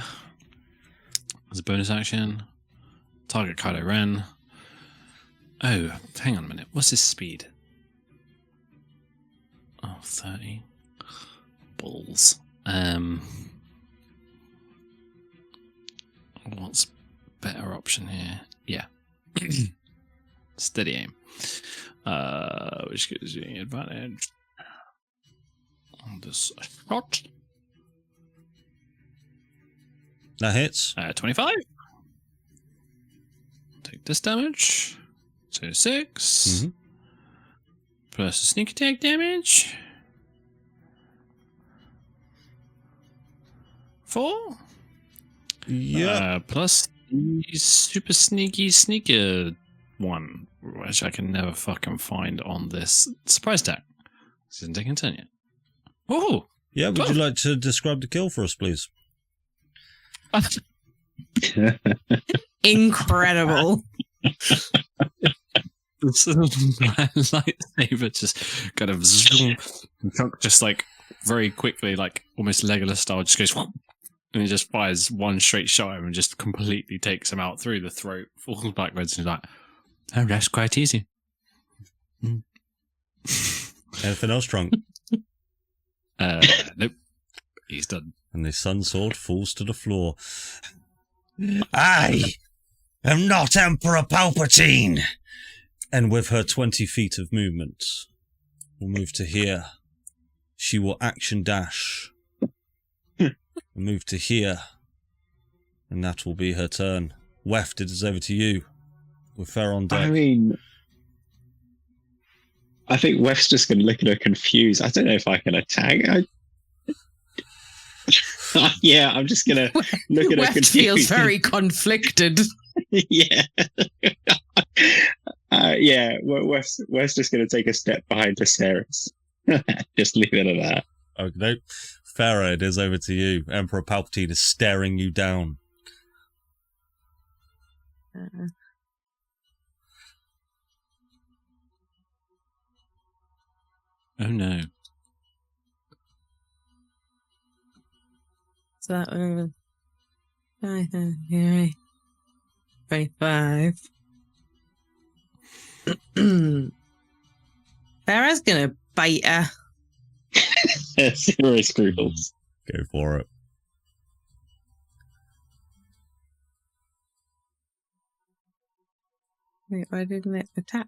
As a bonus action. Target Kylo Ren. Oh, hang on a minute. What's his speed? Oh, 30. Balls. What's better option here? Yeah. Steady aim. Which gives you an advantage on this shot. That hits. 25. Take this damage. So 6. Mm-hmm. Plus the sneak attack damage. 4. Yeah. Plus the super sneaky sneaker one, which I can never fucking find on this surprise deck. This isn't taking a turn yet. Oh! Yeah, would you like to describe the kill for us, please? Incredible. This lightsaber just kind of zoom, and Trunk just like very quickly, like almost Legolas style, just goes and he just fires one straight shot at him and just completely takes him out through the throat, falls backwards, and he's like, "Oh, that's quite easy." Anything else, Trunk? Nope. He's done. And the sun sword falls to the floor. I am not Emperor Palpatine. And with her 20 feet of movement, we'll move to here. She will action dash. Move to here. And that will be her turn. Weft, it is over to you. With Fer on deck. I mean, I think Weft's just going to look at her confused. I don't know if I can attack. Yeah, I'm just going to look at her Weft confused. feels very conflicted. Yeah. Yeah, West's just going to take a step behind Viserys. Just leave it at that. Okay. Farah, it is over to you. Emperor Palpatine is staring you down. Oh no. So that was 25. Farah's gonna bite her. Zero scruples. Go for it. Wait, why didn't it attack?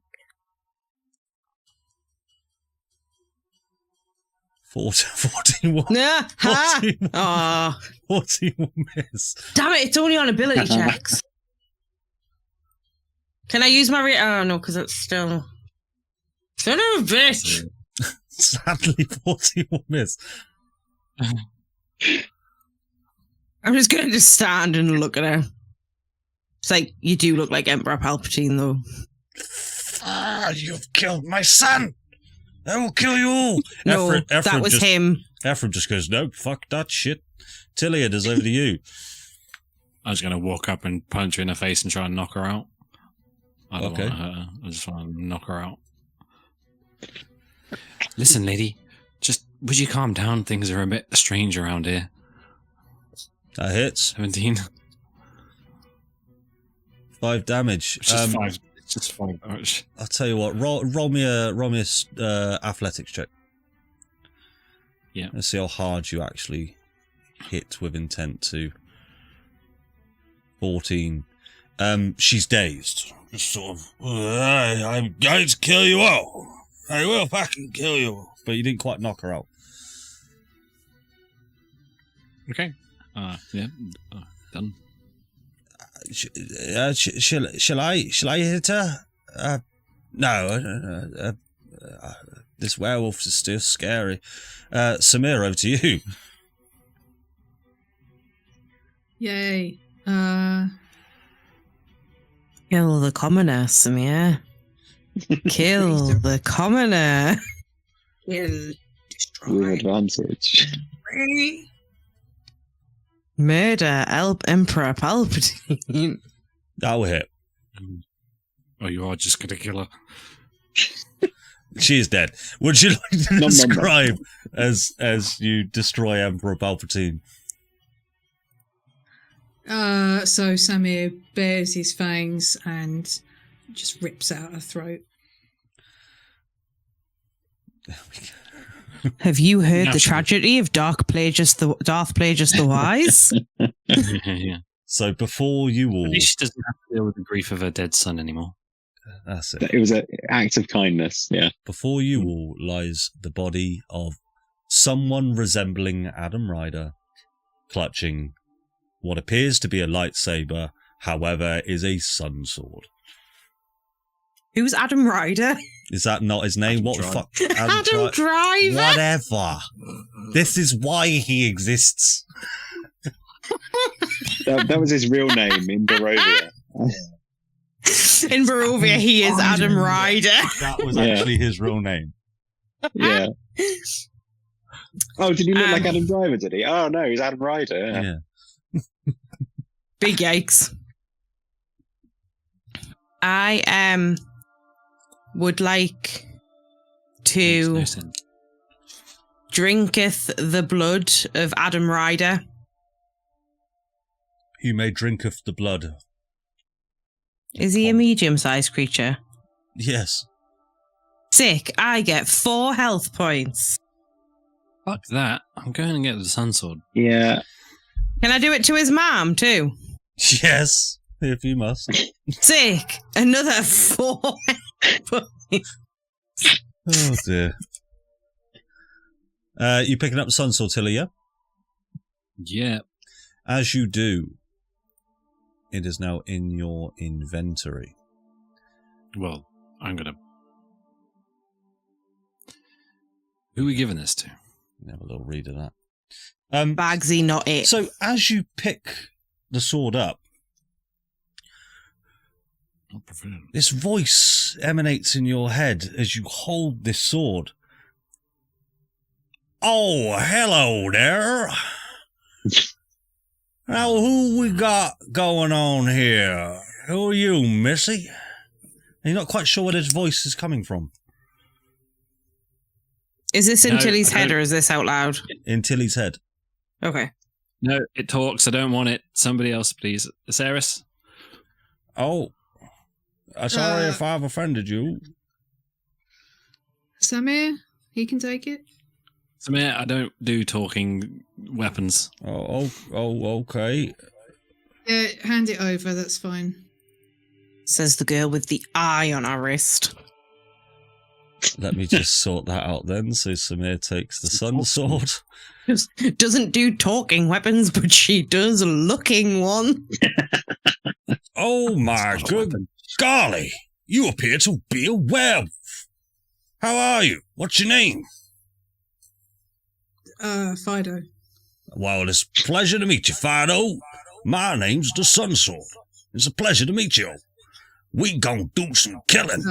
41. Nah, ha! 41. Oh, 41 miss. damn it! It's only on ability checks. Can I use my oh no, because it's still. Son of a bitch! Sadly, 41 miss. I'm just going to just stand and look at her. It's like, you do look like Emperor Palpatine, though. Ah, you've killed my son! I will kill you all! No, Ephraim that was just, him. Ephraim just goes, no, fuck that shit. Tilly, it is over to you. I was going to walk up and punch her in the face and try and knock her out. I don't Okay. want to hurt her. I just want to knock her out. Listen, lady, just would you calm down? Things are a bit strange around here. That hits. 17. 5 damage. It's just 5. It's just 5 damage. I'll tell you what. Roll me a athletics check. Yeah. Let's see how hard you actually hit with intent to 14. She's dazed. Just sort of, I'm going to kill you all. I will fucking kill you all. But you didn't quite knock her out. Okay. Yeah. Done. Shall I hit her? No. This werewolf is still scary. Samir, over to you. Yay. Kill the commoner, Samir. Kill the commoner. Kill. With advantage. Murder Emperor Palpatine. That will hit. Oh, you are just going to kill her. She is dead. Would you like to describe as you destroy Emperor Palpatine? So Samir bares his fangs and just rips out her throat. There we go. Have you heard the Naturally. tragedy of Darth Plagueis the Wise? Yeah. So before you all... At least she doesn't have to deal with the grief of her dead son anymore. That's it. It was an act of kindness, yeah. Before you all lies the body of someone resembling Adam Ryder, clutching what appears to be a lightsaber, however, is a sun sword. Who's Adam Ryder? Is that not his name? Adam What Driver. the fuck? Adam Driver? Whatever. This is why he exists. That was his real name in Barovia. In Barovia, he is Adam Ryder. That was Yeah. actually his real name. Yeah. Oh, did he look like Adam Driver, did he? Oh, no, he's Adam Ryder. Yeah. Yeah. Big yikes. I would like to Makes no sense. drinketh the blood of Adam Ryder. You may drinketh the blood. Is he a medium-sized creature? Yes. Sick. I get 4 health points. Fuck that. I'm going to get the sun sword. Yeah. Can I do it to his mom too? Yes. If you must. Sick. Another 4 health points. Oh dear. You picking up the sun sword, Tilly, yeah? Yeah. As you do, it is now in your inventory. Well, I'm going to... Who are we giving this to? Have a little read of that. Bagsy, not it. So as you pick the sword up, Not preferred. this voice emanates in your head as you hold this sword. Oh, hello there. Now, who we got going on here? Who are you, Missy? You're not quite sure where this voice is coming from. Is this in No, Tilly's I head don't- or is this out loud? In Tilly's head. Okay. No, it talks. I don't want it. Somebody else, please. Ceres? Oh, sorry Uh, if I've offended you. Samir, he can take it. Samir, I don't do talking weapons. Oh, okay. Yeah, hand it over. That's fine. Says the girl with the eye on her wrist. Let me just sort that out then. So Samir takes the sun sword. Doesn't do talking weapons, but she does looking one. Oh my It's not a good weapon. golly! You appear to be a werewolf. How are you? What's your name? Fido. Well, it's a pleasure to meet you, Fido. My name's the Sun Sword. It's a pleasure to meet you. We gonna do some killing.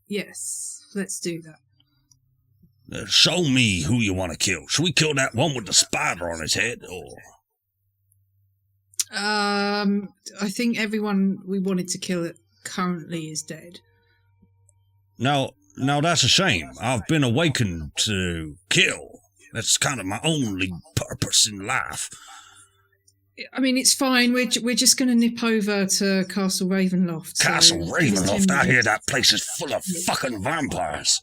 Yes, let's do that. Show me who you want to kill. Should we kill that one with the spider on his head, or? I think everyone we wanted to kill currently is dead. Now that's a shame. I've been awakened to kill. That's kind of my only purpose in life. I mean, it's fine. We're just going to nip over to Castle Ravenloft. so Castle just Ravenloft, 10 I hear minutes. that place is full of fucking vampires.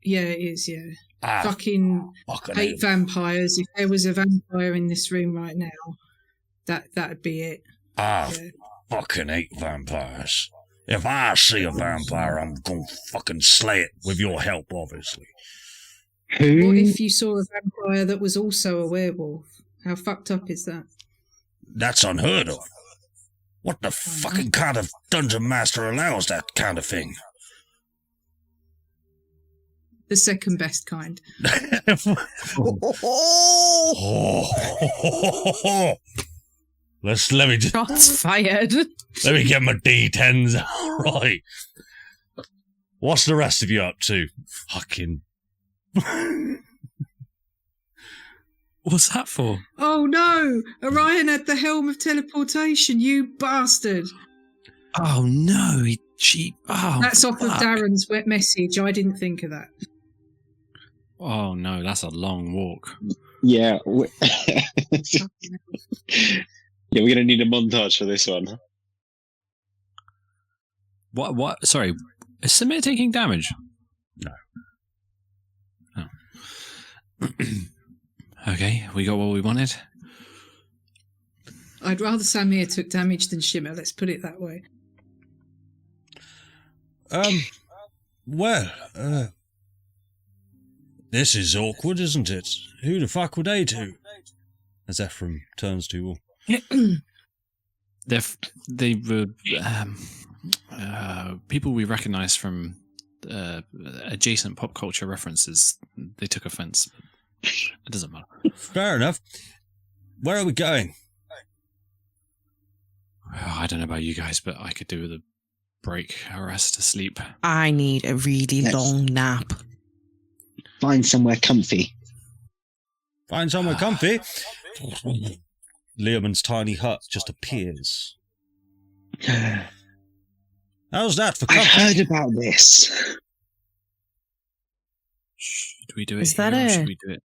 Yeah, it is. Yeah. fucking fucking hate vampires. If there was a vampire in this room right now, that'd be it. I fucking hate vampires. If I see a vampire, I'm gonna fucking slay it with your help, obviously. What if you saw a vampire that was also a werewolf? How fucked up is that? That's unheard of. What the fucking kind of dungeon master allows that kind of thing? The second best kind. Let me just Shots fired. let me get my D10s out. Right. What's the rest of you up to? Fucking. What's that for? Oh no! Orion had the helm of teleportation, you bastard! Oh no, That's off of Darren's wet message. I didn't think of that. Oh no, that's a long walk. Yeah. Yeah, we're going to need a montage for this one. What? Sorry, is Samir taking damage? No. Oh. Okay, we got what we wanted. I'd rather Samir took damage than Shimmer, let's put it that way. Well, this is awkward, isn't it? Who the fuck would they do? As Ephraim turns to you all. They were people we recognise from adjacent pop culture references. They took offence. It doesn't matter. Fair enough. Where are we going? I don't know about you guys, but I could do with a break, a rest, a sleep. I need a really long nap. Find somewhere comfy. Find somewhere comfy. Leomund's tiny hut just appears. How's that for I've comfort? heard about this. Should we do it? Is that here or a should we do it?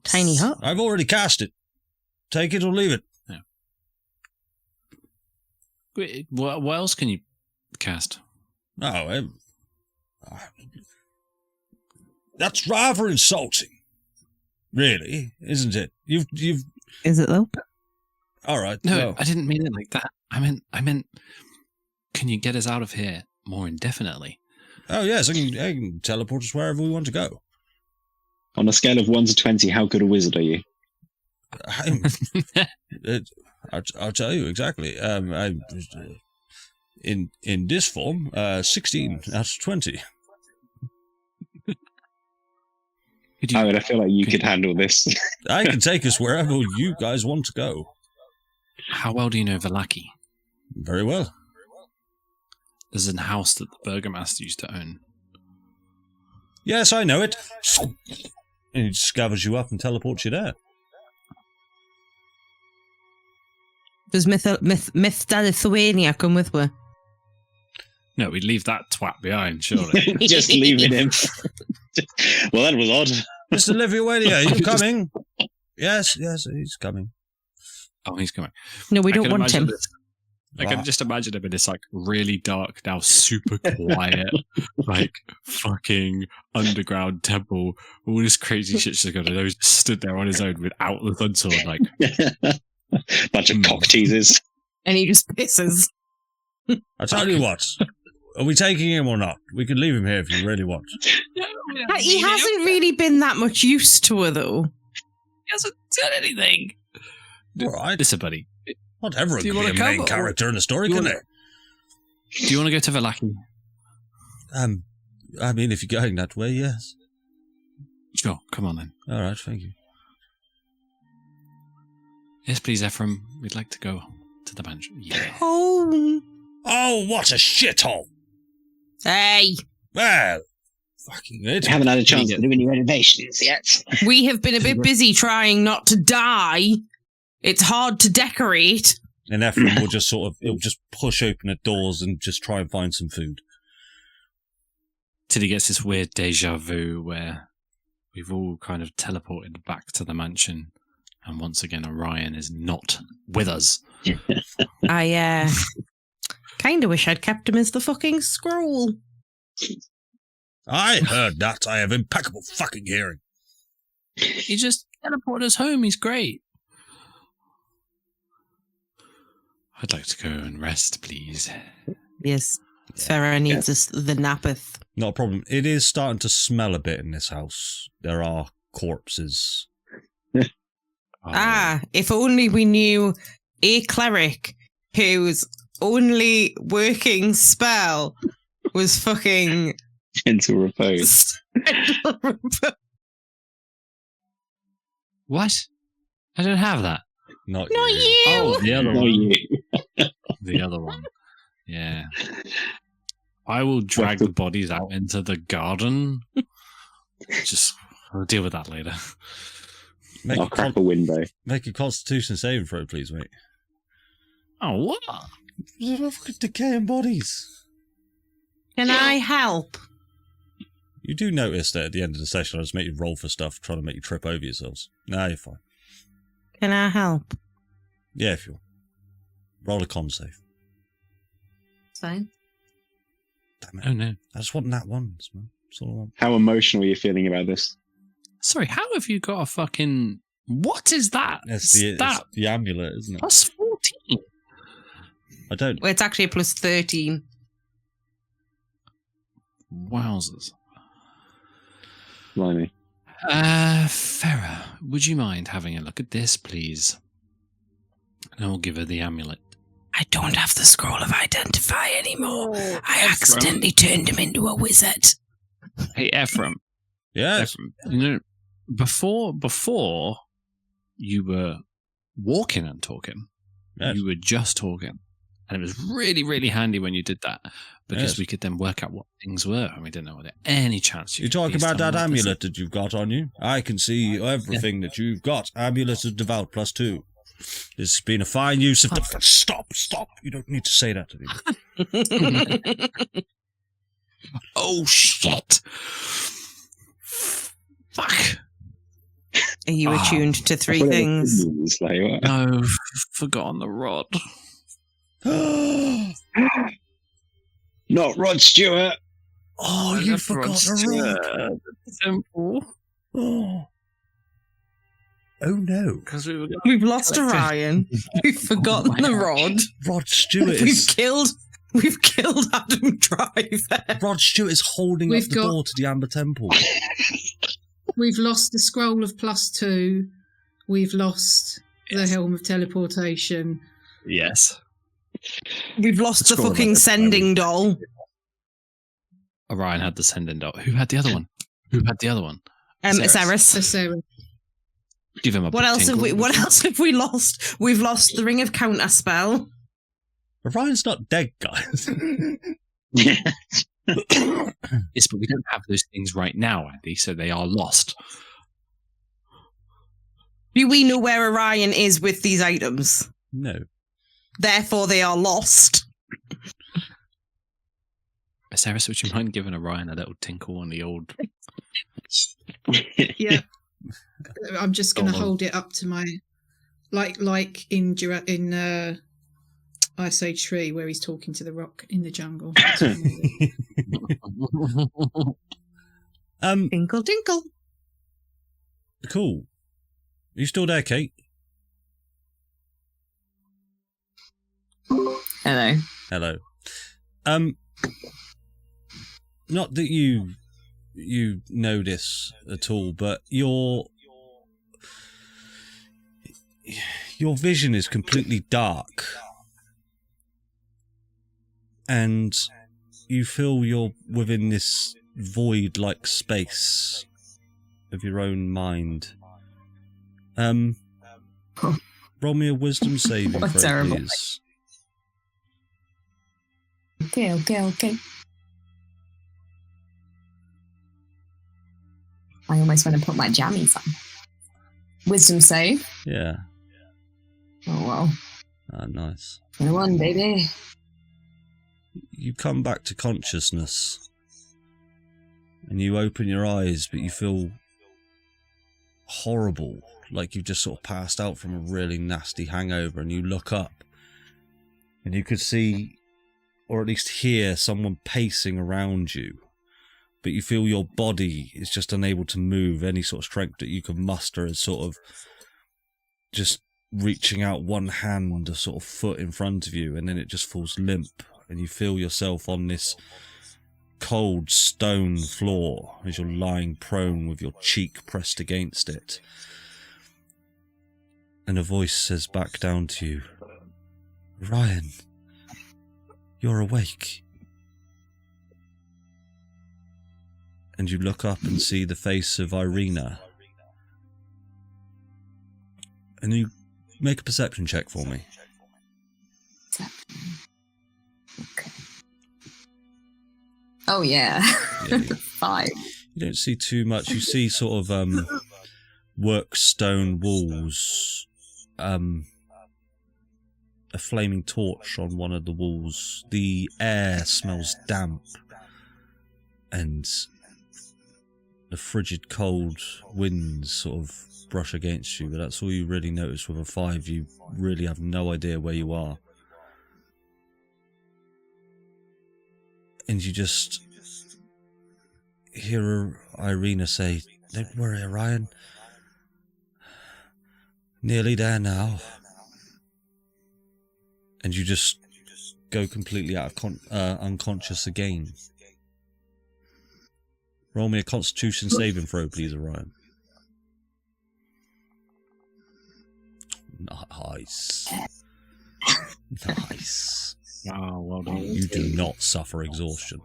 tiny hut? I've already cast it. Take it or leave it. Yeah. Wait, what else can you cast? No, that's rather insulting. Really, isn't it? You've. Is it though? All right. No, well, I didn't mean it like that. I meant, can you get us out of here more indefinitely? Oh yes, I can teleport us wherever we want to go. On a scale of 1 to 20, how good a wizard are you? I'll tell you exactly. In this form, 16 out of 20. I feel like you could handle this. I can take us wherever you guys want to go. How well do you know Valaki? Very well. There's a house that the Burgomaster used to own. Yes, I know it. And he just gathers you up and teleports you there. Does Mr. Lithuania come with her? No, we'd leave that twat behind, surely. Just leaving him. Well, that was odd. Mr. Lithuania, are you coming? Yes, he's coming. Oh, he's coming. No, we don't want him. I can just imagine him in this like really dark, now super quiet, like fucking underground temple. All this crazy shit's just going on. He's stood there on his own without the thunsword, like bunch of cock teasers. And he just pisses. I'll tell you what. Are we taking him or not? We could leave him here if you really want. He hasn't really been that much use to her, though. He hasn't done anything. All right. Listen, buddy. Not everyone Do you can be wanna a main come? character in a story, can they? Do you want to go to Valaki? I mean, if you're going that way, yes. Sure, come on then. All right, thank you. Yes, please, Ephraim. We'd like to go to the mansion. Yeah. Oh, what a shithole! Hey, Well, fucking it. You haven't had a chance to do any renovations yet. we have been a bit busy trying not to die. It's hard to decorate. And Ephraim will just he'll just push open the doors and just try and find some food. Till he gets this weird deja vu where we've all kind of teleported back to the mansion, and once again Orion is not with us. I kind of wish I'd kept him as the fucking scroll. I heard that. I have impeccable fucking hearing. He just teleported us home. He's great. I'd like to go and rest, please. Yes. Farah needs us the nappeth. Not a problem. It is starting to smell a bit in this house. There are corpses. If only we knew a cleric whose only working spell was fucking Gentle repose. What? I don't have that. Not Not you. you. Oh, the other No, one. you. The other one. Yeah. I will drag the bodies out into the garden. I'll deal with that later. I'll crack a window. Make a Constitution saving throw, please, mate. Oh, what? Fucking decaying bodies. Can I help? You do notice that at the end of the session, I just make you roll for stuff, trying to make you trip over yourselves. Nah, you're fine. Can I help? Yeah, if you want. Roll a con save. Fine. Damn it. Oh, no. I just want that ones, man. That's all I want. How emotional are you feeling about this? Sorry, how have you got a fucking... What is that? It's the amulet, isn't it? Plus 14. I don't... Well, it's actually a plus 13. Wowzers. Blimey. Farah, would you mind having a look at this, please? And I'll give her the amulet. I don't have the scroll of identify anymore. I Ephraim. accidentally turned him into a wizard. Hey, Ephraim. Yes. Ephraim, you know, before you were walking and talking, Yes. you were just talking. And it was really, really handy when you did that because Yes. we could then work out what things were and we didn't know whether any chance You could talk piece about them that up. amulet that you've got on you? I can see everything that you've got. Amulet of Devout +2. This has been a fine use of... Stop! You don't need to say that to me. Oh, shit! Fuck! Are you attuned to three things? Like, what? No, forgotten the rod. Not Rod Stewart. Oh, you forgot a rod. Simple. Oh. Oh no. Because we were We've lost Orion. We've forgotten the rod. Rod Stewart We've is... killed Adam Driver. Rod Stewart is holding We've up the got- door to the Amber Temple. We've lost the scroll of +2. We've lost the helm of teleportation. Yes. We've lost the Scroll of fucking identify. sending doll. Orion had the sending dot. Who had the other one? Ceres. So Sarah, Give him a What else have we? What else have we lost? We've lost the ring of counter spell. Orion's not dead, guys. Yes, but we don't have those things right now, Andy, so they are lost. Do we know where Orion is with these items? No. Therefore, they are lost. Sarah, would you mind giving Orion a little tinkle on the old... yeah. I'm just going to Go on. hold it up to my, like in Ice Age 3 where he's talking to the rock in the jungle. Tinkle, tinkle. Cool. Are you still there, Kate? Hello. Hello. Not that you know this at all, but your vision is completely dark, and you feel you're within this void-like space of your own mind. Roll me a wisdom saving What throw, terrible. please. Okay. I almost want to put my jammies on. Wisdom save. Yeah. Oh well. Ah, nice. 21, baby. You come back to consciousness and you open your eyes, but you feel horrible, like you've just sort of passed out from a really nasty hangover, and you look up and you could see, or at least hear, someone pacing around you, but you feel your body is just unable to move. Any sort of strength that you can muster is sort of just reaching out one hand, a sort of foot in front of you, and then it just falls limp, and you feel yourself on this cold stone floor as you're lying prone with your cheek pressed against it. And a voice says back down to you, "Ryan, you're awake." And you look up and see the face of Irina. And you make a perception check for me. Okay. Oh, yeah. Yeah. 5. You don't see too much. You see sort of work stone walls, a flaming torch on one of the walls. The air smells damp, and the frigid cold winds sort of brush against you, but that's all you really notice with a 5. You really have no idea where you are. And you just hear Irina say, "Don't worry, Orion. Nearly there now." And you just go completely out of unconscious again. Roll me a Constitution saving throw, please, Orion. Nice. Nice. Oh, well done. You do not suffer exhaustion.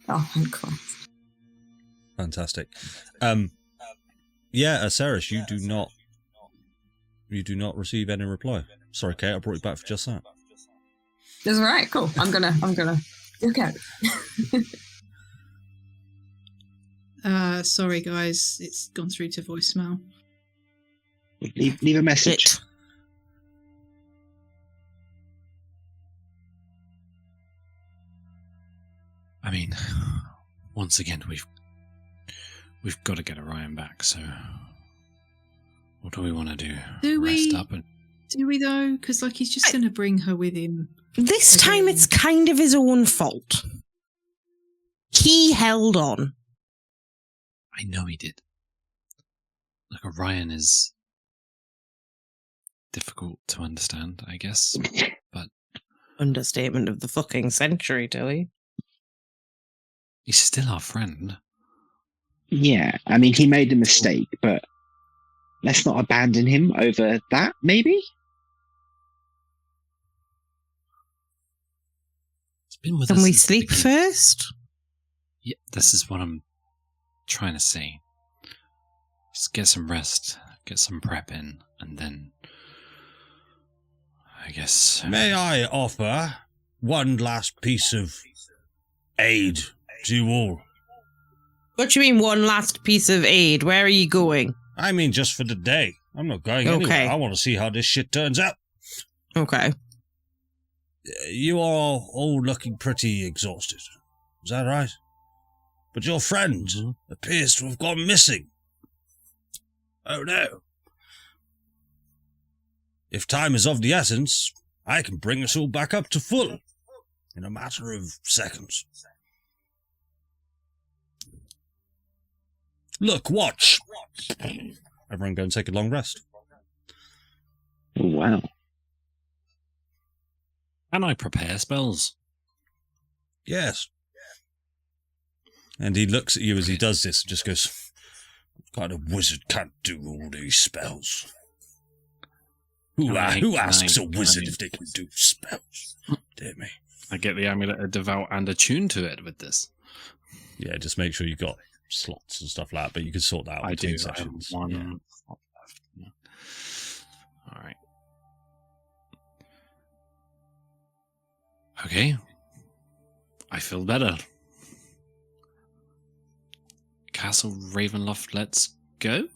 Oh, thank Christ. Fantastic. Yeah, Ceres, you do not receive any reply. Sorry, Kate, I brought you back for just that. That's all right. Cool. I'm gonna. Okay. Sorry, guys. It's gone through to voicemail. Leave a message. I mean, once again, we've got to get Orion back. So, what do we want to do? Rest up and. Do we though? Because he's just going to bring her with him. This time it's kind of his own fault. He held on. I know he did. Like, Orion is difficult to understand, I guess. But Understatement of the fucking century, Tilly. he's still our friend. Yeah, I mean, he made a mistake, but let's not abandon him over that, maybe? He's been with Can us we since the sleep beginning. first? Yeah, this is what I'm trying to say. Just get some rest, get some prep in, and then I guess. May I offer one last piece of aid to you all? What do you mean, one last piece of aid? Where are you going? I mean, just for the day. I'm not going Okay. anywhere. I want to see how this shit turns out. Okay. You are all looking pretty exhausted. Is that right? But your friend appears to have gone missing. Oh no. If time is of the essence, I can bring us all back up to full in a matter of seconds. Look, watch. Everyone go and take a long rest. Oh, wow. Can I prepare spells? Yes. And he looks at you as he does this and just goes, "What kind of wizard can't do all these spells? Who asks a wizard if they can do spells? Dear me." I get the amulet of devout and attune to it with this. Yeah, just make sure you've got slots and stuff like that, but you can sort that out I between do. sessions. I have one Yeah. slot left. Yeah. All right. Okay. I feel better. Castle Ravenloft, let's go.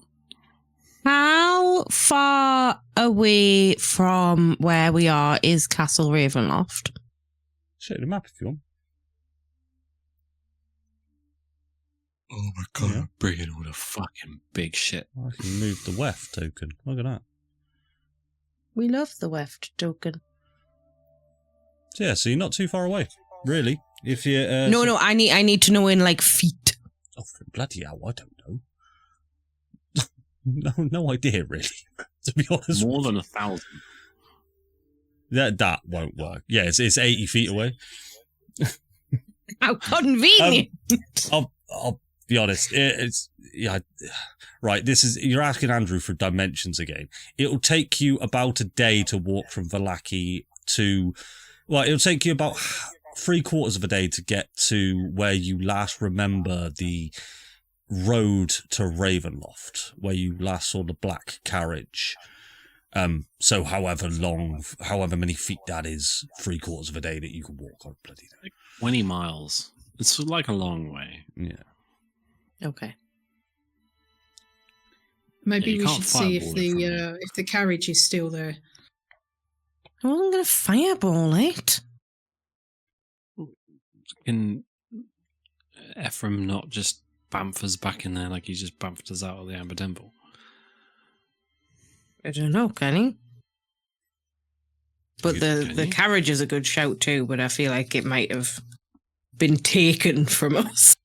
How far away from where we are is Castle Ravenloft? Show you the map if you want. Oh my god, Yeah. I'm bringing all the fucking big shit. I can move the weft token. Look at that. We love the weft token. So yeah, so you're not too far away, really. If you No, I need to know in like feet. Oh, bloody hell! I don't know. No idea really. To be honest, More than 1,000. That won't work. Yeah, it's 80 feet away. How convenient. I'll be honest. It's right. You're asking Andrew for dimensions again. It'll take you about a day to walk from Vallaki to. Well, it'll take you about 3/4 of a day to get to where you last remember the road to Ravenloft, where you last saw the black carriage. So however many feet that is, 3/4 of a day that you can walk on. Bloody day. 20 miles. It's like a long way. Yeah. Okay. Maybe you we can't should see fireball it from if the carriage is still there. I wasn't going to fireball it. Can Ephraim not just bamf us back in there like he just bamfed us out of the Amber Temple? I don't know, can he? But Can the he? carriage is a good shout too, but I feel like it might have been taken from us.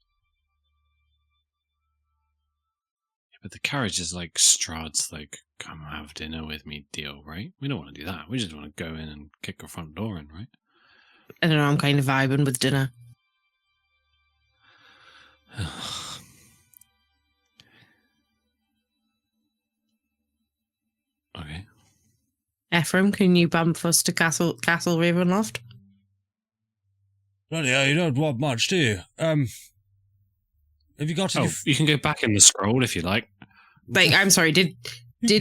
But the carriage is like Strahd's, like, come have dinner with me deal, right? We don't want to do that. We just want to go in and kick our front door in, right? I don't know, I'm kind of vibing with dinner. Okay. Ephraim, can you bump us to Castle Ravenloft? Bloody hell, you don't want much, do you? Have you got any? Oh, you can go back in the scroll if you like. Like, I'm sorry, did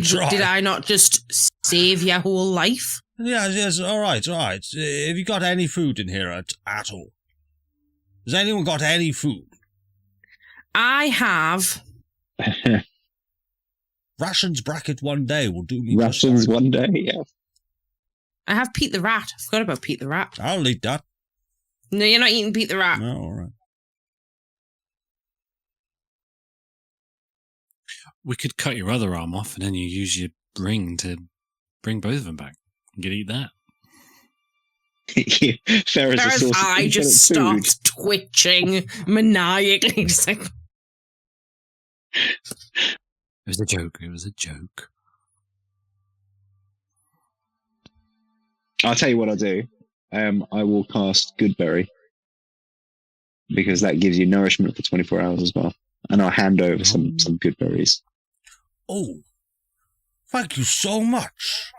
Try. I not just save your whole life? Yes, all right. Have you got any food in here at all? Has anyone got any food? I have. Rations bracket one day will do me. Rations one day, yeah. I have Pete the Rat. I forgot about Pete the Rat. I'll eat that. No, you're not eating Pete the Rat. No, all right. We could cut your other arm off and then you use your ring to bring both of them back. You could eat that. Farrah's a Farrah's source of eye just infinite food. stopped twitching maniacally. Just like, It was a joke. It was a joke. I'll tell you what I'll do. I will cast Goodberry because that gives you nourishment for 24 hours as well. And I'll hand over some good berries. Oh, thank you so much.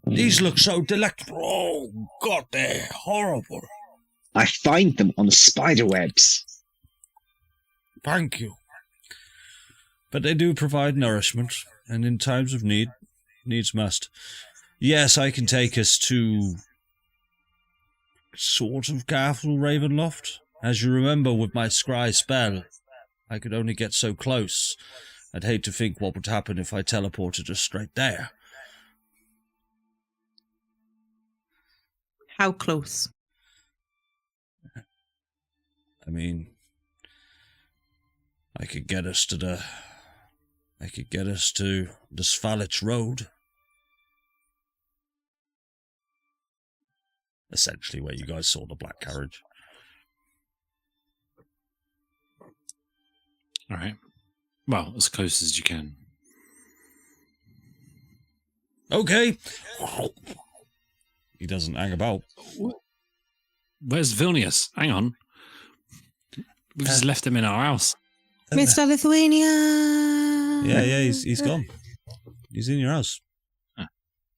These look so delectable. Oh, God, they're horrible. I find them on spider webs. Thank you. But they do provide nourishment, and in times of need, needs must. Yes, I can take us to sort of Castle Ravenloft. As you remember with my scry spell, I could only get so close. I'd hate to think what would happen if I teleported us straight there. how close? I mean, I could get us to the Svalich Road. Essentially where you guys saw the black carriage. All right. Well, as close as you can. Okay. He doesn't hang about. Where's Vilnius? Hang on. We've just left him in our house. Mr. Lithuania! Yeah, he's gone. He's in your house.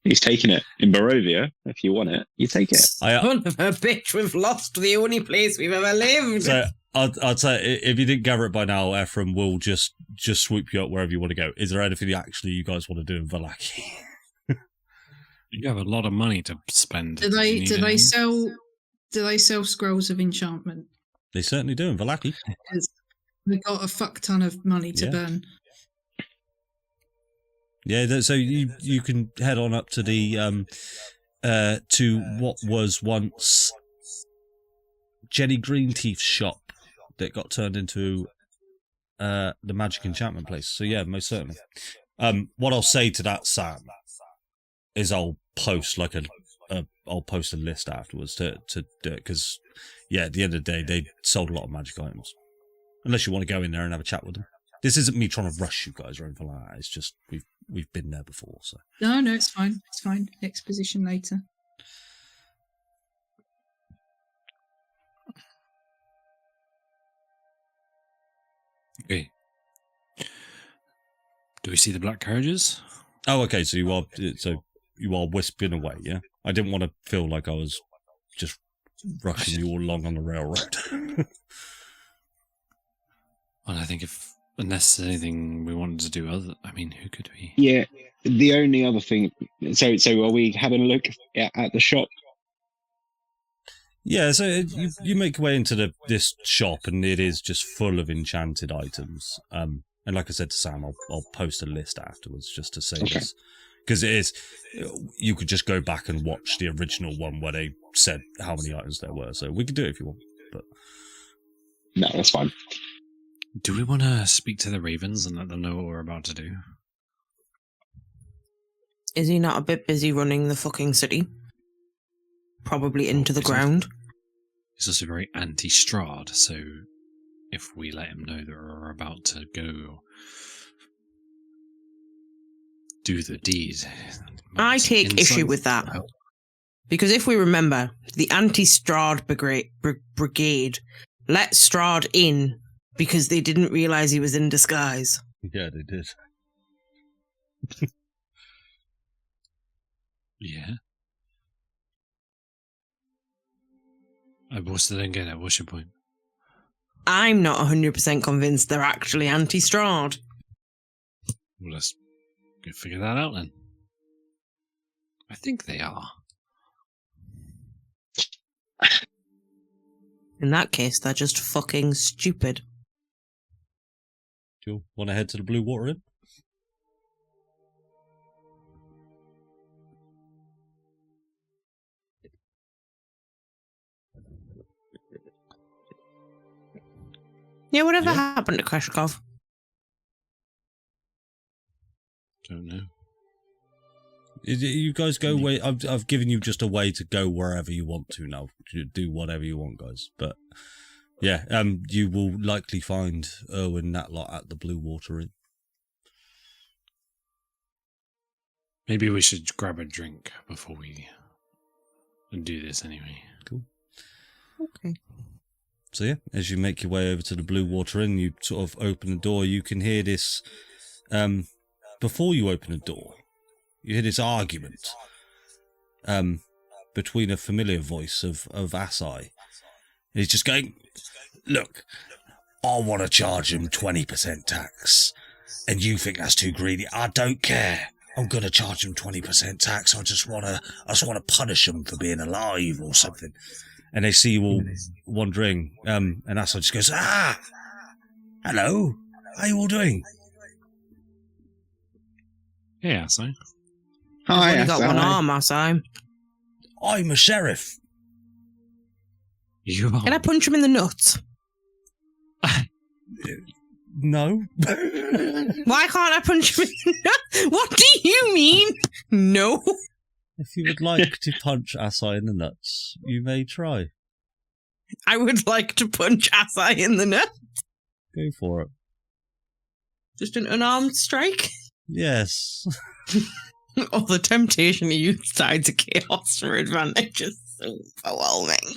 He's taking it in Barovia. If you want it, you take it. Son of a bitch, we've lost the only place we've ever lived. So I'd say if you didn't gather it by now, Ephraim will just swoop you up wherever you want to go. Is there anything actually you guys want to do in Vallaki? You have a lot of money to spend. Do they sell scrolls of enchantment? They certainly do in Vallaki. We've got a fuck ton of money to burn. Yeah, so you can head on up to the to what was once Jenny Greenteeth's shop that got turned into the magic enchantment place. So yeah, most certainly. What I'll say to that, Sam, is I'll post like a I'll post a list afterwards to do it, because at the end of the day they sold a lot of magic items. Unless you want to go in there and have a chat with them. This isn't me trying to rush you guys or anything like that. It's just we've been there before. So No, it's fine. It's fine. Exposition later. Okay. Do we see the black carriages? Oh, okay. So you are wisping away, yeah? I didn't want to feel like I was just rushing you all along on the railroad. Well, I think unless there's anything we wanted to do who could we? Yeah, the only other thing. So are we having a look at the shop? Yeah, so you make your way into this shop, and it is just full of enchanted items. And like I said to Sam, I'll post a list afterwards just to say this, because it is. You could just go back and watch the original one where they said how many items there were. So we could do it if you want, but No, that's fine. Do we want to speak to the Ravens and let them know what we're about to do? Is he not a bit busy running the fucking city? Probably into the ground. He's also very anti-Strahd, so if we let him know that we're about to go do the deed... I take issue with that. Because if we remember, the anti-Strahd brigade let Strahd in because they didn't realise he was in disguise. yeah, they did. Yeah. I still don't get it. What's your point? I'm not 100% convinced they're actually anti-Strahd. Well, let's go figure that out then. I think they are. In that case, they're just fucking stupid. Do you want to head to the Blue Water Inn? Yeah, whatever happened to Kreshkov? Don't know. You guys go away. I've given you just a way to go wherever you want to now. Do whatever you want, guys. But yeah, you will likely find Erwin and that lot at the Blue Water Inn. Maybe we should grab a drink before we do this anyway. Cool. Okay. So yeah, as you make your way over to the Blue Water Inn, you sort of open the door. You can hear this. Before you open the door, you hear this argument between a familiar voice of Asai. He's just going, "Look, I want to charge him 20% tax, and you think that's too greedy. I don't care. I'm gonna charge him 20% tax. I just wanna punish him for being alive or something." And they see you all wandering, and Asai just goes, hello, how you all doing? Yeah, so. Hi, You've only got one Asai. arm, Asai. I'm a sheriff. You are. Can I punch him in the nuts? No. Why can't I punch him in the nuts? What do you mean? No. If you would like to punch Asai in the nuts, you may try. I would like to punch Asai in the nuts. Go for it. Just an unarmed strike? Yes. Oh, the temptation to use Tides of Chaos for advantage is so overwhelming.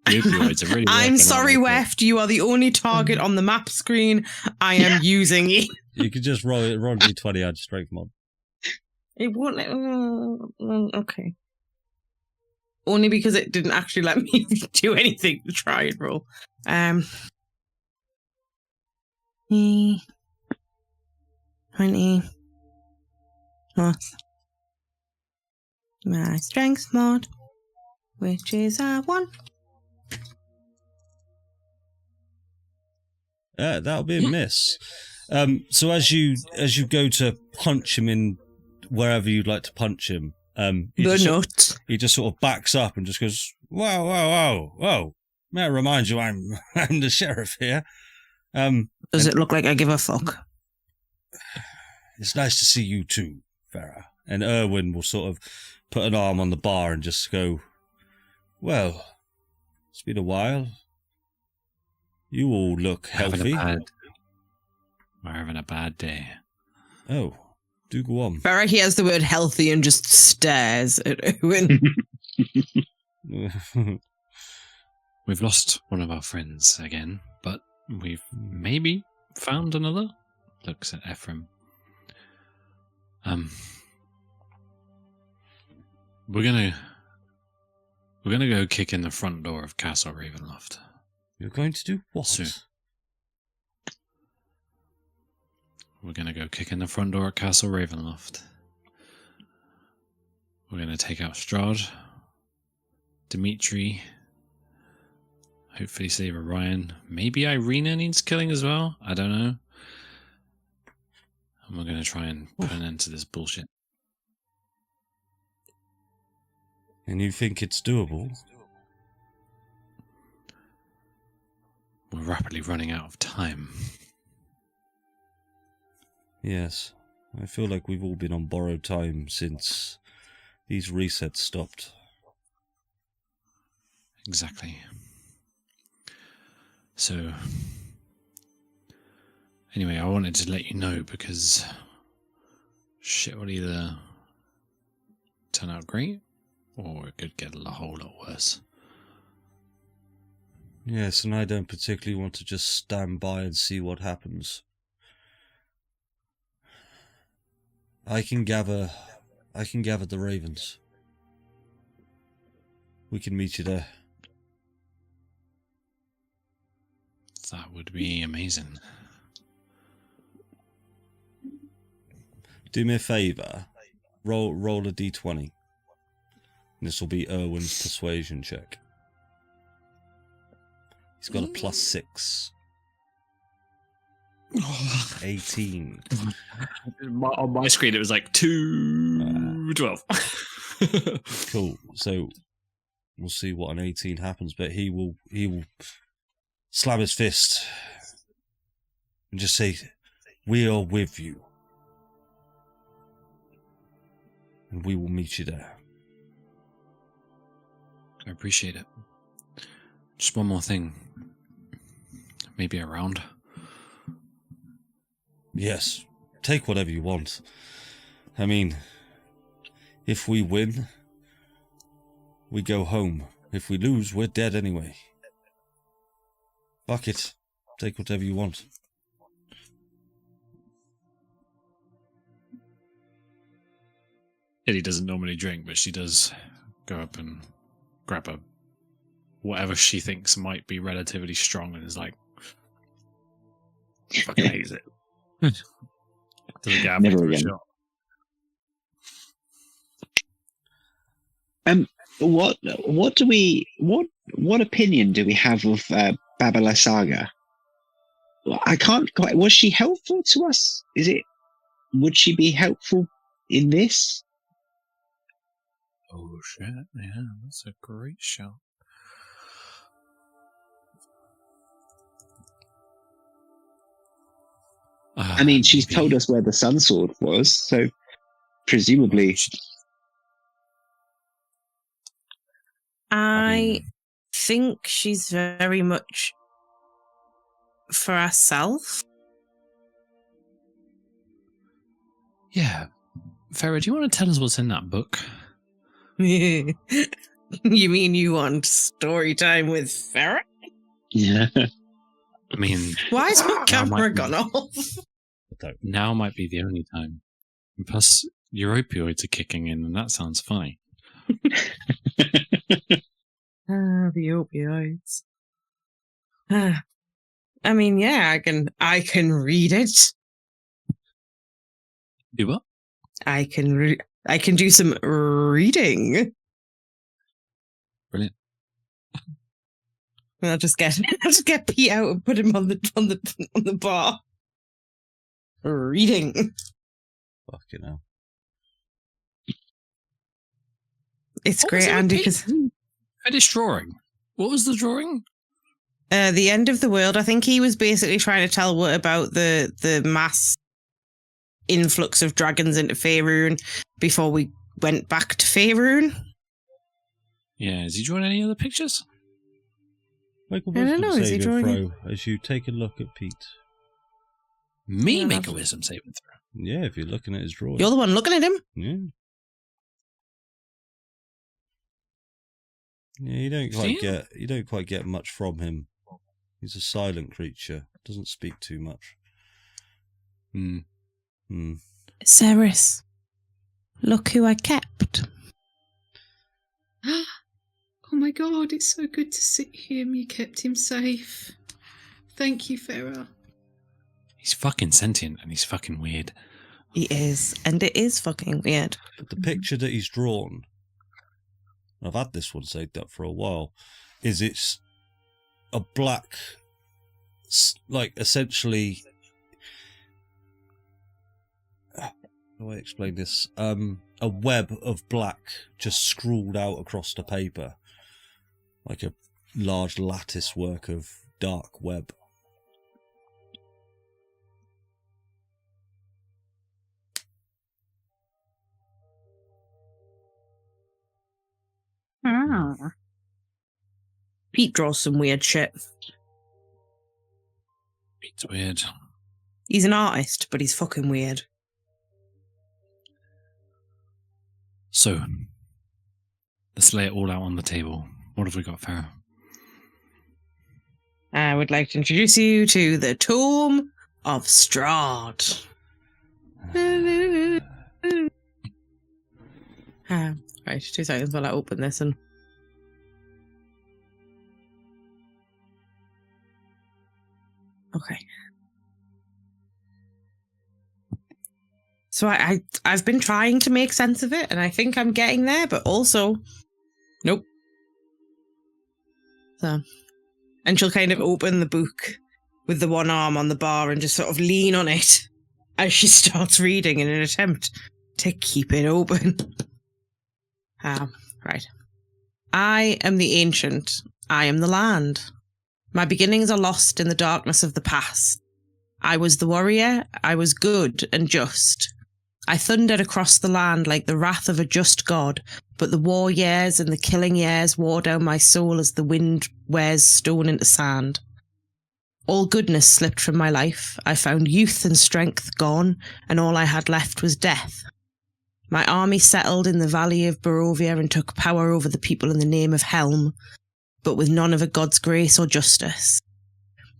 The opioids are really I'm working, sorry, aren't they? Weft. You are the only target on the map screen. I am using you. You can just roll D20 add strength mod. It won't let... okay. Only because it didn't actually let me do anything to try and roll. 20 plus my strength mod, which is a 1. That'll be a miss. So as you go to punch him in wherever you'd like to punch him, he just sort of backs up and just goes, whoa. May I remind you, I'm the sheriff here. Does it look like I give a fuck? It's nice to see you too, Farah. And Erwin will sort of put an arm on the bar and just go, well, it's been a while. You all look healthy. We're having a bad day. Oh, do go on. Farah hears the word healthy and just stares at Owen. We've lost one of our friends again, but we've maybe found another. Looks at Ephraim. We're gonna go kick in the front door of Castle Ravenloft. You're going to do what? Soon. We're gonna go kick in the front door at Castle Ravenloft. We're gonna take out Strahd, Dimitri, hopefully save Orion. Maybe Irina needs killing as well. I don't know. And we're gonna try and put an end to this bullshit. And you think it's doable? We're rapidly running out of time. Yes. I feel like we've all been on borrowed time since these resets stopped. Exactly. So, anyway, I wanted to let you know because shit will either turn out great or it could get a whole lot worse. Yes, and I don't particularly want to just stand by and see what happens. I can gather the ravens. We can meet you there. That would be amazing. Do me a favour. Roll a d20. This will be Erwin's persuasion check. He's got a +6. 18. On my screen, it was like 212. Cool. So we'll see what an 18 happens, but he will slam his fist and just say, "We are with you, and we will meet you there." I appreciate it. Just one more thing. Maybe a round. Yes, take whatever you want. I mean, if we win, we go home. If we lose, we're dead anyway. Fuck it. Take whatever you want. Eddie doesn't normally drink, but she does go up and grab a whatever she thinks might be relatively strong and is like, fucking hates it. Doesn't get Never a again. shot. What opinion do we have of Babala Saga? I can't quite. Was she helpful to us? Would she be helpful in this? Oh shit, yeah, that's a great shout. I mean, she's told us where the Sun Sword was, so presumably. I think she's very much for herself. Yeah. Farah, do you want to tell us what's in that book? You mean you want story time with Farah? Yeah. I mean, Why is my camera might- gone off? now might be the only time. And plus, your opioids are kicking in, and that sounds fine. The opioids. I mean, yeah, I can read it. Do what? I can do some reading. Brilliant. I'll just get Pete out and put him on the bar. Reading. Fucking hell. It's What great, was it, Andy, Pete? because Finish drawing. What was the drawing? the end of the world. I think he was basically trying to tell what about the mass influx of dragons into Faerun before we went back to Faerun. Yeah, has he drawn any other pictures? Make a I don't wisdom know, is he saving drawing throw as you take a look at Pete. Me Yeah. make a wisdom saving throw. Yeah, if you're looking at his drawing. You're the one looking at him. Yeah. Yeah, you don't quite get much from him. He's a silent creature. Doesn't speak too much. Ceres, look who I kept. Oh my god, it's so good to see him. You kept him safe. Thank you, Farah. He's fucking sentient and he's fucking weird. He is, and it is fucking weird. But the picture that he's drawn, I've had this one saved up for a while, is it's a black, like essentially, how do I explain this? A web of black just scrawled out across the paper, like a large lattice work of dark web. Pete draws some weird shit. It's weird. He's an artist, but he's fucking weird. So, let's lay it all out on the table. What have we got, Farah? I would like to introduce you to the Tomb of Strahd. Right, 2 seconds while I open this and... Okay. So I've been trying to make sense of it, and I think I'm getting there, but also, nope. So, and she'll kind of open the book with the one arm on the bar and just sort of lean on it as she starts reading in an attempt to keep it open. Right. I am the ancient. I am the land. My beginnings are lost in the darkness of the past. I was the warrior. I was good and just. I thundered across the land like the wrath of a just god, but the war years and the killing years wore down my soul as the wind wears stone into sand. All goodness slipped from my life. I found youth and strength gone, and all I had left was death. My army settled in the valley of Barovia and took power over the people in the name of Helm, but with none of a god's grace or justice.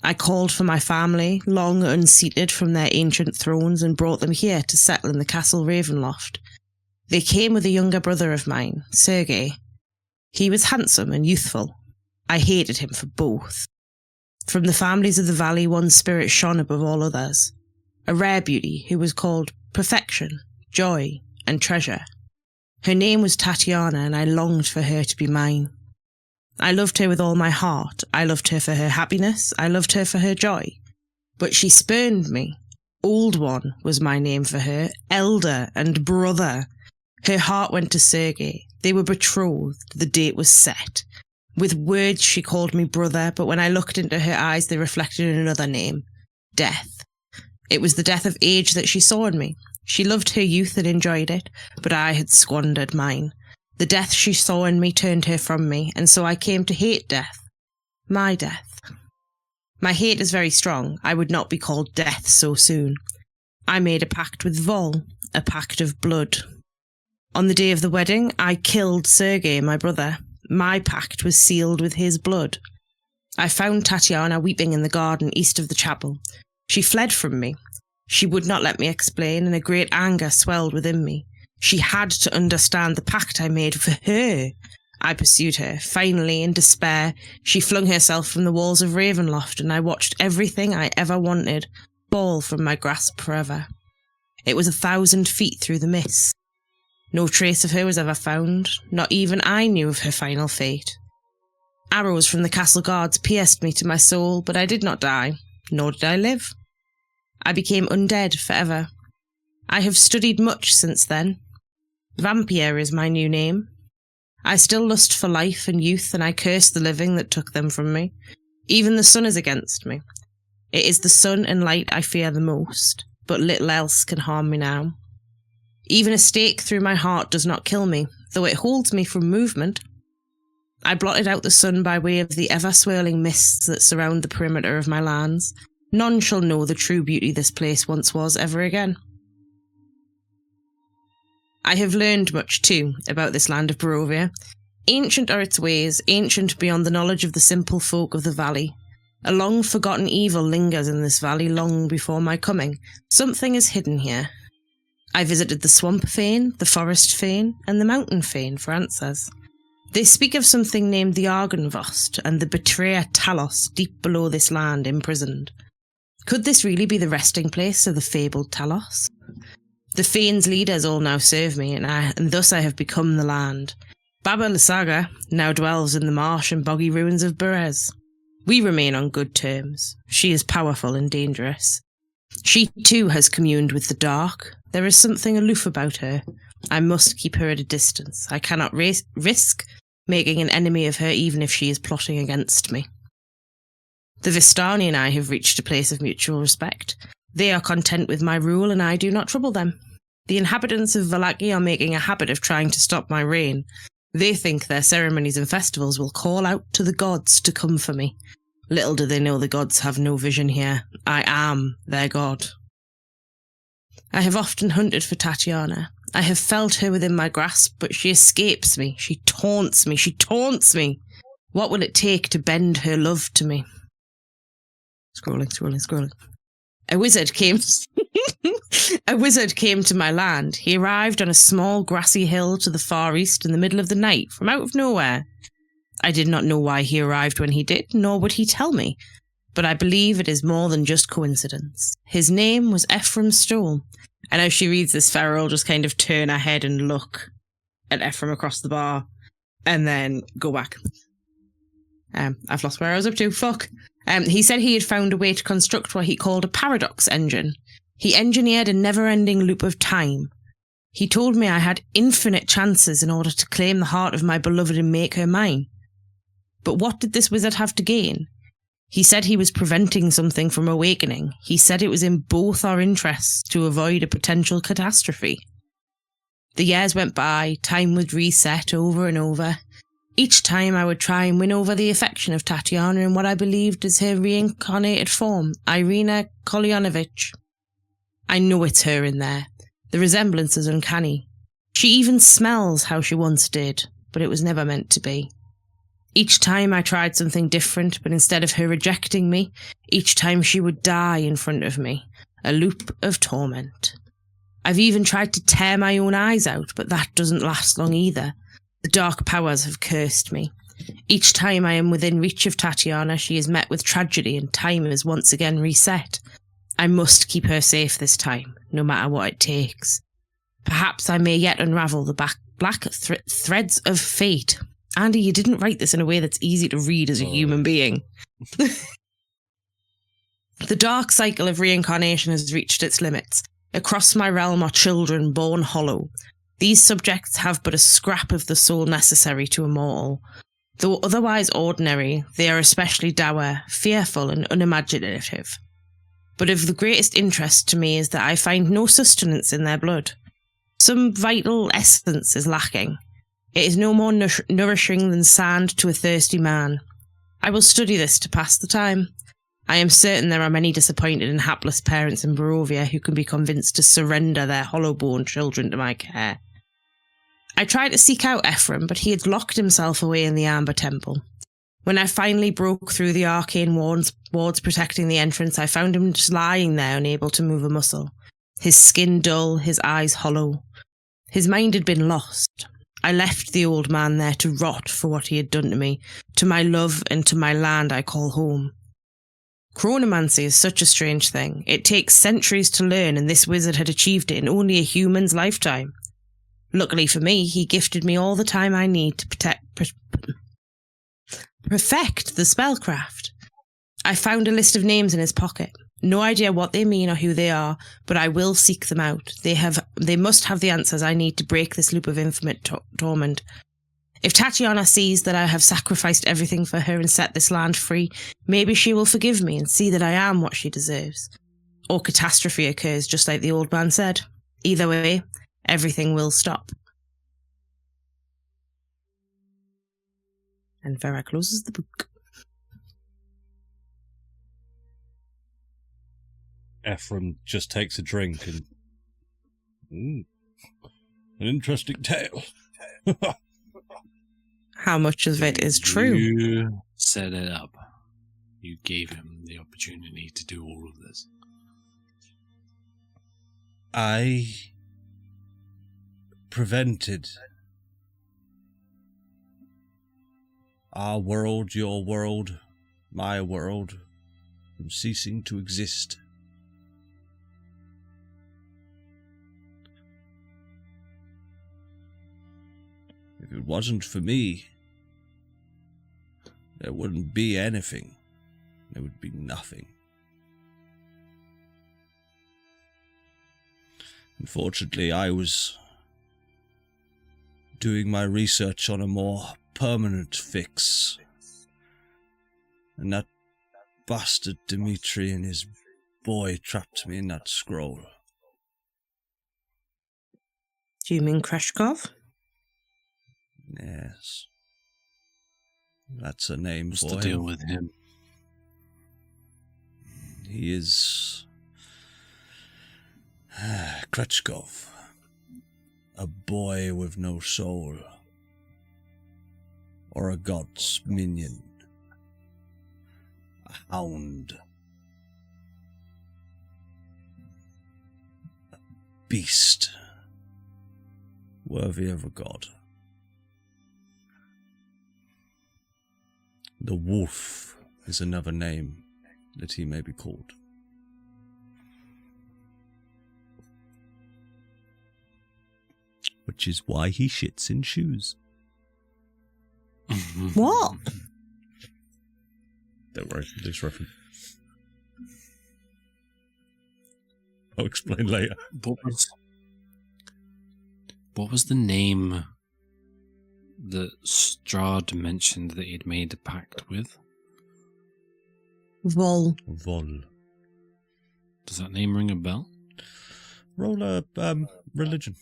I called for my family, long unseated from their ancient thrones, and brought them here to settle in the castle Ravenloft. They came with a younger brother of mine, Sergei. He was handsome and youthful. I hated him for both. From the families of the valley, one spirit shone above all others, a rare beauty who was called perfection, joy, and treasure. Her name was Tatiana, and I longed for her to be mine. I loved her with all my heart. I loved her for her happiness. I loved her for her joy. But she spurned me. Old One was my name for her, elder and brother. Her heart went to Sergei. They were betrothed. The date was set. With words she called me brother, but when I looked into her eyes they reflected another name, death. It was the death of age that she saw in me. She loved her youth and enjoyed it, but I had squandered mine. The death she saw in me turned her from me, and so I came to hate death. My death. My hate is very strong. I would not be called death so soon. I made a pact with Vol, a pact of blood. On the day of the wedding, I killed Sergei, my brother. My pact was sealed with his blood. I found Tatiana weeping in the garden east of the chapel. She fled from me. She would not let me explain, and a great anger swelled within me. She had to understand the pact I made for her. I pursued her. Finally, in despair, she flung herself from the walls of Ravenloft, and I watched everything I ever wanted fall from my grasp forever. It was 1,000 feet through the mist. No trace of her was ever found. Not even I knew of her final fate. Arrows from the castle guards pierced me to my soul, but I did not die, nor did I live. I became undead forever. I have studied much since then. Vampire is my new name. I still lust for life and youth, and I curse the living that took them from me. Even the sun is against me. It is the sun and light I fear the most. but little else can harm me now. Even a stake through my heart does not kill me, though it holds me from movement. I blotted out the sun by way of the ever-swirling mists that surround the perimeter of my lands. None shall know the true beauty this place once was ever again. I have learned much, too, about this land of Barovia. Ancient are its ways, ancient beyond the knowledge of the simple folk of the valley. A long-forgotten evil lingers in this valley long before my coming. Something is hidden here. I visited the swamp fane, the forest fane, and the mountain fane for answers. They speak of something named the Argynvost and the betrayer Talos deep below this land imprisoned. Could this really be the resting place of the fabled Talos? The fane's leaders all now serve me, and thus I have become the land. Baba Lysaga now dwells in the marsh and boggy ruins of Berez. We remain on good terms. She is powerful and dangerous. She too has communed with the dark. There is something aloof about her. I must keep her at a distance. I cannot risk making an enemy of her even if she is plotting against me. The Vistani and I have reached a place of mutual respect. They are content with my rule and I do not trouble them. The inhabitants of Vallaki are making a habit of trying to stop my reign. They think their ceremonies and festivals will call out to the gods to come for me. Little do they know the gods have no vision here. I am their god. I have often hunted for Tatiana. I have felt her within my grasp, but she escapes me. She taunts me. She taunts me. What will it take to bend her love to me? Scrolling. A wizard came to my land. He arrived on a small grassy hill to the far east in the middle of the night, from out of nowhere. I did not know why he arrived when he did, nor would he tell me, but I believe it is more than just coincidence. His name was Ephraim Stoll, and as she reads this, Farrell will just kind of turn her head and look at Ephraim across the bar, and then go back. I've lost where I was up to. Fuck. He said he had found a way to construct what he called a paradox engine. He engineered a never-ending loop of time. He told me I had infinite chances in order to claim the heart of my beloved and make her mine. But what did this wizard have to gain? He said he was preventing something from awakening. He said it was in both our interests to avoid a potential catastrophe. The years went by, time would reset over and over. Each time I would try and win over the affection of Tatiana in what I believed is her reincarnated form, Irina Kolyanovich. I know it's her in there. The resemblance is uncanny. She even smells how she once did, but it was never meant to be. Each time I tried something different, but instead of her rejecting me, each time she would die in front of me. A loop of torment. I've even tried to tear my own eyes out, but that doesn't last long either. The dark powers have cursed me. Each time I am within reach of Tatiana, she is met with tragedy and time is once again reset. I must keep her safe this time, no matter what it takes. Perhaps I may yet unravel the black threads of fate. Andy, you didn't write this in a way that's easy to read as a human being. The dark cycle of reincarnation has reached its limits. Across my realm are children born hollow. These subjects have but a scrap of the soul necessary to a mortal. Though otherwise ordinary, they are especially dour, fearful and unimaginative. But of the greatest interest to me is that I find no sustenance in their blood. Some vital essence is lacking. It is no more nourishing than sand to a thirsty man. I will study this to pass the time. I am certain there are many disappointed and hapless parents in Barovia who can be convinced to surrender their hollow-born children to my care. I tried to seek out Ephraim, but he had locked himself away in the Amber Temple. When I finally broke through the arcane wards protecting the entrance, I found him just lying there, unable to move a muscle. His skin dull, his eyes hollow. His mind had been lost. I left the old man there to rot for what he had done to me, to my love and to my land I call home. Chronomancy is such a strange thing. It takes centuries to learn, and this wizard had achieved it in only a human's lifetime. Luckily for me, he gifted me all the time I need to perfect the spellcraft. I found a list of names in his pocket. No idea what they mean or who they are, but I will seek them out. They must have the answers I need to break this loop of infinite torment. If Tatiana sees that I have sacrificed everything for her and set this land free, maybe she will forgive me and see that I am what she deserves. or catastrophe occurs, just like the old man said. Either way, everything will stop. And Farah closes the book. Ephraim just takes a drink and... an interesting tale. How much of it is true? You set it up. You gave him the opportunity to do all of this. I prevented our world, your world, my world from ceasing to exist. If it wasn't for me, there wouldn't be anything. There would be nothing. Unfortunately, I was doing my research on a more permanent fix. And that bastard Dmitri and his boy trapped me in that scroll. Do you mean Kreshkov? Yes. That's a name What's for the him. deal with him? He is... Kreshkov. A boy with no soul. Or a god's minion. A hound. A beast. Worthy of a god. The wolf is another name that he may be called. Which is why he shits in shoes. What? Don't worry, this reference. I'll explain later. What was the name that Strahd mentioned that he'd made a pact with? Vol. Vol. Does that name ring a bell? Roll a religion.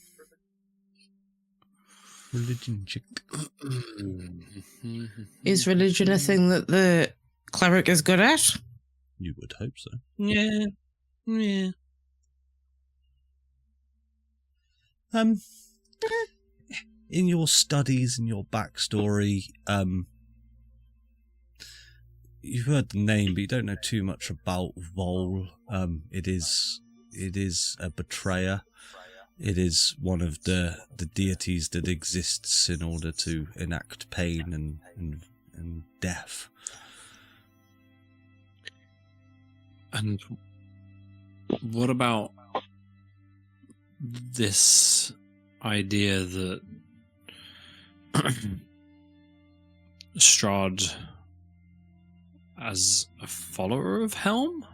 Religion check. Is religion a thing that the cleric is good at? You would hope so. Yeah. Yeah. In your studies and your backstory, you've heard the name, but you don't know too much about Vol. It is a betrayer. It is one of the deities that exists in order to enact pain and death. And what about this idea that Strahd, as a follower of Helm,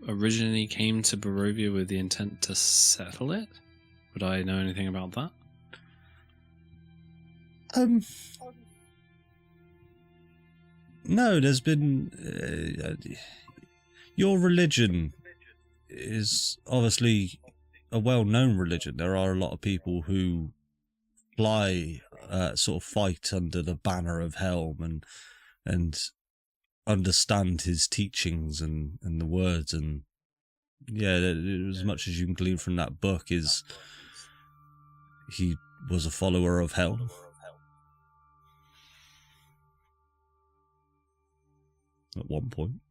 originally came to Barovia with the intent to settle it? Would I know anything about that? No, there's been... your religion is obviously a well-known religion. There are a lot of people who sort of fight under the banner of Helm and understand his teachings and the words, and yeah, as much as you can glean from that book is he was a follower of Helm. At one point.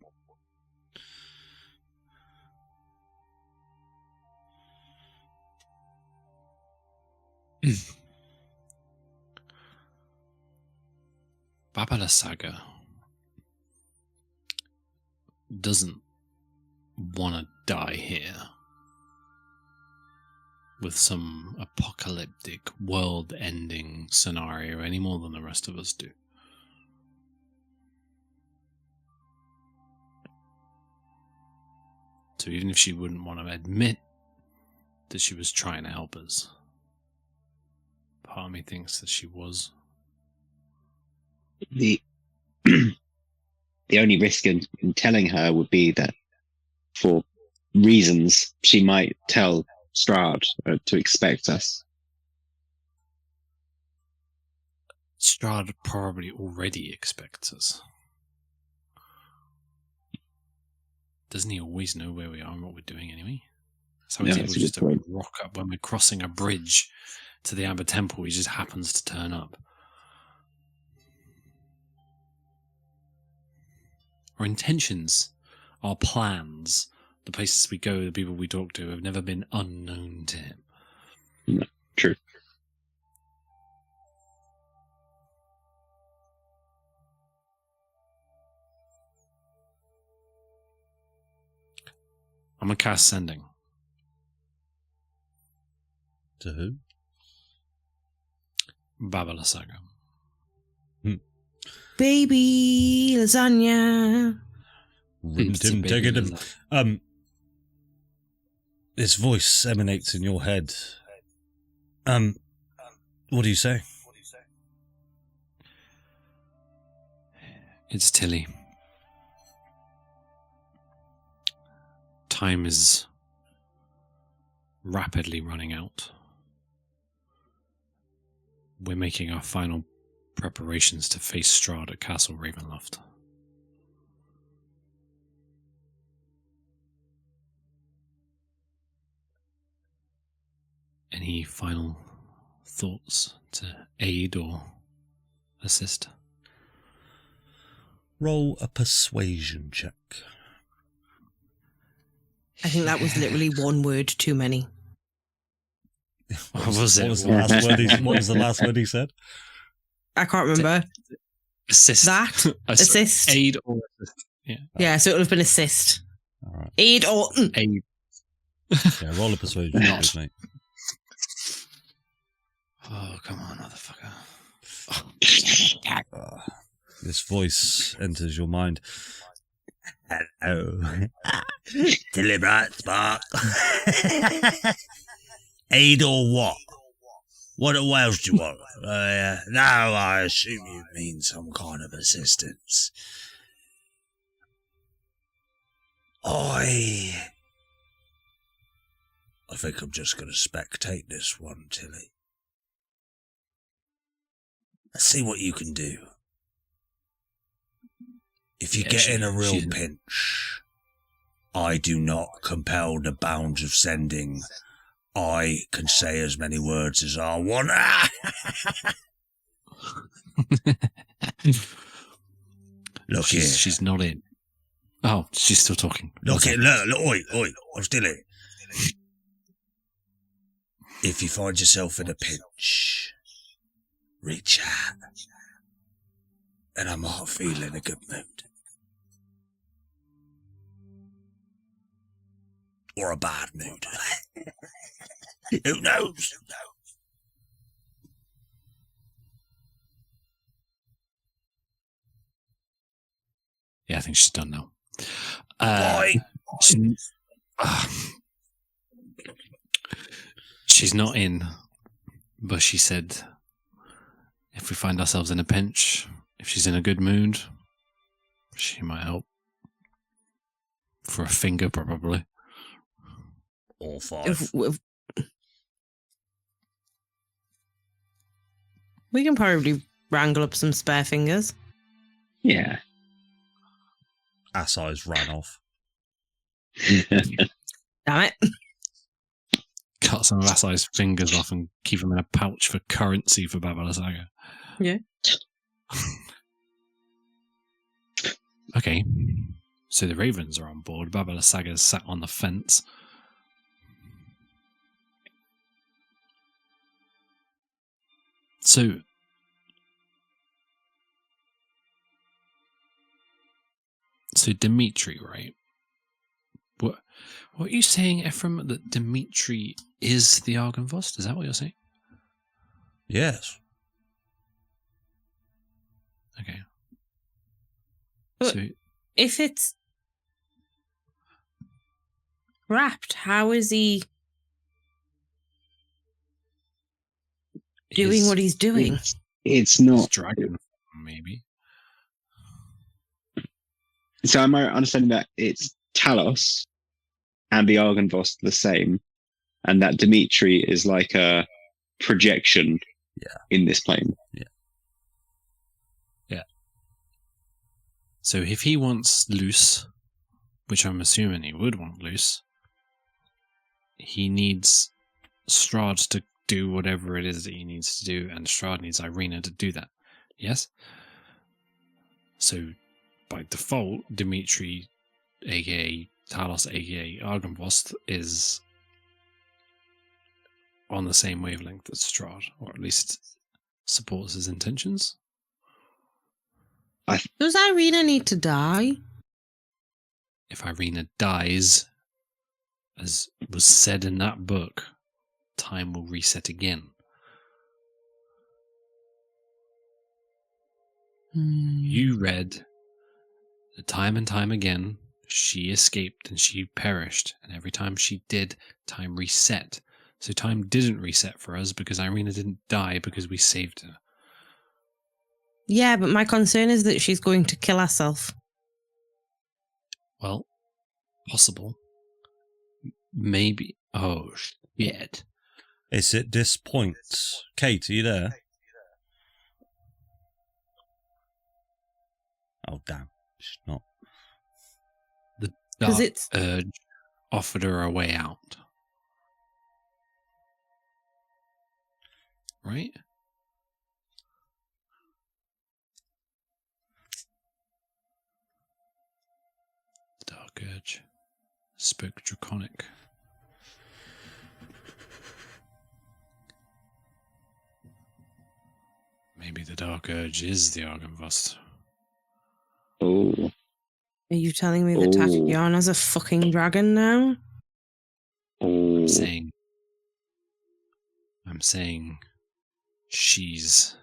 Babala Saga doesn't want to die here with some apocalyptic, world-ending scenario any more than the rest of us do. So even if she wouldn't want to admit that she was trying to help us, part of me thinks that she was. The only risk in telling her would be that for reasons she might tell Strahd to expect us. Strahd probably already expects us. Doesn't he always know where we are and what we're doing anyway? So it's able just to rock up when we're crossing a bridge to the Amber Temple. He just happens to turn up. Our intentions, our plans, the places we go, the people we talk to have never been unknown to him. No, true. I'm going to cast Sending. To who? Babala Saga. Baby lasagna. This voice emanates in your head. What do you say? It's Tilly. Time is rapidly running out. We're making our final preparations to face Strahd at Castle Ravenloft. Any final thoughts to aid or assist? Roll a persuasion check. I think that was literally one word too many. What was it? What was the last word he said? I can't remember. Assist. That? Assist. Aid or assist. Yeah. Yeah, so it would have been assist. All right. Aid or... Aid. Yeah, roll a persuasion check, mate. Oh, come on, motherfucker. This voice enters your mind. Hello. Tilly Bright Spark. Aid or what? What else do you want? Now I assume you mean some kind of assistance. I think I'm just going to spectate this one, Tilly. Let's see what you can do. If you get in a real pinch, I do not compel the bounds of sending. I can say as many words as I want. Look here. She's not in. Oh, she's still talking. Look, oi, I'm still here. If you find yourself in a pinch, reach out, and I might feel in a good mood. Or a bad mood. Who knows? Yeah, I think she's done now. Why? She's not in, but she said if we find ourselves in a pinch, if she's in a good mood, she might help. For a finger, probably. Or 5. We can probably wrangle up some spare fingers. Yeah. Ass-eyes ran off. Damn it. Cut some of Asai's fingers off and keep them in a pouch for currency for Babala Saga. Yeah. Okay. So the Ravens are on board. Babala Saga's sat on the fence. So Dimitri, right? What are you saying, Ephraim? That Dimitri is the Argynvost? Is that what you're saying? Yes. Okay. But So if it's wrapped, how is he doing what he's doing? It's not. dragon, maybe. So am I understanding that it's Talos and the Argynvost the same, and that Dimitri is like a projection in this plane. Yeah. So if he wants loose, which I'm assuming he would want loose, he needs Strahd to do whatever it is that he needs to do, and Strahd needs Irina to do that. Yes? So, by default, Dimitri, aka Talos, aka Argynvost, is on the same wavelength as Strahd, or at least supports his intentions. Does Irina need to die? If Irina dies, as was said in that book, time will reset again. You read that time and time again she escaped and she perished, and every time she did, time reset. So time didn't reset for us because Irina didn't die because we saved her. Yeah, but my concern is that she's going to kill herself. Well, possible. Maybe. Oh, shit. It's at this point. Kate, are you there? Oh, damn. She's not. The 'Cause dark it's- urge offered her a way out. Right? Dark urge. Spoke draconic. Maybe the dark urge is the Argynvost. Oh, Are you telling me that Tatiana's a fucking dragon now? oh. I'm saying she's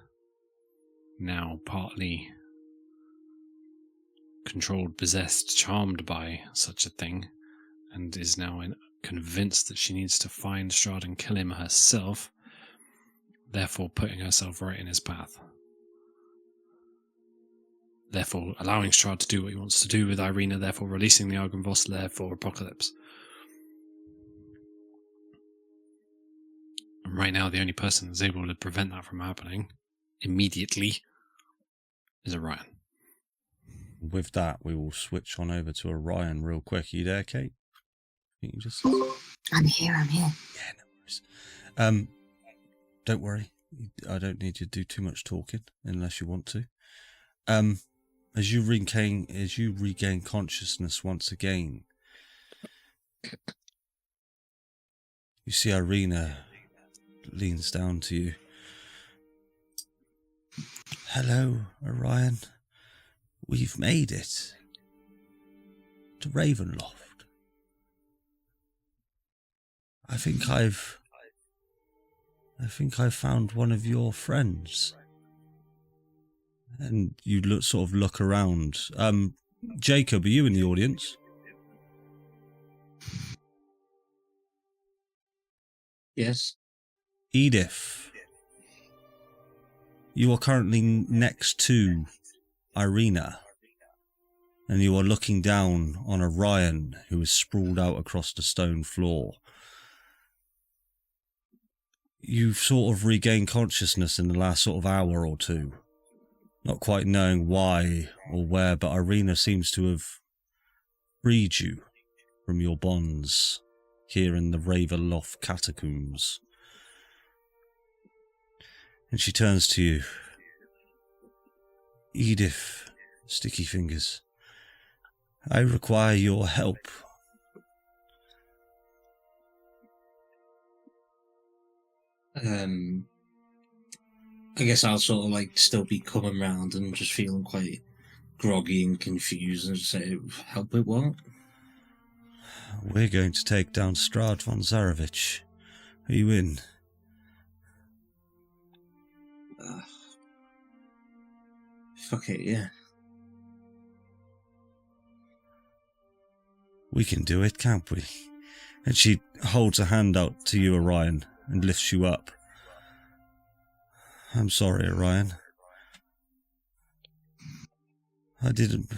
now partly controlled, possessed, charmed by such a thing, and is now convinced that she needs to find Strahd and kill him herself, therefore putting herself right in his path. Therefore allowing Strahd to do what he wants to do with Irina, therefore releasing the Argynvost, therefore Apocalypse. And right now the only person that's able to prevent that from happening immediately is Orion. With that, we will switch on over to Orion real quick. Are you there, Kate? Can you just... I'm here. Yeah, no worries. Don't worry. I don't need you to do too much talking unless you want to. As you regain consciousness once again, you see Irina leans down to you. Hello, Orion. We've made it to Ravenloft. I think I've found one of your friends. And you look around. Jacob, are you in the audience? Yes. Edith, you are currently next to Irina, and you are looking down on Orion, who is sprawled out across the stone floor. You've sort of regained consciousness in the last sort of hour or two. Not quite knowing why or where, but Irina seems to have freed you from your bonds here in the Ravenloft catacombs. And she turns to you. Edith, Sticky Fingers, I require your help. I guess I'll sort of like still be coming round and just feeling quite groggy and confused and say, help with what? We're going to take down Strahd von Zarevich. Are you in? Fuck it, yeah. We can do it, can't we? And she holds a hand out to you, Orion, and lifts you up. I'm sorry, Orion. I didn't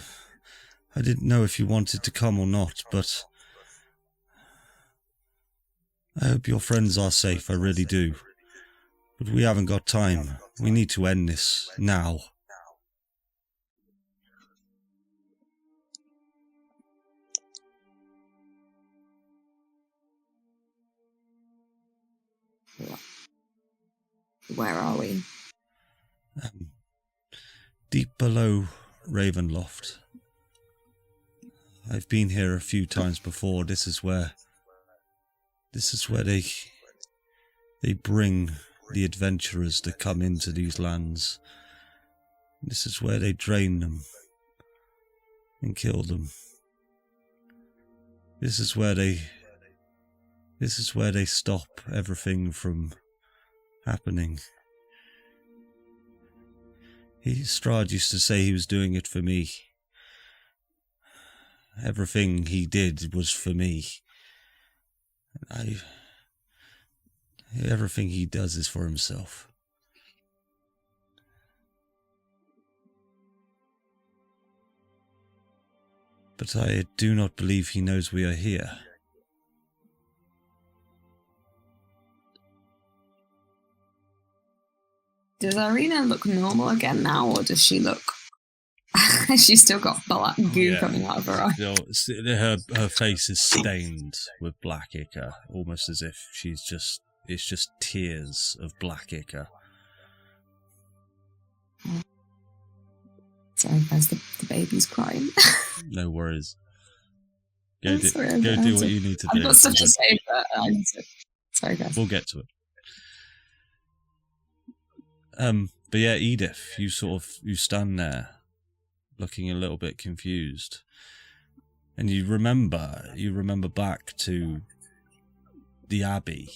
know if you wanted to come or not, but I hope your friends are safe, I really do. But we haven't got time. We need to end this now. Where are we? Deep below Ravenloft. I've been here a few times before. This is where they bring the adventurers that come into these lands. This is where they drain them and kill them. This is where they stop everything from happening. Strahd used to say he was doing it for me. Everything he did was for me. Everything he does is for himself. But I do not believe he knows we are here. Does Irina look normal again now, or does she look... She's still got black goo coming out of her eye. Her face is stained with black ichor, almost as if it's just tears of black ichor. Sorry guys, the baby's crying. No worries. Go do what you need to do. I've got stuff to say, but I need to... Sorry guys. We'll get to it. But yeah, Edith, you stand there, looking a little bit confused, and you remember back to the abbey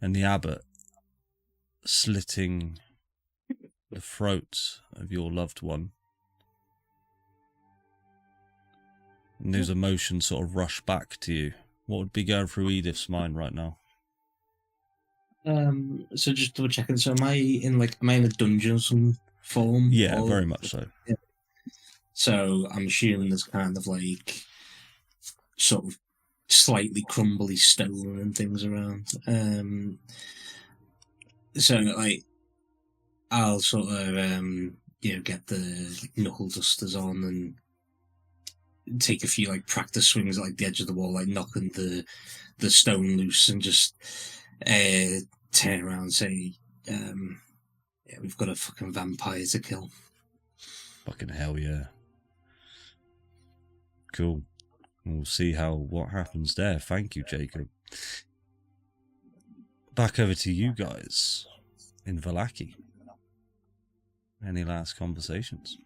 and the abbot slitting the throat of your loved one, and those emotions sort of rush back to you. What would be going through Edith's mind right now? So just double checking. So am I in a dungeon of some form? Yeah, very much so. Yeah. So I'm assuming there's kind of sort of slightly crumbly stone and things around. So I'll sort of get the knuckle dusters on and take a few practice swings at the edge of the wall, knocking the stone loose, and just turn around and say, we've got a fucking vampire to kill. Fucking hell yeah. Cool. We'll see what happens there. Thank you, Jacob. Back over to you guys in Vallaki. Any last conversations?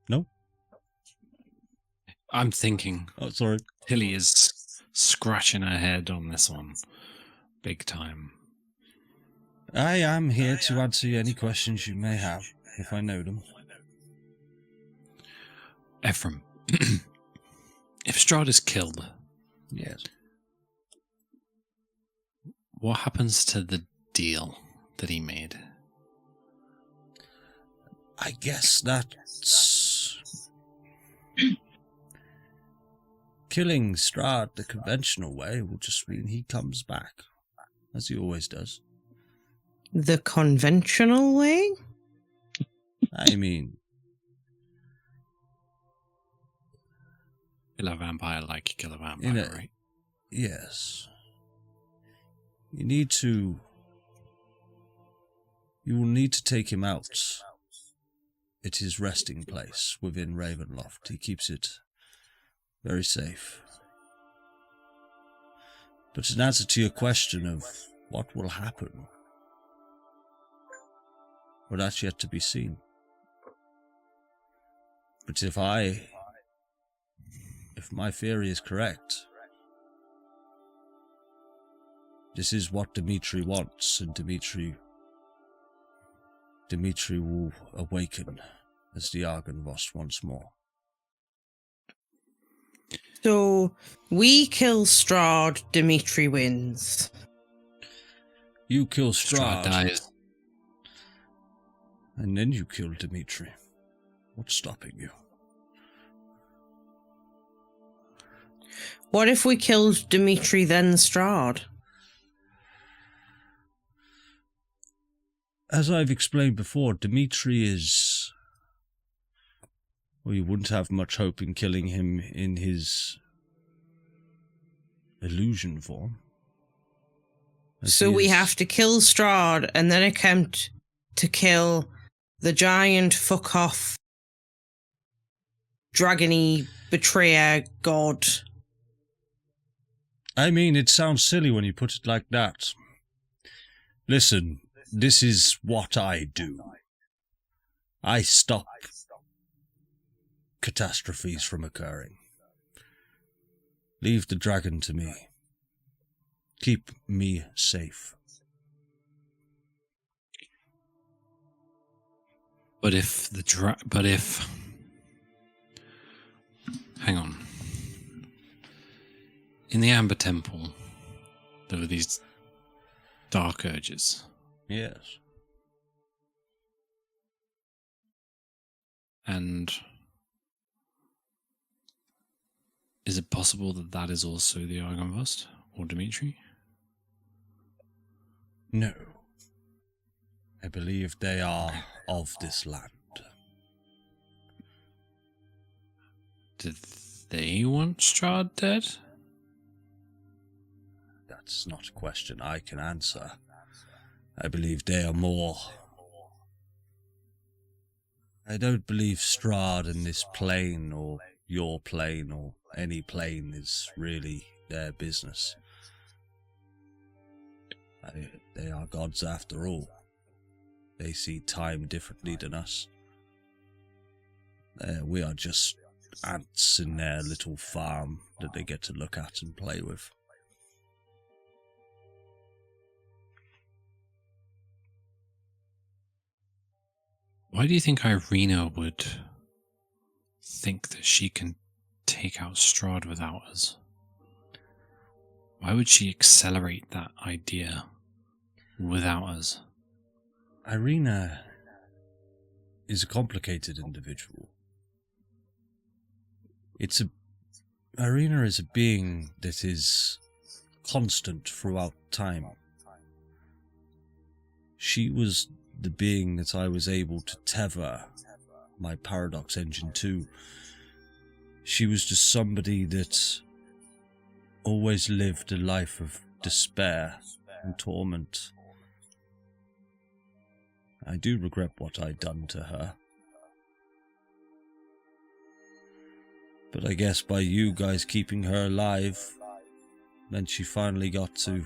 No? I'm thinking. Oh, sorry. Tilly is scratching her head on this one. Big time. I am here to answer any questions you may have, if I know them. Ephraim, if Strahd is killed... Yes. What happens to the deal that he made? I guess that's... Killing Strahd the conventional way will just mean he comes back, as he always does. The conventional way? I mean... Kill a vampire like you kill a vampire, right? Yes. You will need to take him out at his resting place within Ravenloft. He keeps it very safe. But in answer to your question of what will happen, well, that's yet to be seen. But if my theory is correct, this is what Dimitri wants, and Dimitri will awaken as the Argynvost once more. So we kill Strahd, Dimitri wins. You kill Strahd Strahd, dies. and then you kill Dimitri. What's stopping you? What if we killed Dimitri then Strahd? As I've explained before, Dimitri is... Well, you wouldn't have much hope in killing him in his illusion form. So we have to kill Strahd and then attempt to kill the giant fuck-off dragony betrayer god. I mean, it sounds silly when you put it like that. Listen, this is what I do. I stop catastrophes from occurring. Leave the dragon to me. Keep me safe. But if hang on. In the Amber Temple, there were these dark urges. Yes. And is it possible that that is also the Argonvost or Dimitri? No. I believe they are of this land. Did they want Strahd dead? That's not a question I can answer. I believe they are more... I don't believe Strahd in this plane or your plane or any plane is really their business. They are gods after all. They see time differently than us. We are just ants in their little farm that they get to look at and play with. Why do you think Irina would think that she can take out Strahd without us? Why would she accelerate that idea without us? Irina is a complicated individual. Irina is a being that is constant throughout time. She was the being that I was able to tether my Paradox Engine to. She was just somebody that always lived a life of despair and torment. I do regret what I'd done to her. But I guess by you guys keeping her alive, then she finally got to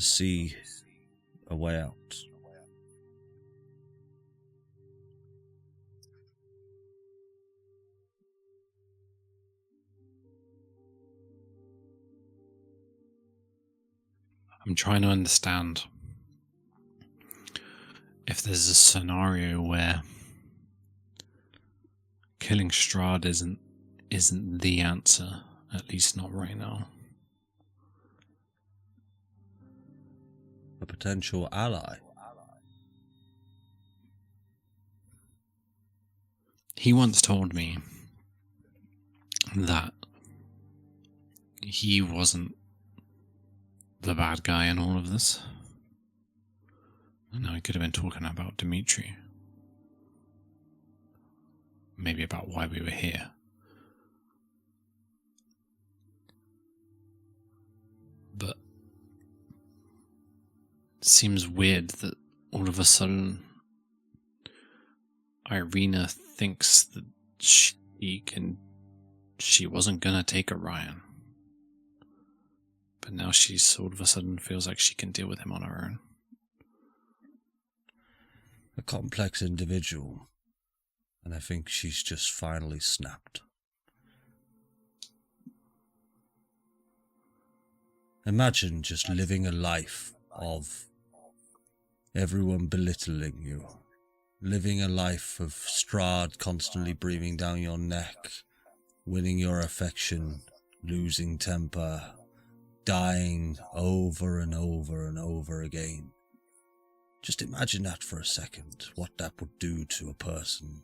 see a way out. I'm trying to understand if there's a scenario where killing Strahd isn't the answer, at least not right now. A potential ally. He once told me that he wasn't the bad guy in all of this. I know he could have been talking about Dimitri. Maybe about why we were here. But it seems weird that all of a sudden Irina thinks that she wasn't gonna take Orion. But now she all of a sudden feels like she can deal with him on her own. A complex individual. And I think she's just finally snapped. Imagine just living a life of everyone belittling you. Living a life of Strahd constantly breathing down your neck. winning your affection, losing temper, dying over and over and over again. Just imagine that for a second, what that would do to a person.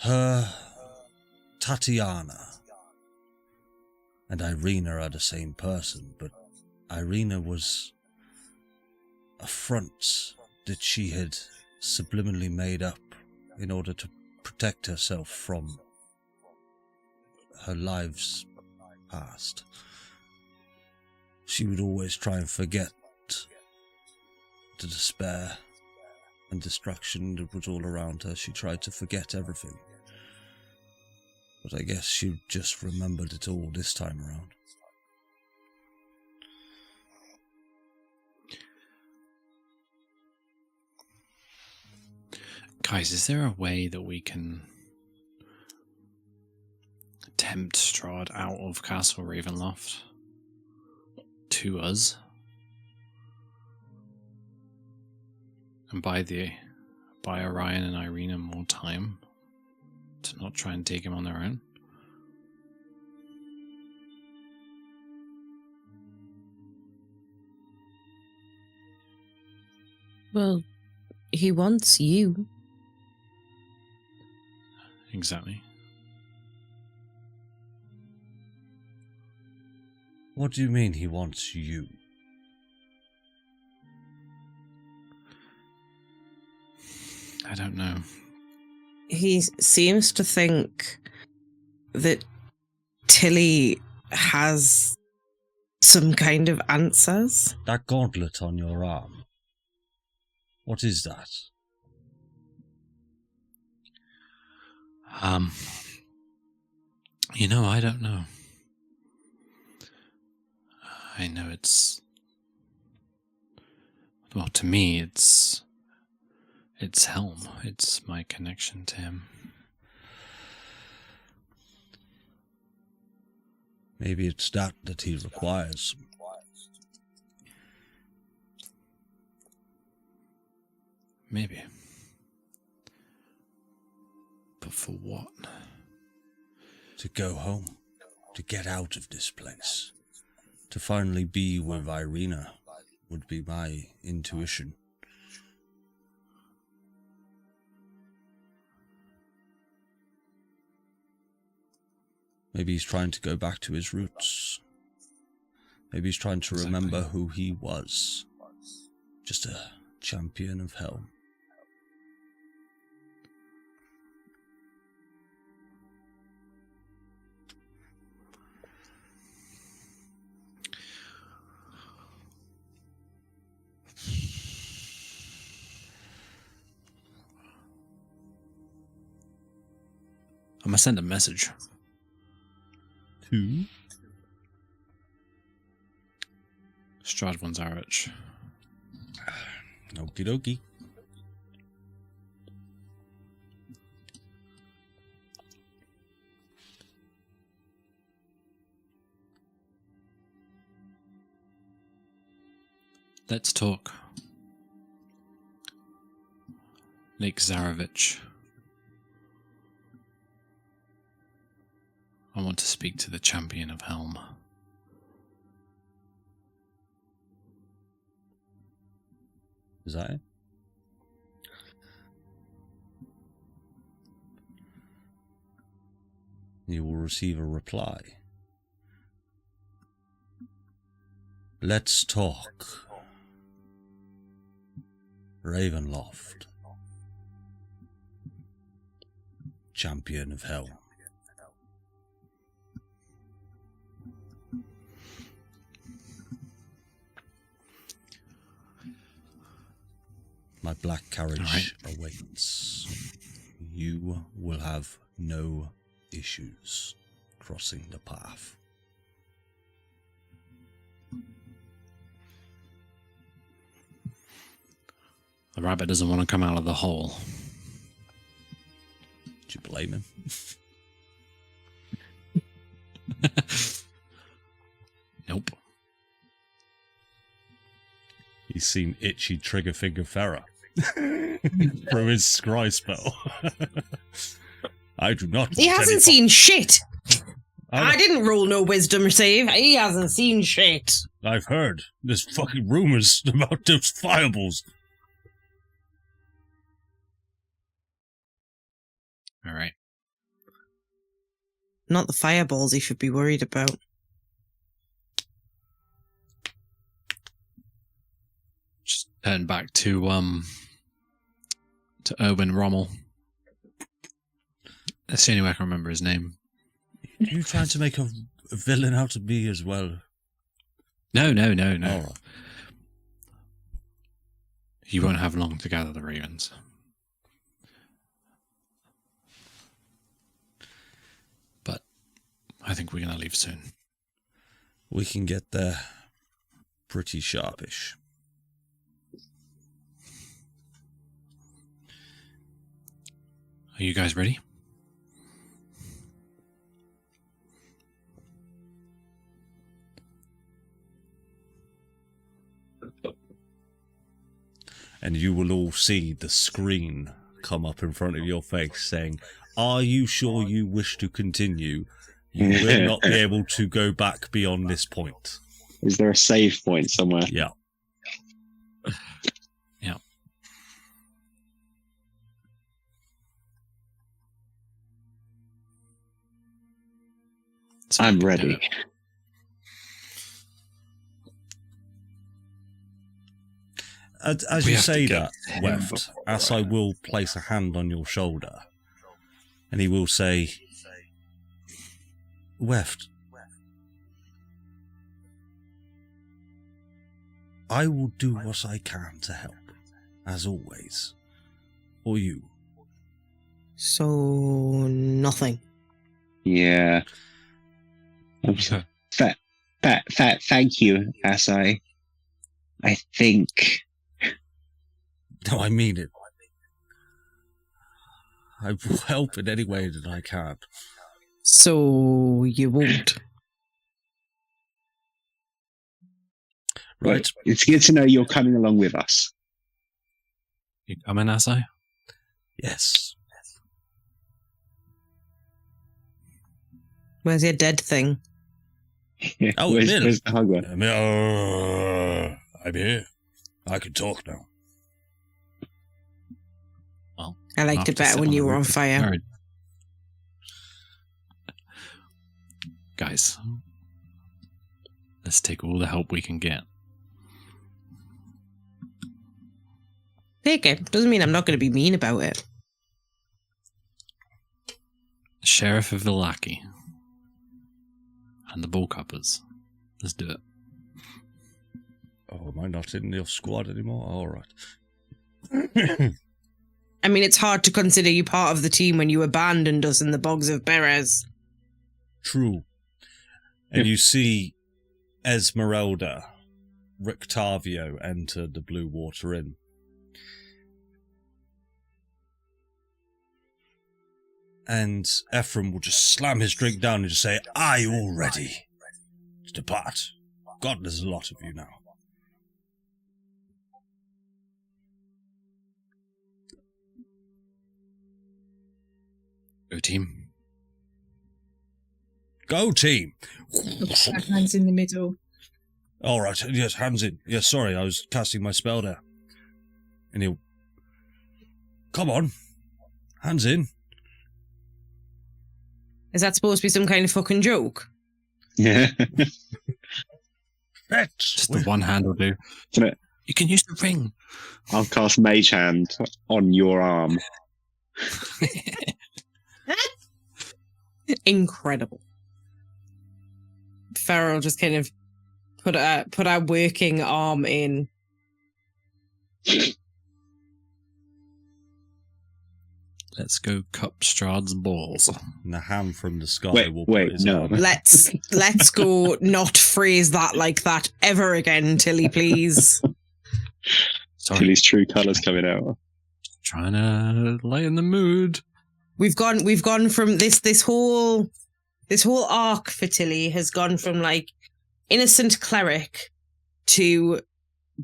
Her, Tatiana, and Irina are the same person, but Irina was a front that she had subliminally made up in order to protect herself from her lives past. She would always try and forget the despair and destruction that was all around her. She tried to forget everything. But I guess she just remembered it all this time around. Guys, is there a way that we can tempt Strahd out of Castle Ravenloft to us? And buy Orion and Irina more time to not try and take him on their own? Well, he wants you. Exactly. What do you mean he wants you? I don't know. He seems to think that Tilly has some kind of answers. That gauntlet on your arm. What is that? I don't know. I know it's... Well, to me, it's Helm. It's my connection to him. Maybe it's that he requires. Maybe. But for what? To go home. To get out of this place. To finally be with Irina would be my intuition. Maybe he's trying to go back to his roots. Maybe he's trying to remember who he was. Just a champion of hell. I'm gonna send a message. Who? Strahd von Zarich. Okie dokie. Let's talk. Lake Zarevich. I want to speak to the champion of Helm. Is that it? You will receive a reply. Let's talk. Ravenloft. Champion of Hell. My black carriage awaits. You will have no issues crossing the path. The rabbit doesn't want to come out of the hole. Do you blame him? Nope. He's seen itchy trigger finger Farah through his scry spell. I do not. He want hasn't any seen shit. I I didn't roll no wisdom save. He hasn't seen shit. I've heard. There's fucking rumors about those fireballs. All right. Not the fireballs he should be worried about. Just turn back to Erwin Rommel. That's the only way I can remember his name. Are you trying to make a villain out of me as well? No. All right. You won't have long to gather the ravens. But I think we're going to leave soon. We can get there pretty sharpish. Are you guys ready? And you will all see the screen come up in front of your face saying, "Are you sure you wish to continue? You will not be able to go back beyond this point." Is there a save point somewhere? Yeah. Yeah. So I'm we can do ready. it. As We you have to say get that, him Weft, before- as I will place a hand on your shoulder, and he will say, "Weft, I will do what I can to help, as always, for you." So, nothing. Yeah. Thank you, Asai. I think No, I mean it. I will help in any way that I can. So, you won't. Right? it's good to know you're coming along with us. You coming, Asai? Yes. Where's your dead thing? Oh, where's, Bill. where's the hug one? I'm here. I can talk now. Well, I liked after it better sit when on you the were on roof of fire. Jared. Guys, let's take all the help we can get. Take it. Doesn't mean I'm not going to be mean about it. The Sheriff of Villaki and the Bullcuppers. Let's do it. Oh, am I not in your squad anymore? All right. I mean, it's hard to consider you part of the team when you abandoned us in the bogs of Perez. True. And you see Esmeralda, Rictavio enter the Blue Water Inn. And Ephraim will just slam his drink down and just say, "Are you all ready to depart? God, there's a lot of you now." Go team. Go, team! Have hands in the middle. All right, yes, hands in. Yes, sorry, I was casting my spell there. And he'll... Come on. Hands in. Is that supposed to be some kind of fucking joke? Yeah. Just the one hand will do. Can I- You can use the ring. I'll cast Mage Hand on your arm. Incredible. Farrell just kind of put a working arm in. Let's go cup Strahd's balls. And the hand from the sky will Wait, put his no. arm. Let's go not phrase that like that ever again, Tilly, please. Sorry, Till his true colours coming out. trying to lighten the mood. We've gone from this whole arc for Tilly has gone from like innocent cleric to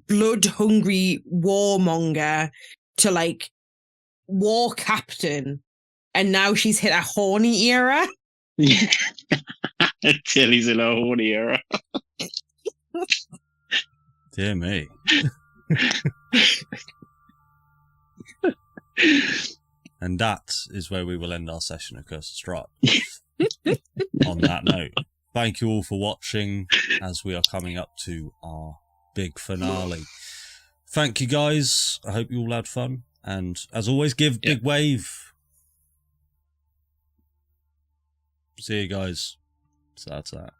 blood hungry warmonger to like war captain and now she's hit a horny era. Until he's in a horny era. Dear me. And that is where we will end our session of Curse of Strahd. On that note, thank you all for watching as we are coming up to our big finale. Thank you guys. I hope you all had fun. And as always, give Big Wave. See you guys. So that's that.